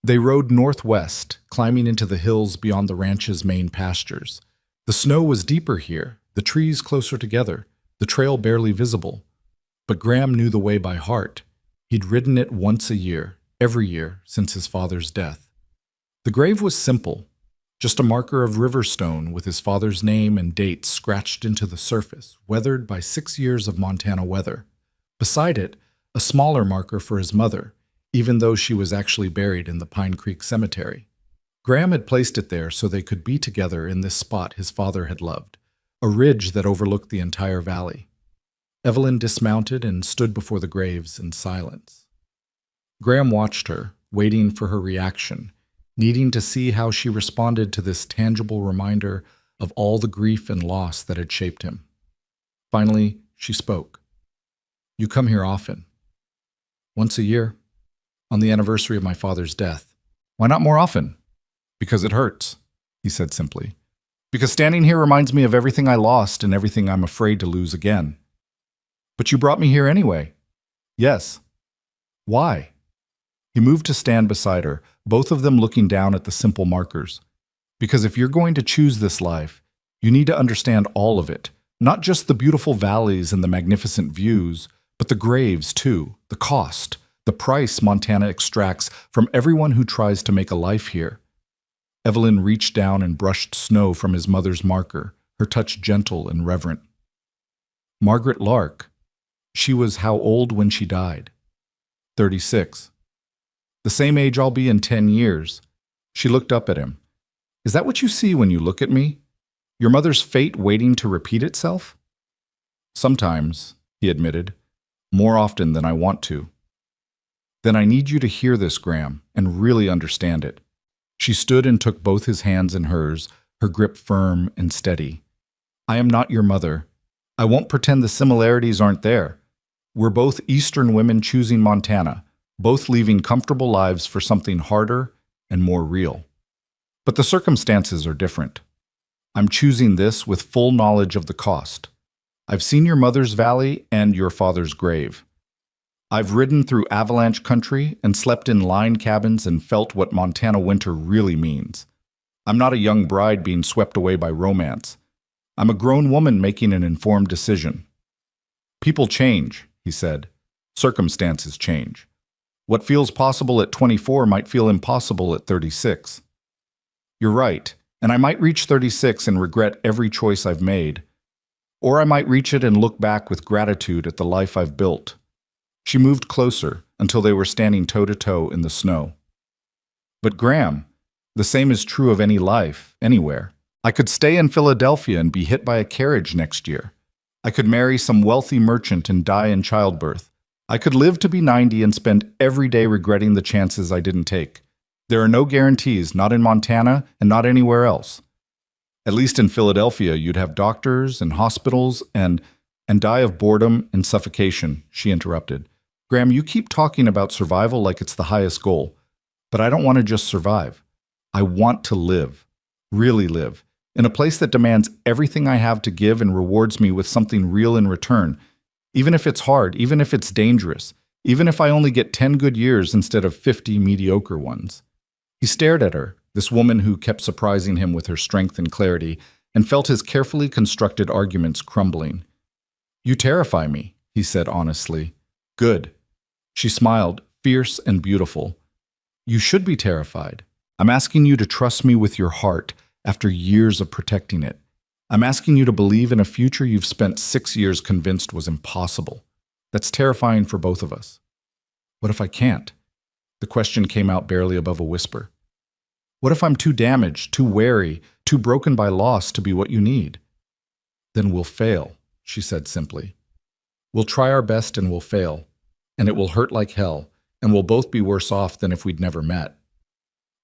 They rode northwest, climbing into the hills beyond the ranch's main pastures. The snow was deeper here, the trees closer together, the trail barely visible. But Graham knew the way by heart. He'd ridden it once a year, every year since his father's death. The grave was simple, just a marker of river stone with his father's name and date scratched into the surface, weathered by 6 years of Montana weather. Beside it, a smaller marker for his mother, even though she was actually buried in the Pine Creek Cemetery. Graham had placed it there so they could be together in this spot his father had loved, a ridge that overlooked the entire valley. Evelyn dismounted and stood before the graves in silence. Graham watched her, waiting for her reaction, needing to see how she responded to this tangible reminder of all the grief and loss that had shaped him. Finally, she spoke. You come here often. Once a year, on the anniversary of my father's death. Why not more often? Because it hurts, he said simply. Because standing here reminds me of everything I lost and everything I'm afraid to lose again. But you brought me here anyway. Yes. Why? He moved to stand beside her, both of them looking down at the simple markers. Because if you're going to choose this life, you need to understand all of it, not just the beautiful valleys and the magnificent views, but the graves too, the cost, the price Montana extracts from everyone who tries to make a life here. Evelyn reached down and brushed snow from his mother's marker, her touch gentle and reverent. Margaret Lark. She was how old when she died? 36. The same age I'll be in 10 years. She looked up at him. Is that what you see when you look at me? Your mother's fate waiting to repeat itself? Sometimes, he admitted. More often than I want to. Then I need you to hear this, Graham, and really understand it. She stood and took both his hands in hers, her grip firm and steady. I am not your mother. I won't pretend the similarities aren't there. We're both Eastern women choosing Montana, both leaving comfortable lives for something harder and more real. But the circumstances are different. I'm choosing this with full knowledge of the cost. I've seen your mother's valley and your father's grave. I've ridden through avalanche country and slept in line cabins and felt what Montana winter really means. I'm not a young bride being swept away by romance. I'm a grown woman making an informed decision. People change, he said. Circumstances change. What feels possible at 24 might feel impossible at 36. You're right, and I might reach 36 and regret every choice I've made. Or I might reach it and look back with gratitude at the life I've built. She moved closer until they were standing toe-to-toe in the snow. But Graham, the same is true of any life, anywhere. I could stay in Philadelphia and be hit by a carriage next year. I could marry some wealthy merchant and die in childbirth. I could live to be 90 and spend every day regretting the chances I didn't take. There are no guarantees, not in Montana and not anywhere else. At least in Philadelphia, you'd have doctors and hospitals and die of boredom and suffocation, she interrupted. Graham, you keep talking about survival like it's the highest goal, but I don't want to just survive. I want to live, really live, in a place that demands everything I have to give and rewards me with something real in return, even if it's hard, even if it's dangerous, even if I only get 10 good years instead of 50 mediocre ones. He stared at her, this woman who kept surprising him with her strength and clarity, and felt his carefully constructed arguments crumbling. You terrify me, he said honestly. Good. She smiled, fierce and beautiful. You should be terrified. I'm asking you to trust me with your heart after years of protecting it. I'm asking you to believe in a future you've spent 6 years convinced was impossible. That's terrifying for both of us. What if I can't? The question came out barely above a whisper. What if I'm too damaged, too wary, too broken by loss to be what you need? Then we'll fail, she said simply. We'll try our best and we'll fail, and it will hurt like hell, and we'll both be worse off than if we'd never met.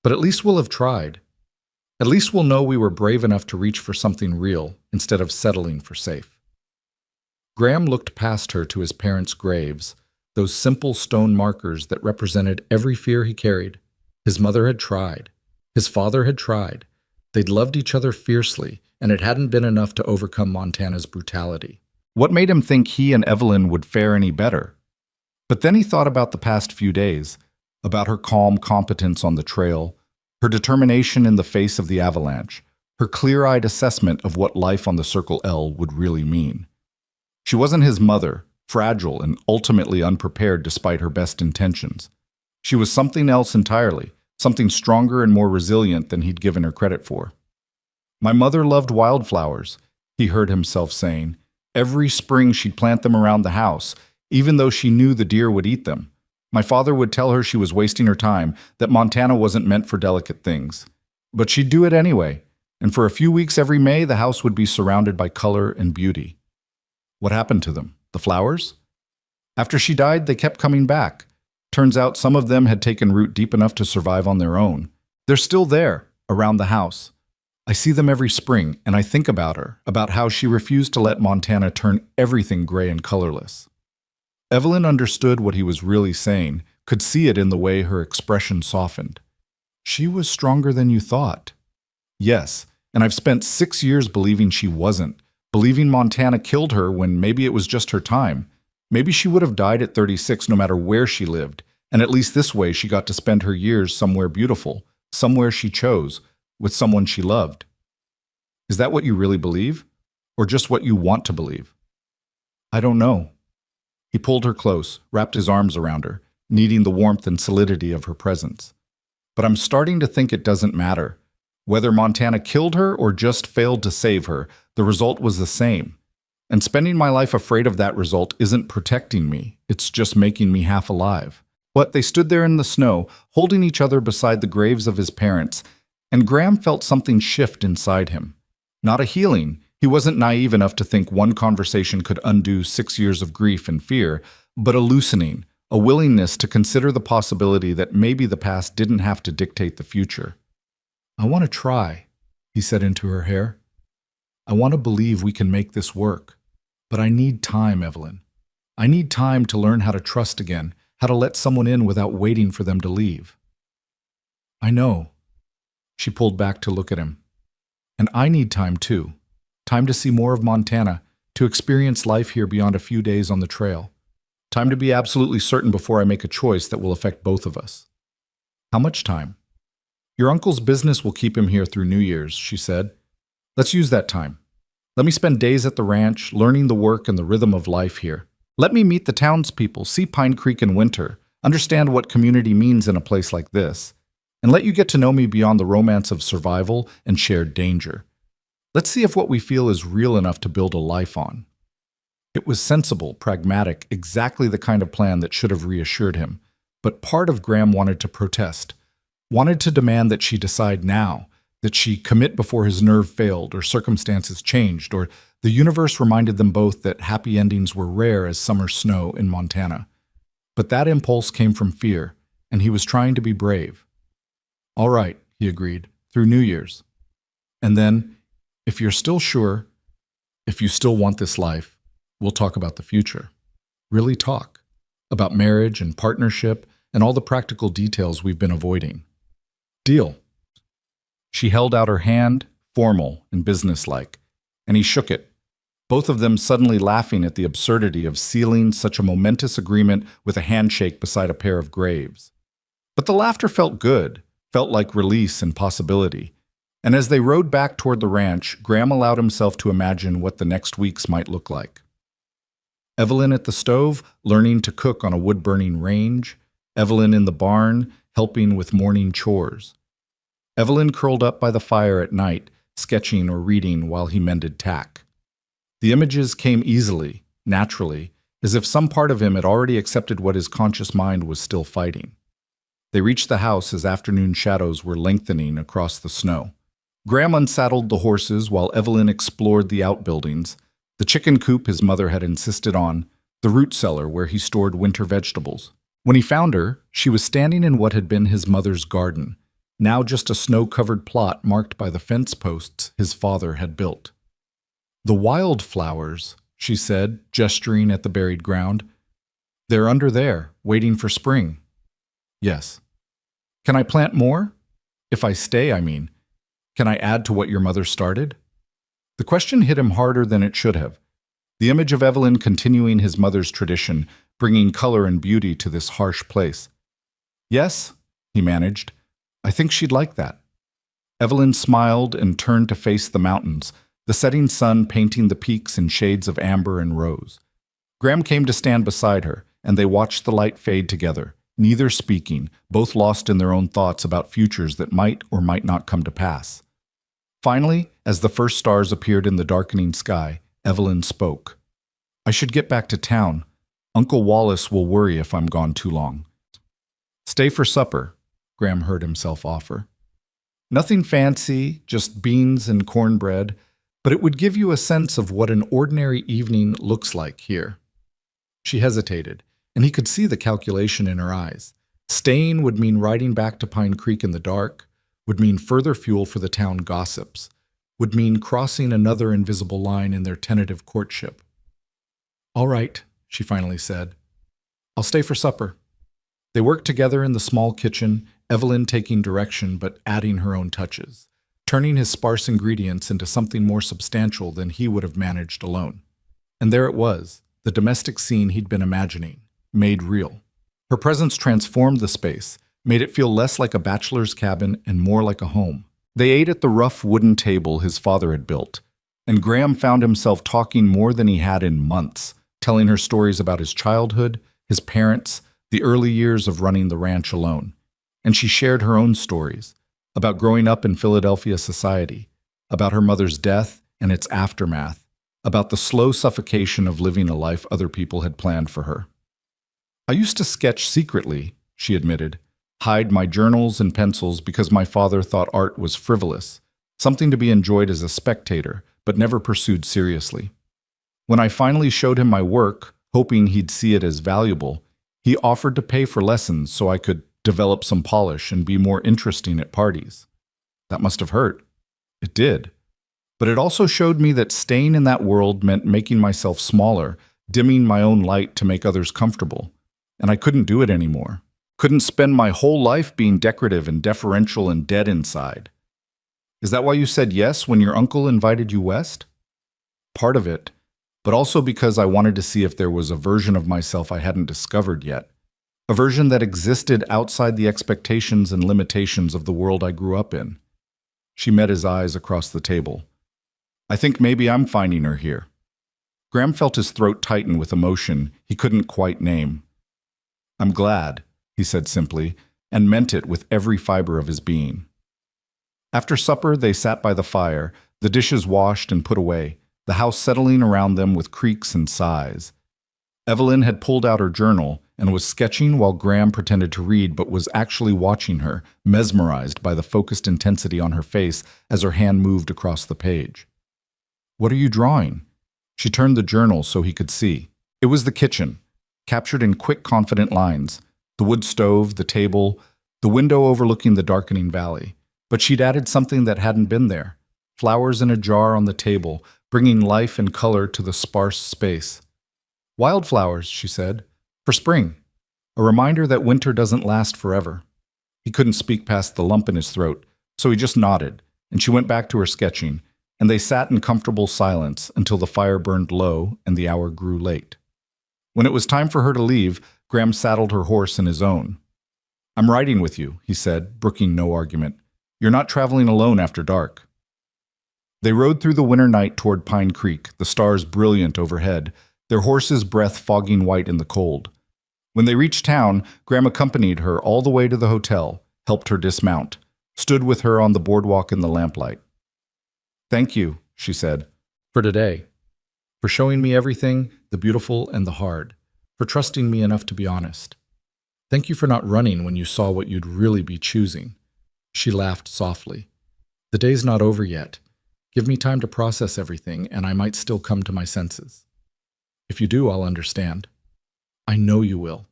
But at least we'll have tried. At least we'll know we were brave enough to reach for something real instead of settling for safe. Graham looked past her to his parents' graves, those simple stone markers that represented every fear he carried. His mother had tried. His father had tried. They'd loved each other fiercely, and it hadn't been enough to overcome Montana's brutality. What made him think he and Evelyn would fare any better? But then he thought about the past few days, about her calm competence on the trail, her determination in the face of the avalanche, her clear-eyed assessment of what life on the Circle L would really mean. She wasn't his mother, fragile and ultimately unprepared despite her best intentions. She was something else entirely, something stronger and more resilient than he'd given her credit for. My mother loved wildflowers, he heard himself saying. Every spring she'd plant them around the house, even though she knew the deer would eat them. My father would tell her she was wasting her time, that Montana wasn't meant for delicate things. But she'd do it anyway, and for a few weeks every May the house would be surrounded by color and beauty. What happened to them? The flowers? After she died, they kept coming back. Turns out some of them had taken root deep enough to survive on their own. They're still there, around the house. I see them every spring, and I think about her, about how she refused to let Montana turn everything gray and colorless. Evelyn understood what he was really saying, could see it in the way her expression softened. She was stronger than you thought. Yes, and I've spent 6 years believing she wasn't, believing Montana killed her when maybe it was just her time. Maybe she would have died at 36 no matter where she lived, and at least this way she got to spend her years somewhere beautiful, somewhere she chose, with someone she loved. Is that what you really believe? Or just what you want to believe? I don't know. He pulled her close, wrapped his arms around her, needing the warmth and solidity of her presence. But I'm starting to think it doesn't matter. Whether Montana killed her or just failed to save her, the result was the same. And spending my life afraid of that result isn't protecting me, it's just making me half alive. But they stood there in the snow, holding each other beside the graves of his parents, and Graham felt something shift inside him. Not a healing. He wasn't naive enough to think one conversation could undo 6 years of grief and fear, but a loosening, a willingness to consider the possibility that maybe the past didn't have to dictate the future. I want to try, he said into her hair. I want to believe we can make this work. But I need time, Evelyn. I need time to learn how to trust again, how to let someone in without waiting for them to leave. I know. She pulled back to look at him. And I need time too. Time to see more of Montana, to experience life here beyond a few days on the trail. Time to be absolutely certain before I make a choice that will affect both of us. How much time? Your uncle's business will keep him here through New Year's, she said. Let's use that time. Let me spend days at the ranch, learning the work and the rhythm of life here. Let me meet the townspeople, see Pine Creek in winter, understand what community means in a place like this, and let you get to know me beyond the romance of survival and shared danger. Let's see if what we feel is real enough to build a life on. It was sensible, pragmatic, exactly the kind of plan that should have reassured him. But part of Graham wanted to protest, wanted to demand that she decide now, that she commit before his nerve failed or circumstances changed, or the universe reminded them both that happy endings were rare as summer snow in Montana. But that impulse came from fear, and he was trying to be brave. All right, he agreed, through New Year's. And then, if you're still sure, if you still want this life, we'll talk about the future. Really talk. About marriage and partnership and all the practical details we've been avoiding. Deal. She held out her hand, formal and businesslike, and he shook it, both of them suddenly laughing at the absurdity of sealing such a momentous agreement with a handshake beside a pair of graves. But the laughter felt good, felt like release and possibility. And as they rode back toward the ranch, Graham allowed himself to imagine what the next weeks might look like. Evelyn at the stove, learning to cook on a wood-burning range. Evelyn in the barn, helping with morning chores. Evelyn curled up by the fire at night, sketching or reading while he mended tack. The images came easily, naturally, as if some part of him had already accepted what his conscious mind was still fighting. They reached the house as afternoon shadows were lengthening across the snow. Graham unsaddled the horses while Evelyn explored the outbuildings, the chicken coop his mother had insisted on, the root cellar where he stored winter vegetables. When he found her, she was standing in what had been his mother's garden, now just a snow-covered plot marked by the fence posts his father had built. "The wildflowers," she said, gesturing at the buried ground. "They're under there, waiting for spring." "Yes." "Can I plant more? If I stay, I mean. Can I add to what your mother started?" The question hit him harder than it should have. The image of Evelyn continuing his mother's tradition, bringing color and beauty to this harsh place. "Yes," he managed. "I think she'd like that." Evelyn smiled and turned to face the mountains, the setting sun painting the peaks in shades of amber and rose. Graham came to stand beside her, and they watched the light fade together, neither speaking, both lost in their own thoughts about futures that might or might not come to pass. Finally, as the first stars appeared in the darkening sky, Evelyn spoke. "I should get back to town. Uncle Wallace will worry if I'm gone too long." "Stay for supper," Graham heard himself offer. "Nothing fancy, just beans and cornbread, but it would give you a sense of what an ordinary evening looks like here." She hesitated, and he could see the calculation in her eyes. Staying would mean riding back to Pine Creek in the dark, would mean further fuel for the town gossips, would mean crossing another invisible line in their tentative courtship. "All right," she finally said. "I'll stay for supper." They worked together in the small kitchen, Evelyn taking direction but adding her own touches, turning his sparse ingredients into something more substantial than he would have managed alone. And there it was, the domestic scene he'd been imagining, made real. Her presence transformed the space, made it feel less like a bachelor's cabin and more like a home. They ate at the rough wooden table his father had built, and Graham found himself talking more than he had in months, telling her stories about his childhood, his parents, the early years of running the ranch alone. And she shared her own stories, about growing up in Philadelphia society, about her mother's death and its aftermath, about the slow suffocation of living a life other people had planned for her. "I used to sketch secretly," she admitted, "hide my journals and pencils because my father thought art was frivolous, something to be enjoyed as a spectator, but never pursued seriously. When I finally showed him my work, hoping he'd see it as valuable, he offered to pay for lessons so I could develop some polish and be more interesting at parties. That must have hurt. It did. But it also showed me that staying in that world meant making myself smaller, dimming my own light to make others comfortable. And I couldn't do it anymore. Couldn't spend my whole life being decorative and deferential and dead inside." "Is that why you said yes when your uncle invited you west?" "Part of it. but also because I wanted to see if there was a version of myself I hadn't discovered yet, a version that existed outside the expectations and limitations of the world I grew up in. She met his eyes across the table. I think maybe I'm finding her here. Graham felt his throat tighten with emotion he couldn't quite name. I'm glad, he said simply, and meant it with every fiber of his being. After supper, they sat by the fire, the dishes washed and put away, the house settling around them with creaks and sighs. Evelyn had pulled out her journal and was sketching while Graham pretended to read but was actually watching her, mesmerized by the focused intensity on her face as her hand moved across the page. What are you drawing? She turned the journal so he could see. It was the kitchen, captured in quick, confident lines. The wood stove, the table, the window overlooking the darkening valley. But she'd added something that hadn't been there. Flowers in a jar on the table, bringing life and color to the sparse space. Wildflowers, she said, for spring. A reminder that winter doesn't last forever. He couldn't speak past the lump in his throat, so he just nodded, and she went back to her sketching, and they sat in comfortable silence until the fire burned low and the hour grew late. When it was time for her to leave, Graham saddled her horse in his own. I'm riding with you, he said, brooking no argument. You're not traveling alone after dark. They rode through the winter night toward Pine Creek, the stars brilliant overhead, their horses' breath fogging white in the cold. When they reached town, Graham accompanied her all the way to the hotel, helped her dismount, stood with her on the boardwalk in the lamplight. Thank you, she said, for today, for showing me everything, the beautiful and the hard, for trusting me enough to be honest. Thank you for not running when you saw what you'd really be choosing. She laughed softly. The day's not over yet. Give me time to process everything, and I might still come to my senses. If you do, I'll understand. I know you will.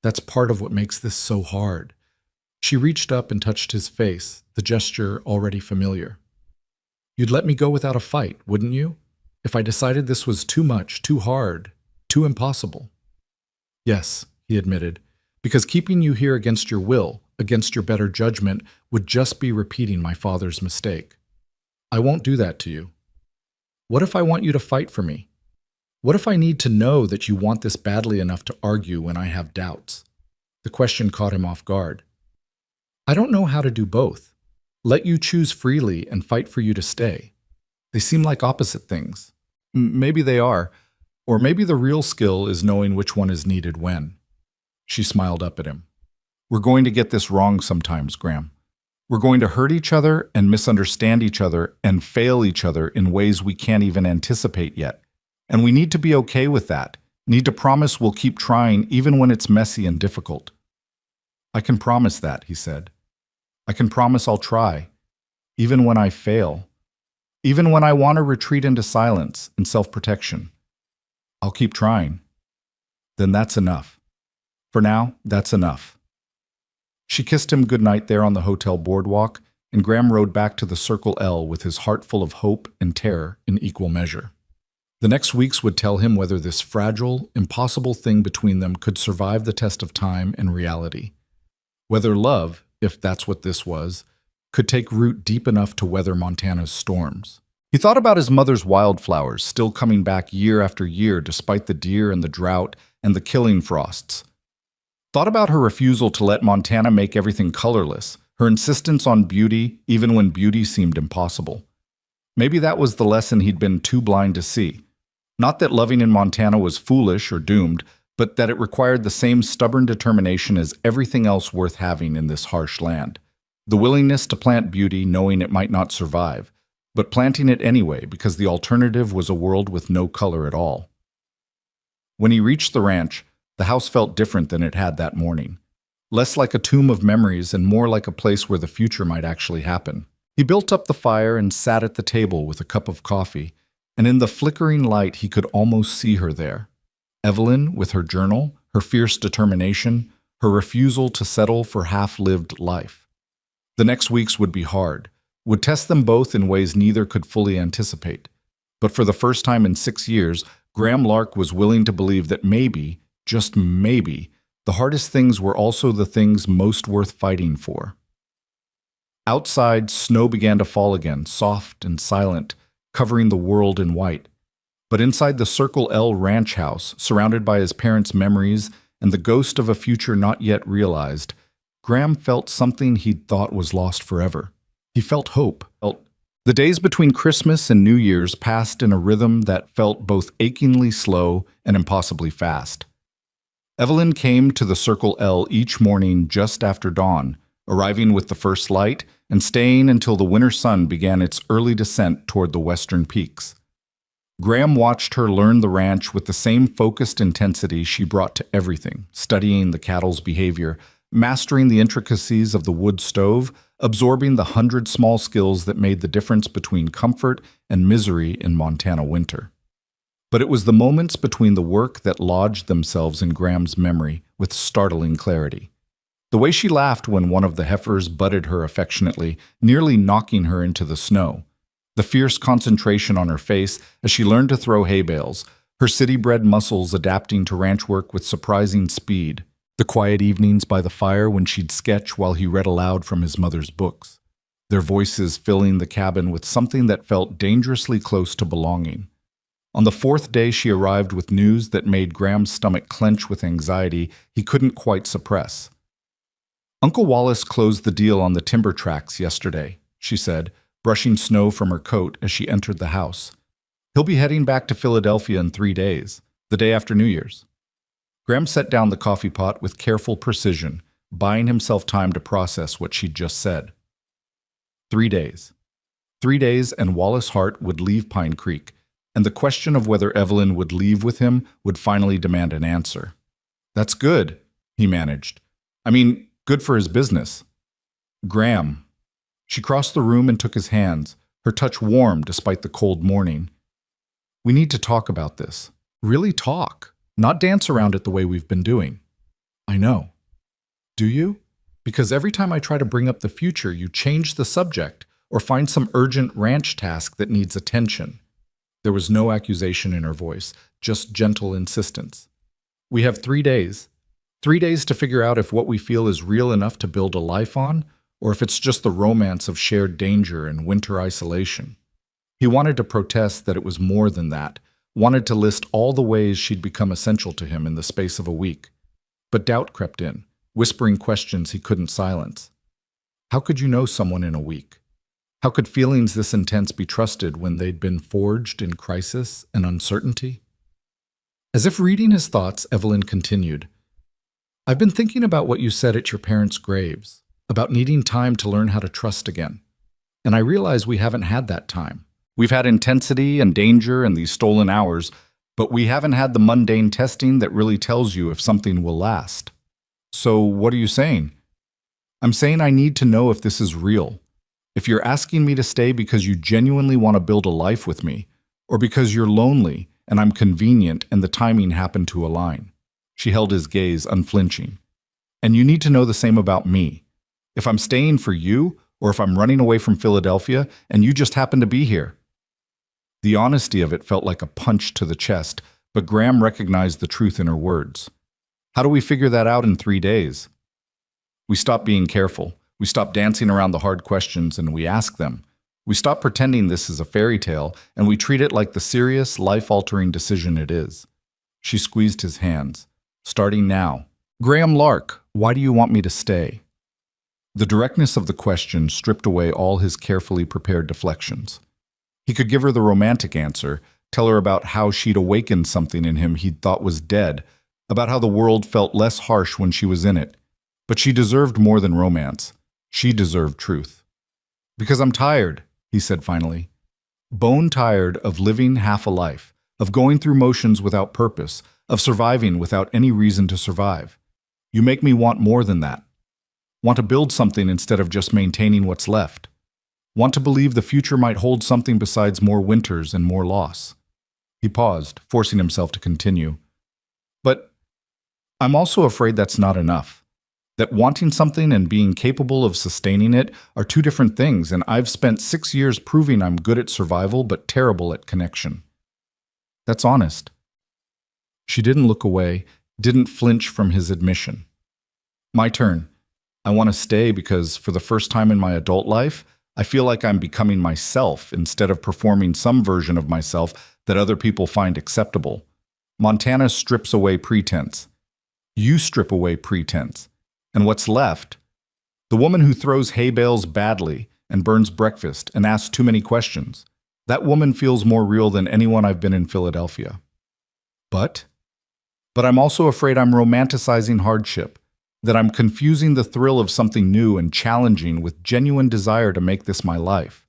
That's part of what makes this so hard. She reached up and touched his face, the gesture already familiar. You'd let me go without a fight, wouldn't you? If I decided this was too much, too hard, too impossible. Yes, he admitted, because keeping you here against your will, against your better judgment, would just be repeating my father's mistake. I won't do that to you. What if I want you to fight for me? What if I need to know that you want this badly enough to argue when I have doubts? The question caught him off guard. I don't know how to do both. Let you choose freely and fight for you to stay. They seem like opposite things. Maybe they are, or maybe the real skill is knowing which one is needed when. She smiled up at him. We're going to get this wrong sometimes, Graham. We're going to hurt each other and misunderstand each other and fail each other in ways we can't even anticipate yet. And we need to be okay with that. Need to promise we'll keep trying even when it's messy and difficult. I can promise that, he said. I can promise I'll try, even when I fail, even when I want to retreat into silence and self-protection. I'll keep trying. Then that's enough. For now, that's enough. She kissed him goodnight there on the hotel boardwalk, and Graham rode back to the Circle L with his heart full of hope and terror in equal measure. The next weeks would tell him whether this fragile, impossible thing between them could survive the test of time and reality. Whether love, if that's what this was, could take root deep enough to weather Montana's storms. He thought about his mother's wildflowers still coming back year after year despite the deer and the drought and the killing frosts. Thought about her refusal to let Montana make everything colorless, her insistence on beauty even when beauty seemed impossible. Maybe that was the lesson he'd been too blind to see. Not that loving in Montana was foolish or doomed, but that it required the same stubborn determination as everything else worth having in this harsh land. The willingness to plant beauty knowing it might not survive, but planting it anyway because the alternative was a world with no color at all. When he reached the ranch, the house felt different than it had that morning. Less like a tomb of memories and more like a place where the future might actually happen. He built up the fire and sat at the table with a cup of coffee, and in the flickering light he could almost see her there. Evelyn with her journal, her fierce determination, her refusal to settle for half-lived life. The next weeks would be hard, would test them both in ways neither could fully anticipate. But for the first time in 6 years, Graham Lark was willing to believe that maybe, just maybe, the hardest things were also the things most worth fighting for. Outside, snow began to fall again, soft and silent, covering the world in white. But inside the Circle L ranch house, surrounded by his parents' memories and the ghost of a future not yet realized, Graham felt something he'd thought was lost forever. He felt hope. The days between Christmas and New Year's passed in a rhythm that felt both achingly slow and impossibly fast. Evelyn came to the Circle L each morning just after dawn, arriving with the first light and staying until the winter sun began its early descent toward the western peaks. Graham watched her learn the ranch with the same focused intensity she brought to everything, studying the cattle's behavior, mastering the intricacies of the wood stove, absorbing the 100 small skills that made the difference between comfort and misery in Montana winter. But it was the moments between the work that lodged themselves in Graham's memory with startling clarity. The way she laughed when one of the heifers butted her affectionately, nearly knocking her into the snow. The fierce concentration on her face as she learned to throw hay bales, her city-bred muscles adapting to ranch work with surprising speed. The quiet evenings by the fire when she'd sketch while he read aloud from his mother's books. Their voices filling the cabin with something that felt dangerously close to belonging. On the fourth day she arrived with news that made Graham's stomach clench with anxiety he couldn't quite suppress. "Uncle Wallace closed the deal on the timber tracts yesterday," she said, brushing snow from her coat as she entered the house. "He'll be heading back to Philadelphia in 3 days, the day after New Year's." Graham set down the coffee pot with careful precision, buying himself time to process what she'd just said. 3 days. 3 days and Wallace Hart would leave Pine Creek, and the question of whether Evelyn would leave with him would finally demand an answer. "That's good," he managed. "I mean, good for his business." "Graham." She crossed the room and took his hands, her touch warm despite the cold morning. "We need to talk about this. Really talk. Not dance around it the way we've been doing." "I know." "Do you? Because every time I try to bring up the future, you change the subject or find some urgent ranch task that needs attention." There was no accusation in her voice, just gentle insistence. "We have 3 days. 3 days to figure out if what we feel is real enough to build a life on, or if it's just the romance of shared danger and winter isolation." He wanted to protest that it was more than that, wanted to list all the ways she'd become essential to him in the space of a week. But doubt crept in, whispering questions he couldn't silence. How could you know someone in a week? How could feelings this intense be trusted when they'd been forged in crisis and uncertainty? As if reading his thoughts, Evelyn continued, "I've been thinking about what you said at your parents' graves, about needing time to learn how to trust again. And I realize we haven't had that time. We've had intensity and danger and these stolen hours, but we haven't had the mundane testing that really tells you if something will last. So what are you saying?" "I'm saying I need to know if this is real. If you're asking me to stay because you genuinely want to build a life with me, or because you're lonely and I'm convenient and the timing happened to align." She held his gaze unflinching. "And you need to know the same about me. If I'm staying for you, or if I'm running away from Philadelphia and you just happen to be here." The honesty of it felt like a punch to the chest, but Graham recognized the truth in her words. "How do we figure that out in 3 days?" "We stop being careful. We stop dancing around the hard questions and we ask them. We stop pretending this is a fairy tale and we treat it like the serious, life-altering decision it is." She squeezed his hands. "Starting now. Graham Lark, why do you want me to stay?" The directness of the question stripped away all his carefully prepared deflections. He could give her the romantic answer, tell her about how she'd awakened something in him he'd thought was dead, about how the world felt less harsh when she was in it. But she deserved more than romance. She deserved truth. "Because I'm tired," he said finally. "Bone tired of living half a life, of going through motions without purpose, of surviving without any reason to survive. You make me want more than that. Want to build something instead of just maintaining what's left. Want to believe the future might hold something besides more winters and more loss." He paused, forcing himself to continue. "But I'm also afraid that's not enough. That wanting something and being capable of sustaining it are two different things, and I've spent 6 years proving I'm good at survival but terrible at connection." "That's honest." She didn't look away, didn't flinch from his admission. "My turn. I want to stay because, for the first time in my adult life, I feel like I'm becoming myself instead of performing some version of myself that other people find acceptable. Montana strips away pretense. You strip away pretense. And what's left? The woman who throws hay bales badly and burns breakfast and asks too many questions. That woman feels more real than anyone I've been in Philadelphia. But I'm also afraid I'm romanticizing hardship, that I'm confusing the thrill of something new and challenging with genuine desire to make this my life.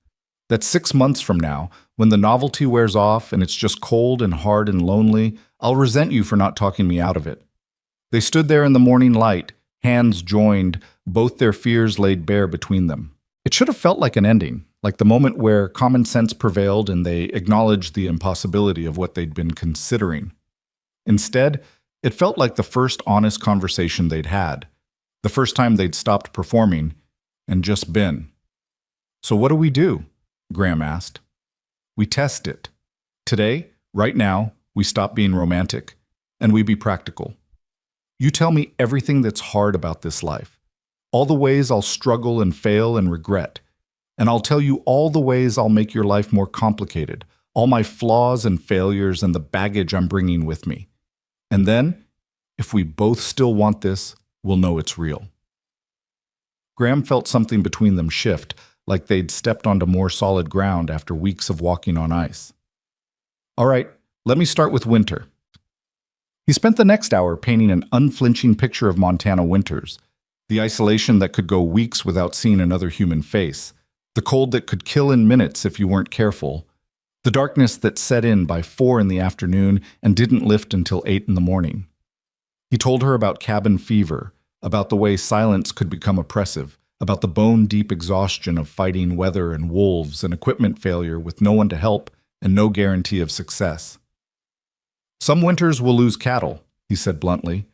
That 6 months from now, when the novelty wears off and it's just cold and hard and lonely, I'll resent you for not talking me out of it. They stood there in the morning light, hands joined, both their fears laid bare between them. It should have felt like an ending, like the moment where common sense prevailed and they acknowledged the impossibility of what they'd been considering. Instead, it felt like the first honest conversation they'd had, the first time they'd stopped performing and just been. "So what do we do?" Graham asked. "We test it. Today, right now, we stop being romantic, and we be practical. You tell me everything that's hard about this life, all the ways I'll struggle and fail and regret, and I'll tell you all the ways I'll make your life more complicated, all my flaws and failures and the baggage I'm bringing with me. And then, if we both still want this, we'll know it's real." Graham felt something between them shift, like they'd stepped onto more solid ground after weeks of walking on ice. "All right, let me start with winter." He spent the next hour painting an unflinching picture of Montana winters, the isolation that could go weeks without seeing another human face, the cold that could kill in minutes if you weren't careful, the darkness that set in by 4 in the afternoon and didn't lift until 8 in the morning. He told her about cabin fever, about the way silence could become oppressive, about the bone-deep exhaustion of fighting weather and wolves and equipment failure with no one to help and no guarantee of success. "Some winters we'll lose cattle," he said bluntly.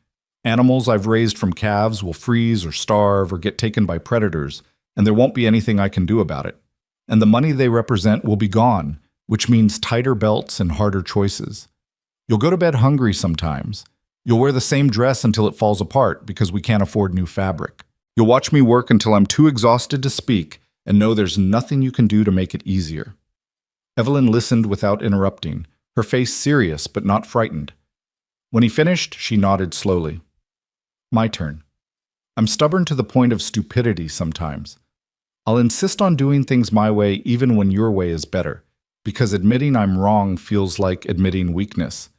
"Animals I've raised from calves will freeze or starve or get taken by predators, and there won't be anything I can do about it. And the money they represent will be gone, which means tighter belts and harder choices. You'll go to bed hungry sometimes. You'll wear the same dress until it falls apart because we can't afford new fabric. You'll watch me work until I'm too exhausted to speak and know there's nothing you can do to make it easier." Evelyn listened without interrupting, her face serious but not frightened. When he finished, she nodded slowly. "My turn. I'm stubborn to the point of stupidity sometimes. I'll insist on doing things my way even when your way is better, because admitting I'm wrong feels like admitting weakness.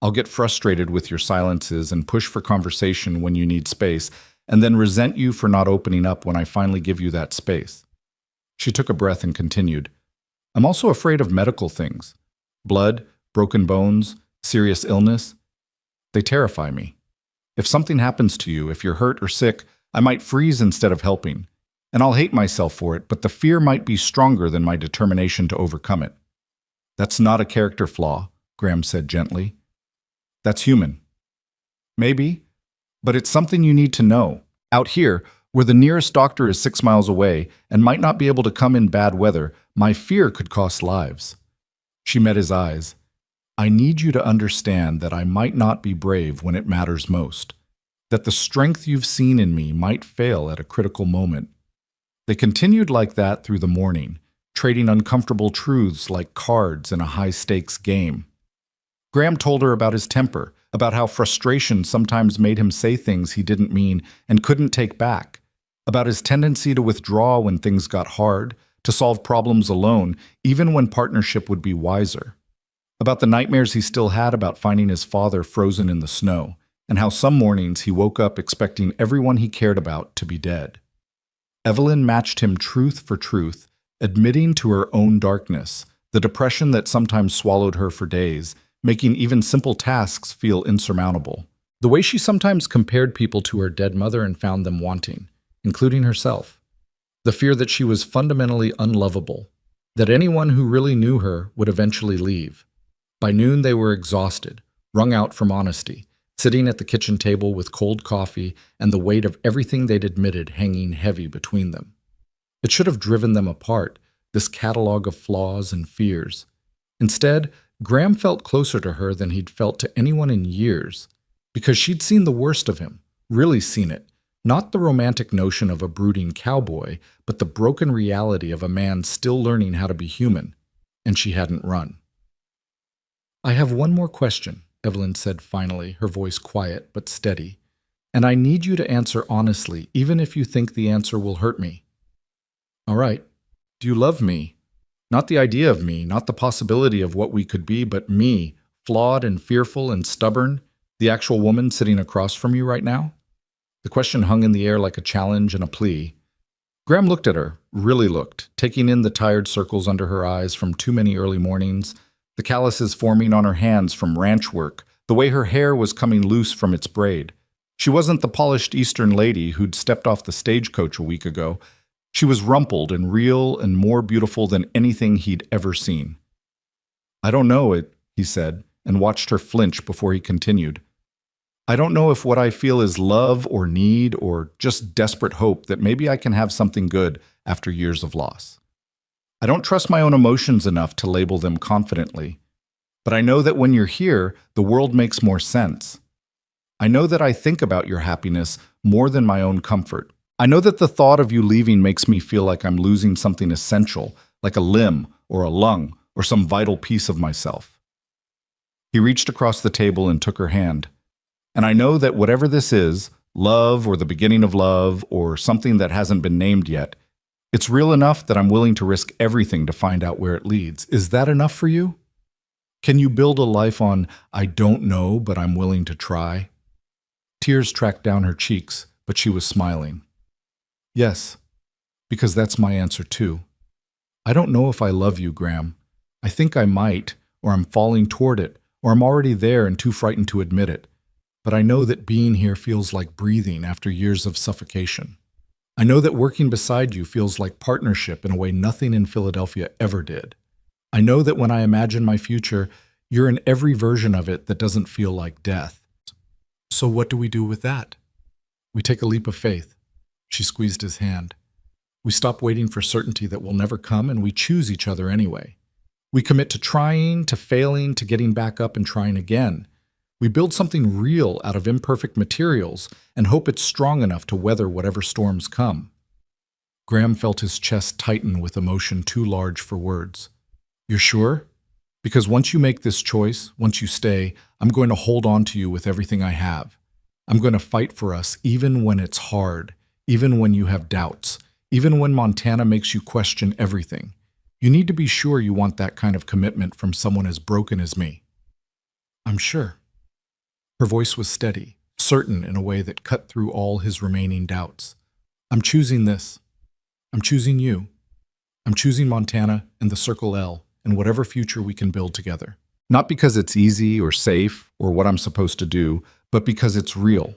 I'll get frustrated with your silences and push for conversation when you need space, and then resent you for not opening up when I finally give you that space." She took a breath and continued. "I'm also afraid of medical things. Blood, broken bones, serious illness. They terrify me. If something happens to you, if you're hurt or sick, I might freeze instead of helping. And I'll hate myself for it, but the fear might be stronger than my determination to overcome it." "That's not a character flaw," Graham said gently. "That's human." "Maybe, but it's something you need to know. Out here, where the nearest doctor is 6 miles away and might not be able to come in bad weather, my fear could cost lives." She met his eyes. "I need you to understand that I might not be brave when it matters most, that the strength you've seen in me might fail at a critical moment." They continued like that through the morning, trading uncomfortable truths like cards in a high-stakes game. Graham told her about his temper, about how frustration sometimes made him say things he didn't mean and couldn't take back, about his tendency to withdraw when things got hard, to solve problems alone, even when partnership would be wiser, about the nightmares he still had about finding his father frozen in the snow, and how some mornings he woke up expecting everyone he cared about to be dead. Evelyn matched him truth for truth, admitting to her own darkness, the depression that sometimes swallowed her for days, making even simple tasks feel insurmountable. The way she sometimes compared people to her dead mother and found them wanting, including herself. The fear that she was fundamentally unlovable, that anyone who really knew her would eventually leave. By noon they were exhausted, wrung out from honesty, sitting at the kitchen table with cold coffee and the weight of everything they'd admitted hanging heavy between them. It should have driven them apart, this catalog of flaws and fears. Instead, Graham felt closer to her than he'd felt to anyone in years, because she'd seen the worst of him, really seen it, not the romantic notion of a brooding cowboy, but the broken reality of a man still learning how to be human, and she hadn't run. I have one more question, Evelyn said finally, her voice quiet but steady. And I need you to answer honestly, even if you think the answer will hurt me. All right. Do you love me? Not the idea of me, not the possibility of what we could be, but me, flawed and fearful and stubborn, the actual woman sitting across from you right now? The question hung in the air like a challenge and a plea. Graham looked at her, really looked, taking in the tired circles under her eyes from too many early mornings, the calluses forming on her hands from ranch work, the way her hair was coming loose from its braid. She wasn't the polished Eastern lady who'd stepped off the stagecoach a week ago. She was rumpled and real and more beautiful than anything he'd ever seen. I don't know it, he said, and watched her flinch before he continued. I don't know if what I feel is love or need or just desperate hope that maybe I can have something good after years of loss. I don't trust my own emotions enough to label them confidently, but I know that when you're here, the world makes more sense. I know that I think about your happiness more than my own comfort. I know that the thought of you leaving makes me feel like I'm losing something essential, like a limb or a lung or some vital piece of myself. He reached across the table and took her hand. And I know that whatever this is, love or the beginning of love or something that hasn't been named yet, it's real enough that I'm willing to risk everything to find out where it leads. Is that enough for you? Can you build a life on, I don't know, but I'm willing to try? Tears tracked down her cheeks, but she was smiling. Yes, because that's my answer too. I don't know if I love you, Graham. I think I might, or I'm falling toward it, or I'm already there and too frightened to admit it. But I know that being here feels like breathing after years of suffocation. I know that working beside you feels like partnership in a way nothing in Philadelphia ever did. I know that when I imagine my future, you're in every version of it that doesn't feel like death. So what do we do with that? We take a leap of faith. She squeezed his hand. We stop waiting for certainty that will never come, and we choose each other anyway. We commit to trying, to failing, to getting back up and trying again. We build something real out of imperfect materials and hope it's strong enough to weather whatever storms come. Graham felt his chest tighten with emotion too large for words. You're sure? Because once you make this choice, once you stay, I'm going to hold on to you with everything I have. I'm going to fight for us even when it's hard, even when you have doubts, even when Montana makes you question everything. You need to be sure you want that kind of commitment from someone as broken as me. I'm sure. Her voice was steady, certain in a way that cut through all his remaining doubts. I'm choosing this. I'm choosing you. I'm choosing Montana and the Circle L and whatever future we can build together. Not because it's easy or safe or what I'm supposed to do, but because it's real.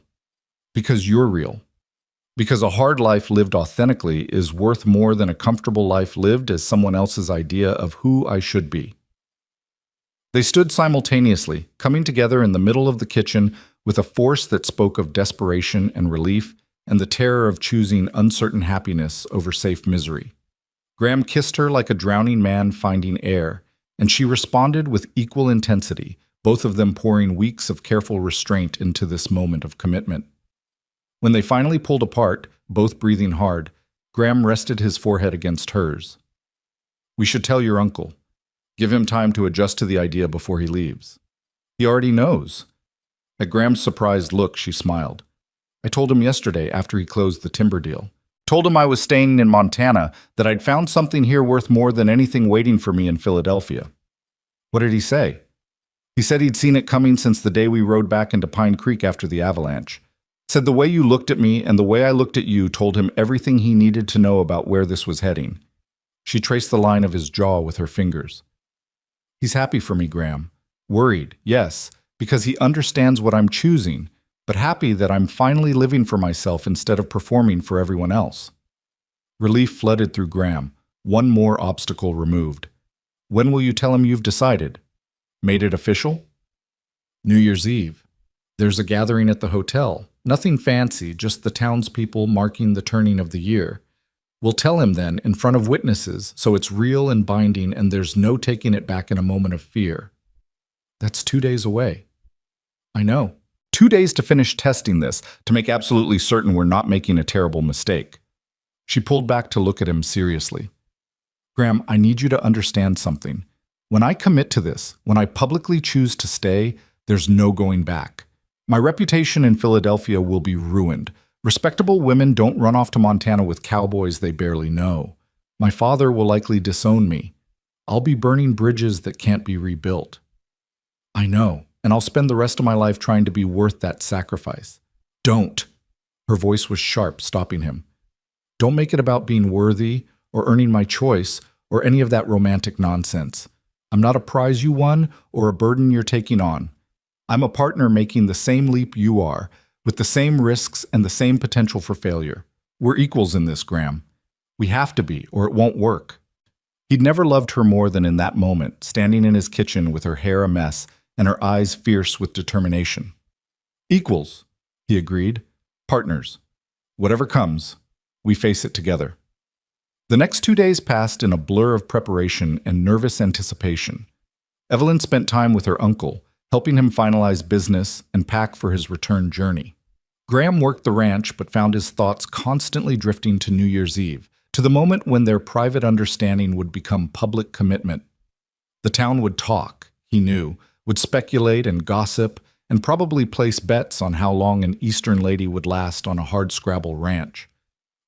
Because you're real. Because a hard life lived authentically is worth more than a comfortable life lived as someone else's idea of who I should be. They stood simultaneously, coming together in the middle of the kitchen with a force that spoke of desperation and relief and the terror of choosing uncertain happiness over safe misery. Graham kissed her like a drowning man finding air, and she responded with equal intensity, both of them pouring weeks of careful restraint into this moment of commitment. When they finally pulled apart, both breathing hard, Graham rested his forehead against hers. We should tell your uncle. Give him time to adjust to the idea before he leaves. He already knows. At Graham's surprised look, she smiled. I told him yesterday after he closed the timber deal. Told him I was staying in Montana, that I'd found something here worth more than anything waiting for me in Philadelphia. What did he say? He said he'd seen it coming since the day we rode back into Pine Creek after the avalanche. Said the way you looked at me and the way I looked at you told him everything he needed to know about where this was heading. She traced the line of his jaw with her fingers. He's happy for me, Graham. Worried, yes, because he understands what I'm choosing, but happy that I'm finally living for myself instead of performing for everyone else. Relief flooded through Graham, one more obstacle removed. When will you tell him you've decided? Made it official? New Year's Eve. There's a gathering at the hotel. Nothing fancy, just the townspeople marking the turning of the year. We'll tell him then, in front of witnesses, so it's real and binding and there's no taking it back in a moment of fear. That's 2 days away. I know. 2 days to finish testing this, to make absolutely certain we're not making a terrible mistake. She pulled back to look at him seriously. Graham, I need you to understand something. When I commit to this, when I publicly choose to stay, there's no going back. My reputation in Philadelphia will be ruined. Respectable women don't run off to Montana with cowboys they barely know. My father will likely disown me. I'll be burning bridges that can't be rebuilt. I know, and I'll spend the rest of my life trying to be worth that sacrifice. Don't. Her voice was sharp, stopping him. Don't make it about being worthy or earning my choice or any of that romantic nonsense. I'm not a prize you won or a burden you're taking on. I'm a partner making the same leap you are, with the same risks and the same potential for failure. We're equals in this, Graham. We have to be, or it won't work. He'd never loved her more than in that moment, standing in his kitchen with her hair a mess and her eyes fierce with determination. Equals, he agreed. Partners. Whatever comes, we face it together. The next 2 days passed in a blur of preparation and nervous anticipation. Evelyn spent time with her uncle, helping him finalize business and pack for his return journey. Graham worked the ranch but found his thoughts constantly drifting to New Year's Eve, to the moment when their private understanding would become public commitment. The town would talk, he knew, would speculate and gossip, and probably place bets on how long an Eastern lady would last on a hardscrabble ranch.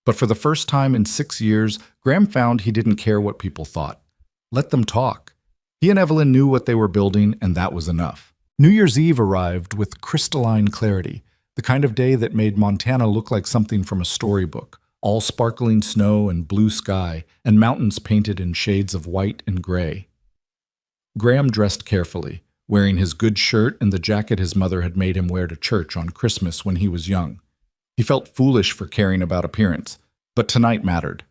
But for the first time in 6 years, Graham found he didn't care what people thought. Let them talk. He and Evelyn knew what they were building, and that was enough. New Year's Eve arrived with crystalline clarity, the kind of day that made Montana look like something from a storybook, all sparkling snow and blue sky, and mountains painted in shades of white and gray. Graham dressed carefully, wearing his good shirt and the jacket his mother had made him wear to church on Christmas when he was young. He felt foolish for caring about appearance, but tonight mattered.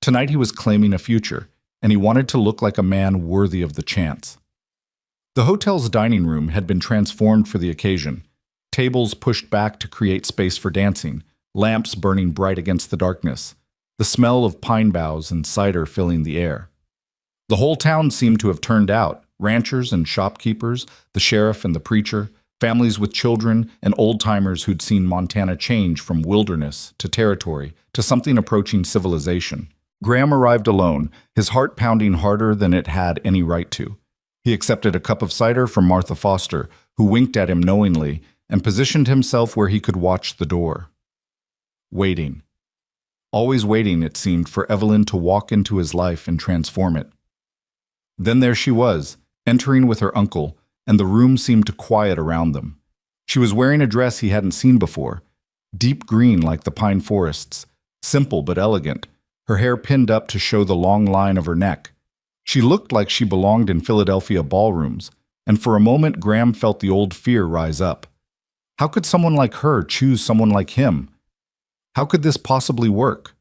Tonight he was claiming a future, and he wanted to look like a man worthy of the chance. The hotel's dining room had been transformed for the occasion, tables pushed back to create space for dancing, lamps burning bright against the darkness, the smell of pine boughs and cider filling the air. The whole town seemed to have turned out, ranchers and shopkeepers, the sheriff and the preacher, families with children, and old-timers who'd seen Montana change from wilderness to territory to something approaching civilization. Graham arrived alone, his heart pounding harder than it had any right to. He accepted a cup of cider from Martha Foster, who winked at him knowingly, and positioned himself where he could watch the door. Waiting. Always waiting, it seemed, for Evelyn to walk into his life and transform it. Then there she was, entering with her uncle, and the room seemed to quiet around them. She was wearing a dress he hadn't seen before, deep green like the pine forests, simple but elegant, her hair pinned up to show the long line of her neck. She looked like she belonged in Philadelphia ballrooms, and for a moment Graham felt the old fear rise up. How could someone like her choose someone like him? How could this possibly work?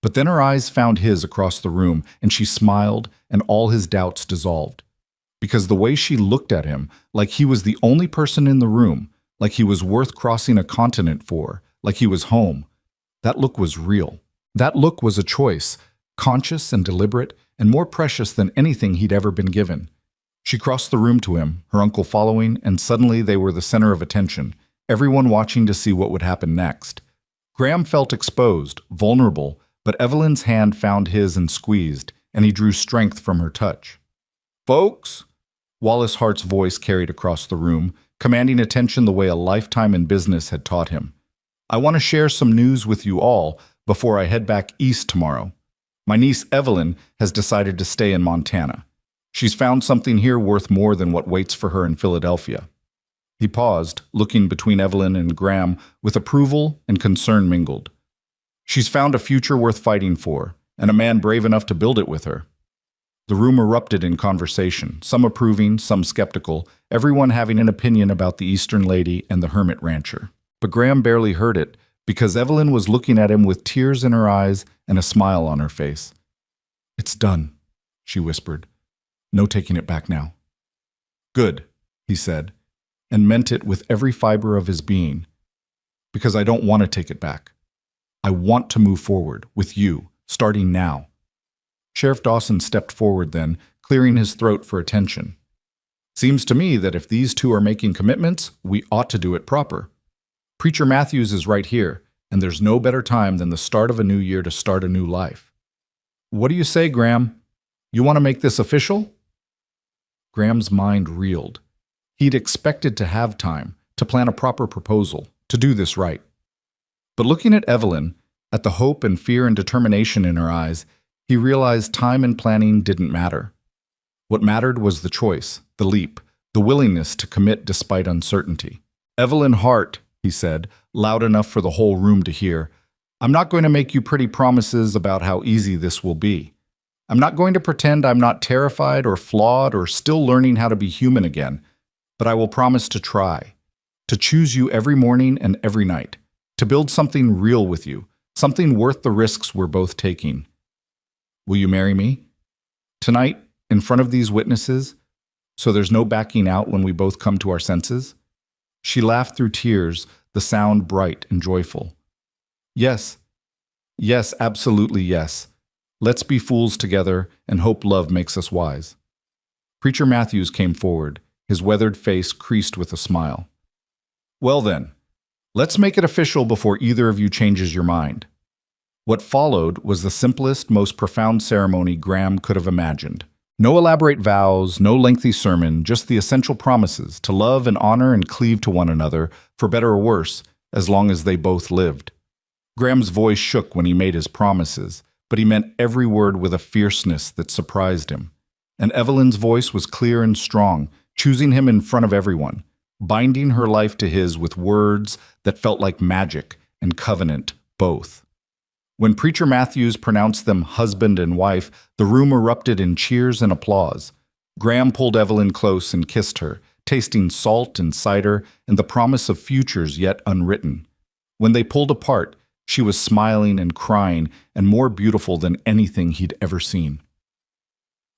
But then her eyes found his across the room, and she smiled, and all his doubts dissolved. Because the way she looked at him, like he was the only person in the room, like he was worth crossing a continent for, like he was home, that look was real. That look was a choice, conscious and deliberate, and more precious than anything he'd ever been given. She crossed the room to him, her uncle following, and suddenly they were the center of attention, everyone watching to see what would happen next. Graham felt exposed, vulnerable, but Evelyn's hand found his and squeezed, and he drew strength from her touch. "Folks," Wallace Hart's voice carried across the room, commanding attention the way a lifetime in business had taught him. "I want to share some news with you all before I head back east tomorrow. My niece Evelyn has decided to stay in Montana. She's found something here worth more than what waits for her in Philadelphia." He paused, looking between Evelyn and Graham with approval and concern mingled. "She's found a future worth fighting for, and a man brave enough to build it with her." The room erupted in conversation, some approving, some skeptical, everyone having an opinion about the Eastern lady and the hermit rancher. But Graham barely heard it, because Evelyn was looking at him with tears in her eyes and a smile on her face. "It's done," she whispered. "No taking it back now." "Good," he said, and meant it with every fiber of his being. "Because I don't want to take it back. I want to move forward, with you, starting now." Sheriff Dawson stepped forward then, clearing his throat for attention. "Seems to me that if these two are making commitments, we ought to do it proper. Preacher Matthews is right here, and there's no better time than the start of a new year to start a new life. What do you say, Graham? You want to make this official?" Graham's mind reeled. He'd expected to have time, to plan a proper proposal, to do this right. But looking at Evelyn, at the hope and fear and determination in her eyes, he realized time and planning didn't matter. What mattered was the choice, the leap, the willingness to commit despite uncertainty. "Evelyn Hart," he said, loud enough for the whole room to hear, "I'm not going to make you pretty promises about how easy this will be. I'm not going to pretend I'm not terrified or flawed or still learning how to be human again, but I will promise to try, to choose you every morning and every night, to build something real with you, something worth the risks we're both taking. Will you marry me? Tonight, in front of these witnesses, so there's no backing out when we both come to our senses?" She laughed through tears, the sound bright and joyful. "Yes. Yes, absolutely yes. Let's be fools together and hope love makes us wise." Preacher Matthews came forward, his weathered face creased with a smile. "Well then, let's make it official before either of you changes your mind." What followed was the simplest, most profound ceremony Graham could have imagined. No elaborate vows, no lengthy sermon, just the essential promises to love and honor and cleave to one another, for better or worse, as long as they both lived. Graham's voice shook when he made his promises, but he meant every word with a fierceness that surprised him. And Evelyn's voice was clear and strong, choosing him in front of everyone, binding her life to his with words that felt like magic and covenant both. When Preacher Matthews pronounced them husband and wife, the room erupted in cheers and applause. Graham pulled Evelyn close and kissed her, tasting salt and cider and the promise of futures yet unwritten. When they pulled apart, she was smiling and crying and more beautiful than anything he'd ever seen.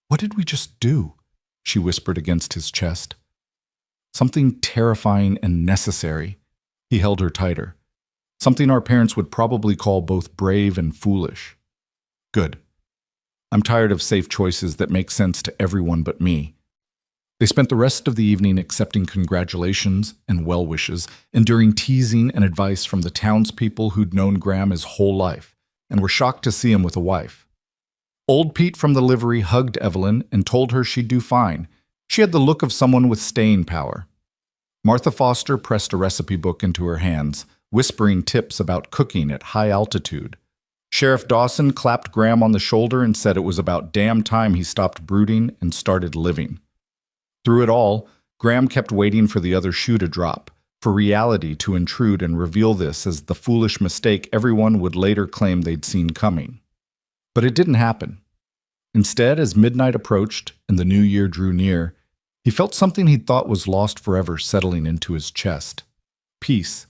"What did we just do?" she whispered against his chest. "Something terrifying and necessary." He held her tighter. "Something our parents would probably call both brave and foolish." "Good. I'm tired of safe choices that make sense to everyone but me." They spent the rest of the evening accepting congratulations and well wishes, enduring teasing and advice from the townspeople who'd known Graham his whole life, and were shocked to see him with a wife. Old Pete from the livery hugged Evelyn and told her she'd do fine. She had the look of someone with staying power. Martha Foster pressed a recipe book into her hands, whispering tips about cooking at high altitude. Sheriff Dawson clapped Graham on the shoulder and said it was about damn time he stopped brooding and started living. Through it all, Graham kept waiting for the other shoe to drop, for reality to intrude and reveal this as the foolish mistake everyone would later claim they'd seen coming. But it didn't happen. Instead, as midnight approached and the new year drew near, he felt something he thought was lost forever settling into his chest. Peace.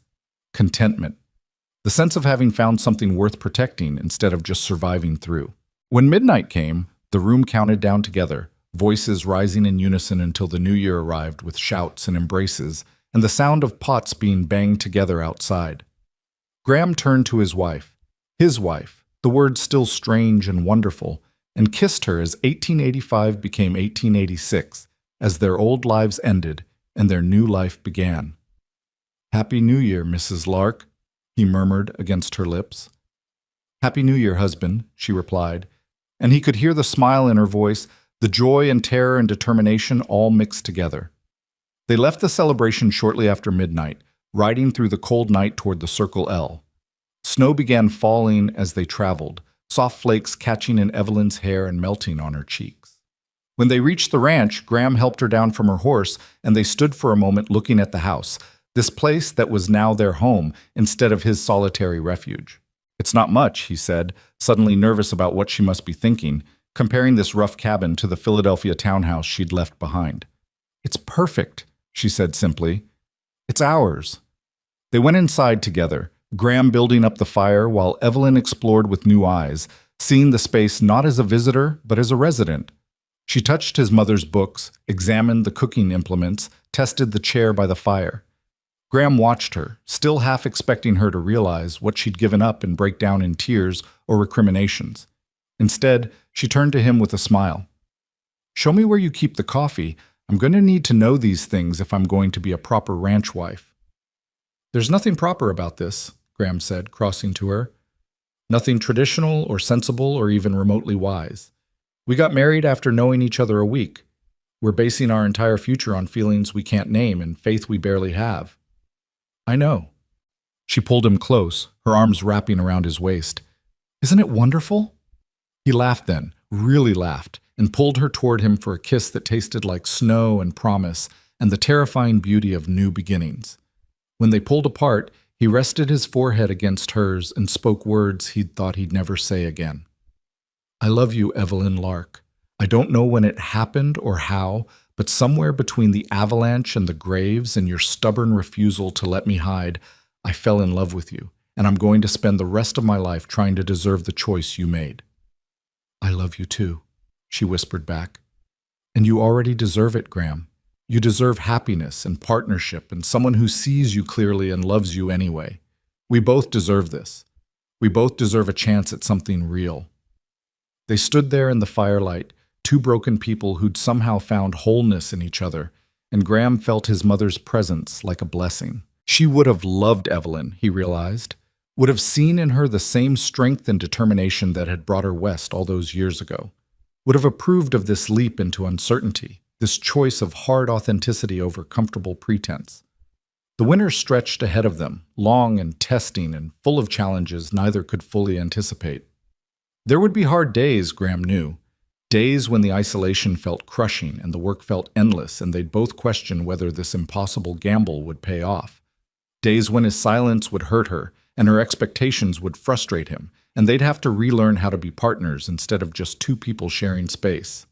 Contentment. The sense of having found something worth protecting instead of just surviving through. When midnight came, the room counted down together, voices rising in unison until the new year arrived with shouts and embraces, and the sound of pots being banged together outside. Graham turned to his wife, the words still strange and wonderful, and kissed her as 1885 became 1886, as their old lives ended and their new life began. "Happy New Year, Mrs. Lark," he murmured against her lips. "Happy New Year, husband," she replied, and he could hear the smile in her voice, the joy and terror and determination all mixed together. They left the celebration shortly after midnight, riding through the cold night toward the Circle L. Snow began falling as they traveled, soft flakes catching in Evelyn's hair and melting on her cheeks. When they reached the ranch, Graham helped her down from her horse, and they stood for a moment looking at the house, this place that was now their home instead of his solitary refuge. "It's not much," he said, suddenly nervous about what she must be thinking, comparing this rough cabin to the Philadelphia townhouse she'd left behind. "It's perfect," she said simply. "It's ours." They went inside together, Graham building up the fire while Evelyn explored with new eyes, seeing the space not as a visitor but as a resident. She touched his mother's books, examined the cooking implements, tested the chair by the fire. Graham watched her, still half expecting her to realize what she'd given up and break down in tears or recriminations. Instead, she turned to him with a smile. "Show me where you keep the coffee. I'm going to need to know these things if I'm going to be a proper ranch wife." "There's nothing proper about this," Graham said, crossing to her. "Nothing traditional or sensible or even remotely wise. We got married after knowing each other a week. We're basing our entire future on feelings we can't name and faith we barely have. I know. She pulled him close, her arms wrapping around his waist. Isn't it wonderful? He laughed then, really laughed, and pulled her toward him for a kiss that tasted like snow and promise and the terrifying beauty of new beginnings. When they pulled apart, he rested his forehead against hers and spoke words he'd thought he'd never say again. I love you, Evelyn Lark. I don't know when it happened or how, but somewhere between the avalanche and the graves and your stubborn refusal to let me hide, I fell in love with you, and I'm going to spend the rest of my life trying to deserve the choice you made. I love you too, she whispered back. And you already deserve it, Graham. You deserve happiness and partnership and someone who sees you clearly and loves you anyway. We both deserve this. We both deserve a chance at something real. They stood there in the firelight, two broken people who'd somehow found wholeness in each other, and Graham felt his mother's presence like a blessing. She would have loved Evelyn, he realized, would have seen in her the same strength and determination that had brought her west all those years ago, would have approved of this leap into uncertainty, this choice of hard authenticity over comfortable pretense. The winter stretched ahead of them, long and testing and full of challenges neither could fully anticipate. There would be hard days, Graham knew, days when the isolation felt crushing and the work felt endless and they'd both question whether this impossible gamble would pay off. Days when his silence would hurt her and her expectations would frustrate him, and they'd have to relearn how to be partners instead of just two people sharing space.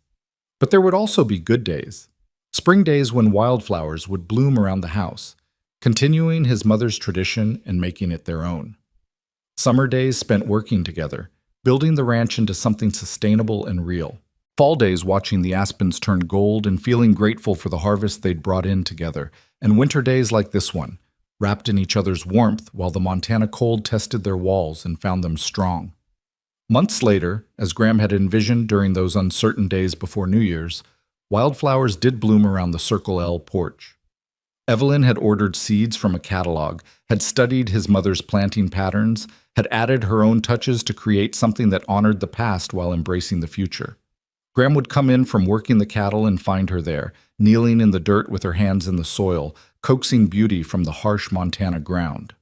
But there would also be good days. Spring days when wildflowers would bloom around the house, continuing his mother's tradition and making it their own. Summer days spent working together, building the ranch into something sustainable and real. Fall days watching the aspens turn gold and feeling grateful for the harvest they'd brought in together. And winter days like this one, wrapped in each other's warmth while the Montana cold tested their walls and found them strong. Months later, as Graham had envisioned during those uncertain days before New Year's, wildflowers did bloom around the Circle L porch. Evelyn had ordered seeds from a catalog, had studied his mother's planting patterns, had added her own touches to create something that honored the past while embracing the future. Graham would come in from working the cattle and find her there, kneeling in the dirt with her hands in the soil, coaxing beauty from the harsh Montana ground.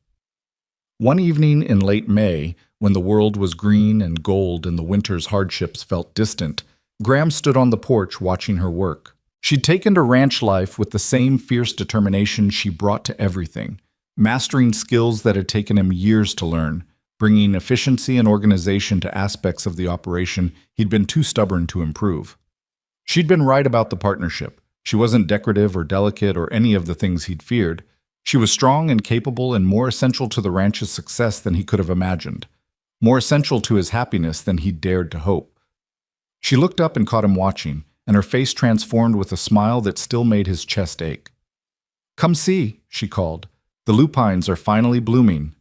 One evening in late May, when the world was green and gold and the winter's hardships felt distant, Graham stood on the porch watching her work. She'd taken to ranch life with the same fierce determination she brought to everything, mastering skills that had taken him years to learn, bringing efficiency and organization to aspects of the operation he'd been too stubborn to improve. She'd been right about the partnership. She wasn't decorative or delicate or any of the things he'd feared. She was strong and capable and more essential to the ranch's success than he could have imagined, more essential to his happiness than he'd dared to hope. She looked up and caught him watching, and her face transformed with a smile that still made his chest ache. "Come see," she called. "The lupines are finally blooming."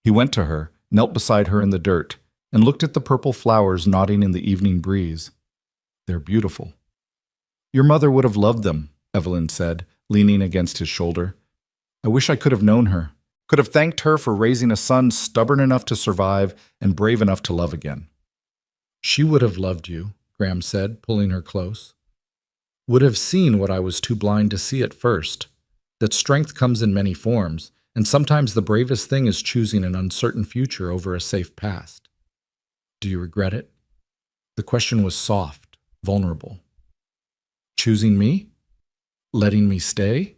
He went to her, knelt beside her in the dirt, and looked at the purple flowers nodding in the evening breeze. "They're beautiful." "Your mother would have loved them," Evelyn said, leaning against his shoulder. "I wish I could have known her, could have thanked her for raising a son stubborn enough to survive and brave enough to love again." "She would have loved you," Graham said, pulling her close. "Would have seen what I was too blind to see at first, that strength comes in many forms, and sometimes the bravest thing is choosing an uncertain future over a safe past. Do you regret it?" The question was soft, vulnerable. "Choosing me? Letting me stay?"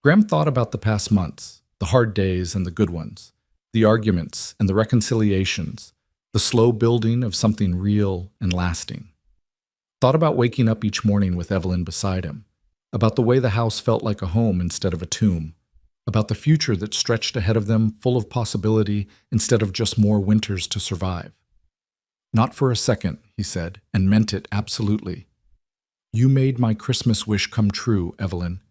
Graham thought about the past months, the hard days and the good ones, the arguments and the reconciliations, the slow building of something real and lasting. Thought about waking up each morning with Evelyn beside him, about the way the house felt like a home instead of a tomb, about the future that stretched ahead of them full of possibility instead of just more winters to survive. "Not for a second," he said, and meant it absolutely. "You made my Christmas wish come true, Evelyn,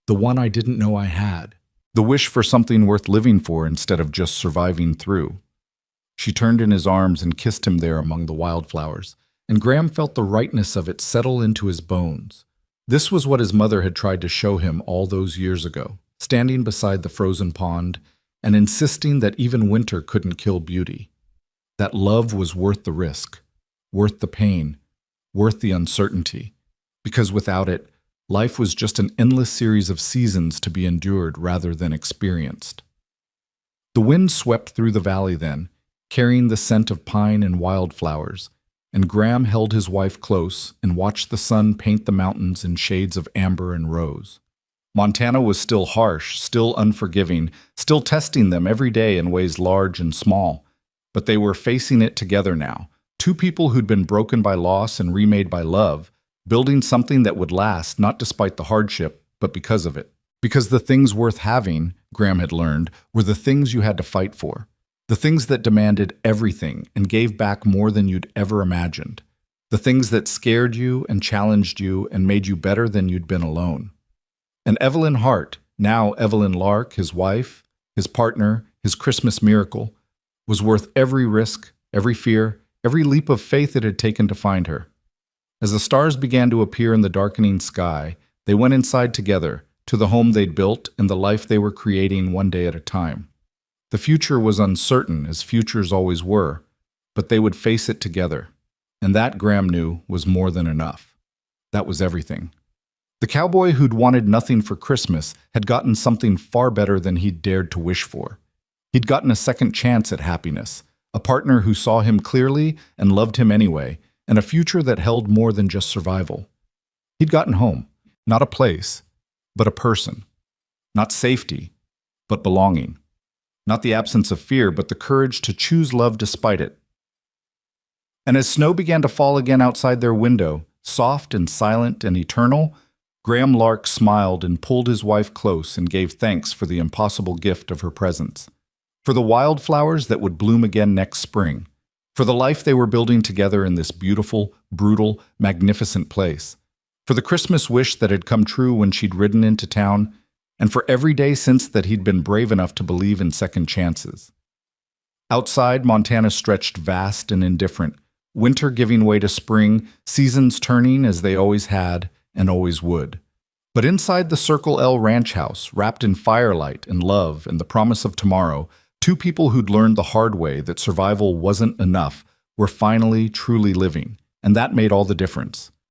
the one I didn't know I had, the wish for something worth living for instead of just surviving through." She turned in his arms and kissed him there among the wildflowers, and Graham felt the rightness of it settle into his bones. This was what his mother had tried to show him all those years ago, standing beside the frozen pond and insisting that even winter couldn't kill beauty, that love was worth the risk, worth the pain, worth the uncertainty, because without it, Life was just an endless series of seasons to be endured rather than experienced. The wind swept through the valley then, carrying the scent of pine and wildflowers, and Graham held his wife close and watched the sun paint the mountains in shades of amber and rose. Montana was still harsh, still unforgiving, still testing them every day in ways large and small. But they were facing it together now, two people who'd been broken by loss and remade by love, building something that would last not despite the hardship, but because of it. Because the things worth having, Graham had learned, were the things you had to fight for. The things that demanded everything and gave back more than you'd ever imagined. The things that scared you and challenged you and made you better than you'd been alone. And Evelyn Hart, now Evelyn Lark, his wife, his partner, his Christmas miracle, was worth every risk, every fear, every leap of faith it had taken to find her. As the stars began to appear in the darkening sky, they went inside together, to the home they'd built and the life they were creating one day at a time. The future was uncertain, as futures always were, but they would face it together. And that, Graham knew, was more than enough. That was everything. The cowboy who'd wanted nothing for Christmas had gotten something far better than he'd dared to wish for. He'd gotten a second chance at happiness, a partner who saw him clearly and loved him anyway, and a future that held more than just survival. He'd gotten home, not a place, but a person. Not safety, but belonging. Not the absence of fear, but the courage to choose love despite it. And as snow began to fall again outside their window, soft and silent and eternal, Graham Lark smiled and pulled his wife close and gave thanks for the impossible gift of her presence. For the wildflowers that would bloom again next spring. For the life they were building together in this beautiful, brutal, magnificent place. For the Christmas wish that had come true when she'd ridden into town, and for every day since that he'd been brave enough to believe in second chances. Outside, Montana stretched vast and indifferent, winter giving way to spring, seasons turning as they always had and always would. But inside the Circle L ranch house, wrapped in firelight and love and the promise of tomorrow, two people who'd learned the hard way that survival wasn't enough were finally truly living, and that made all the difference.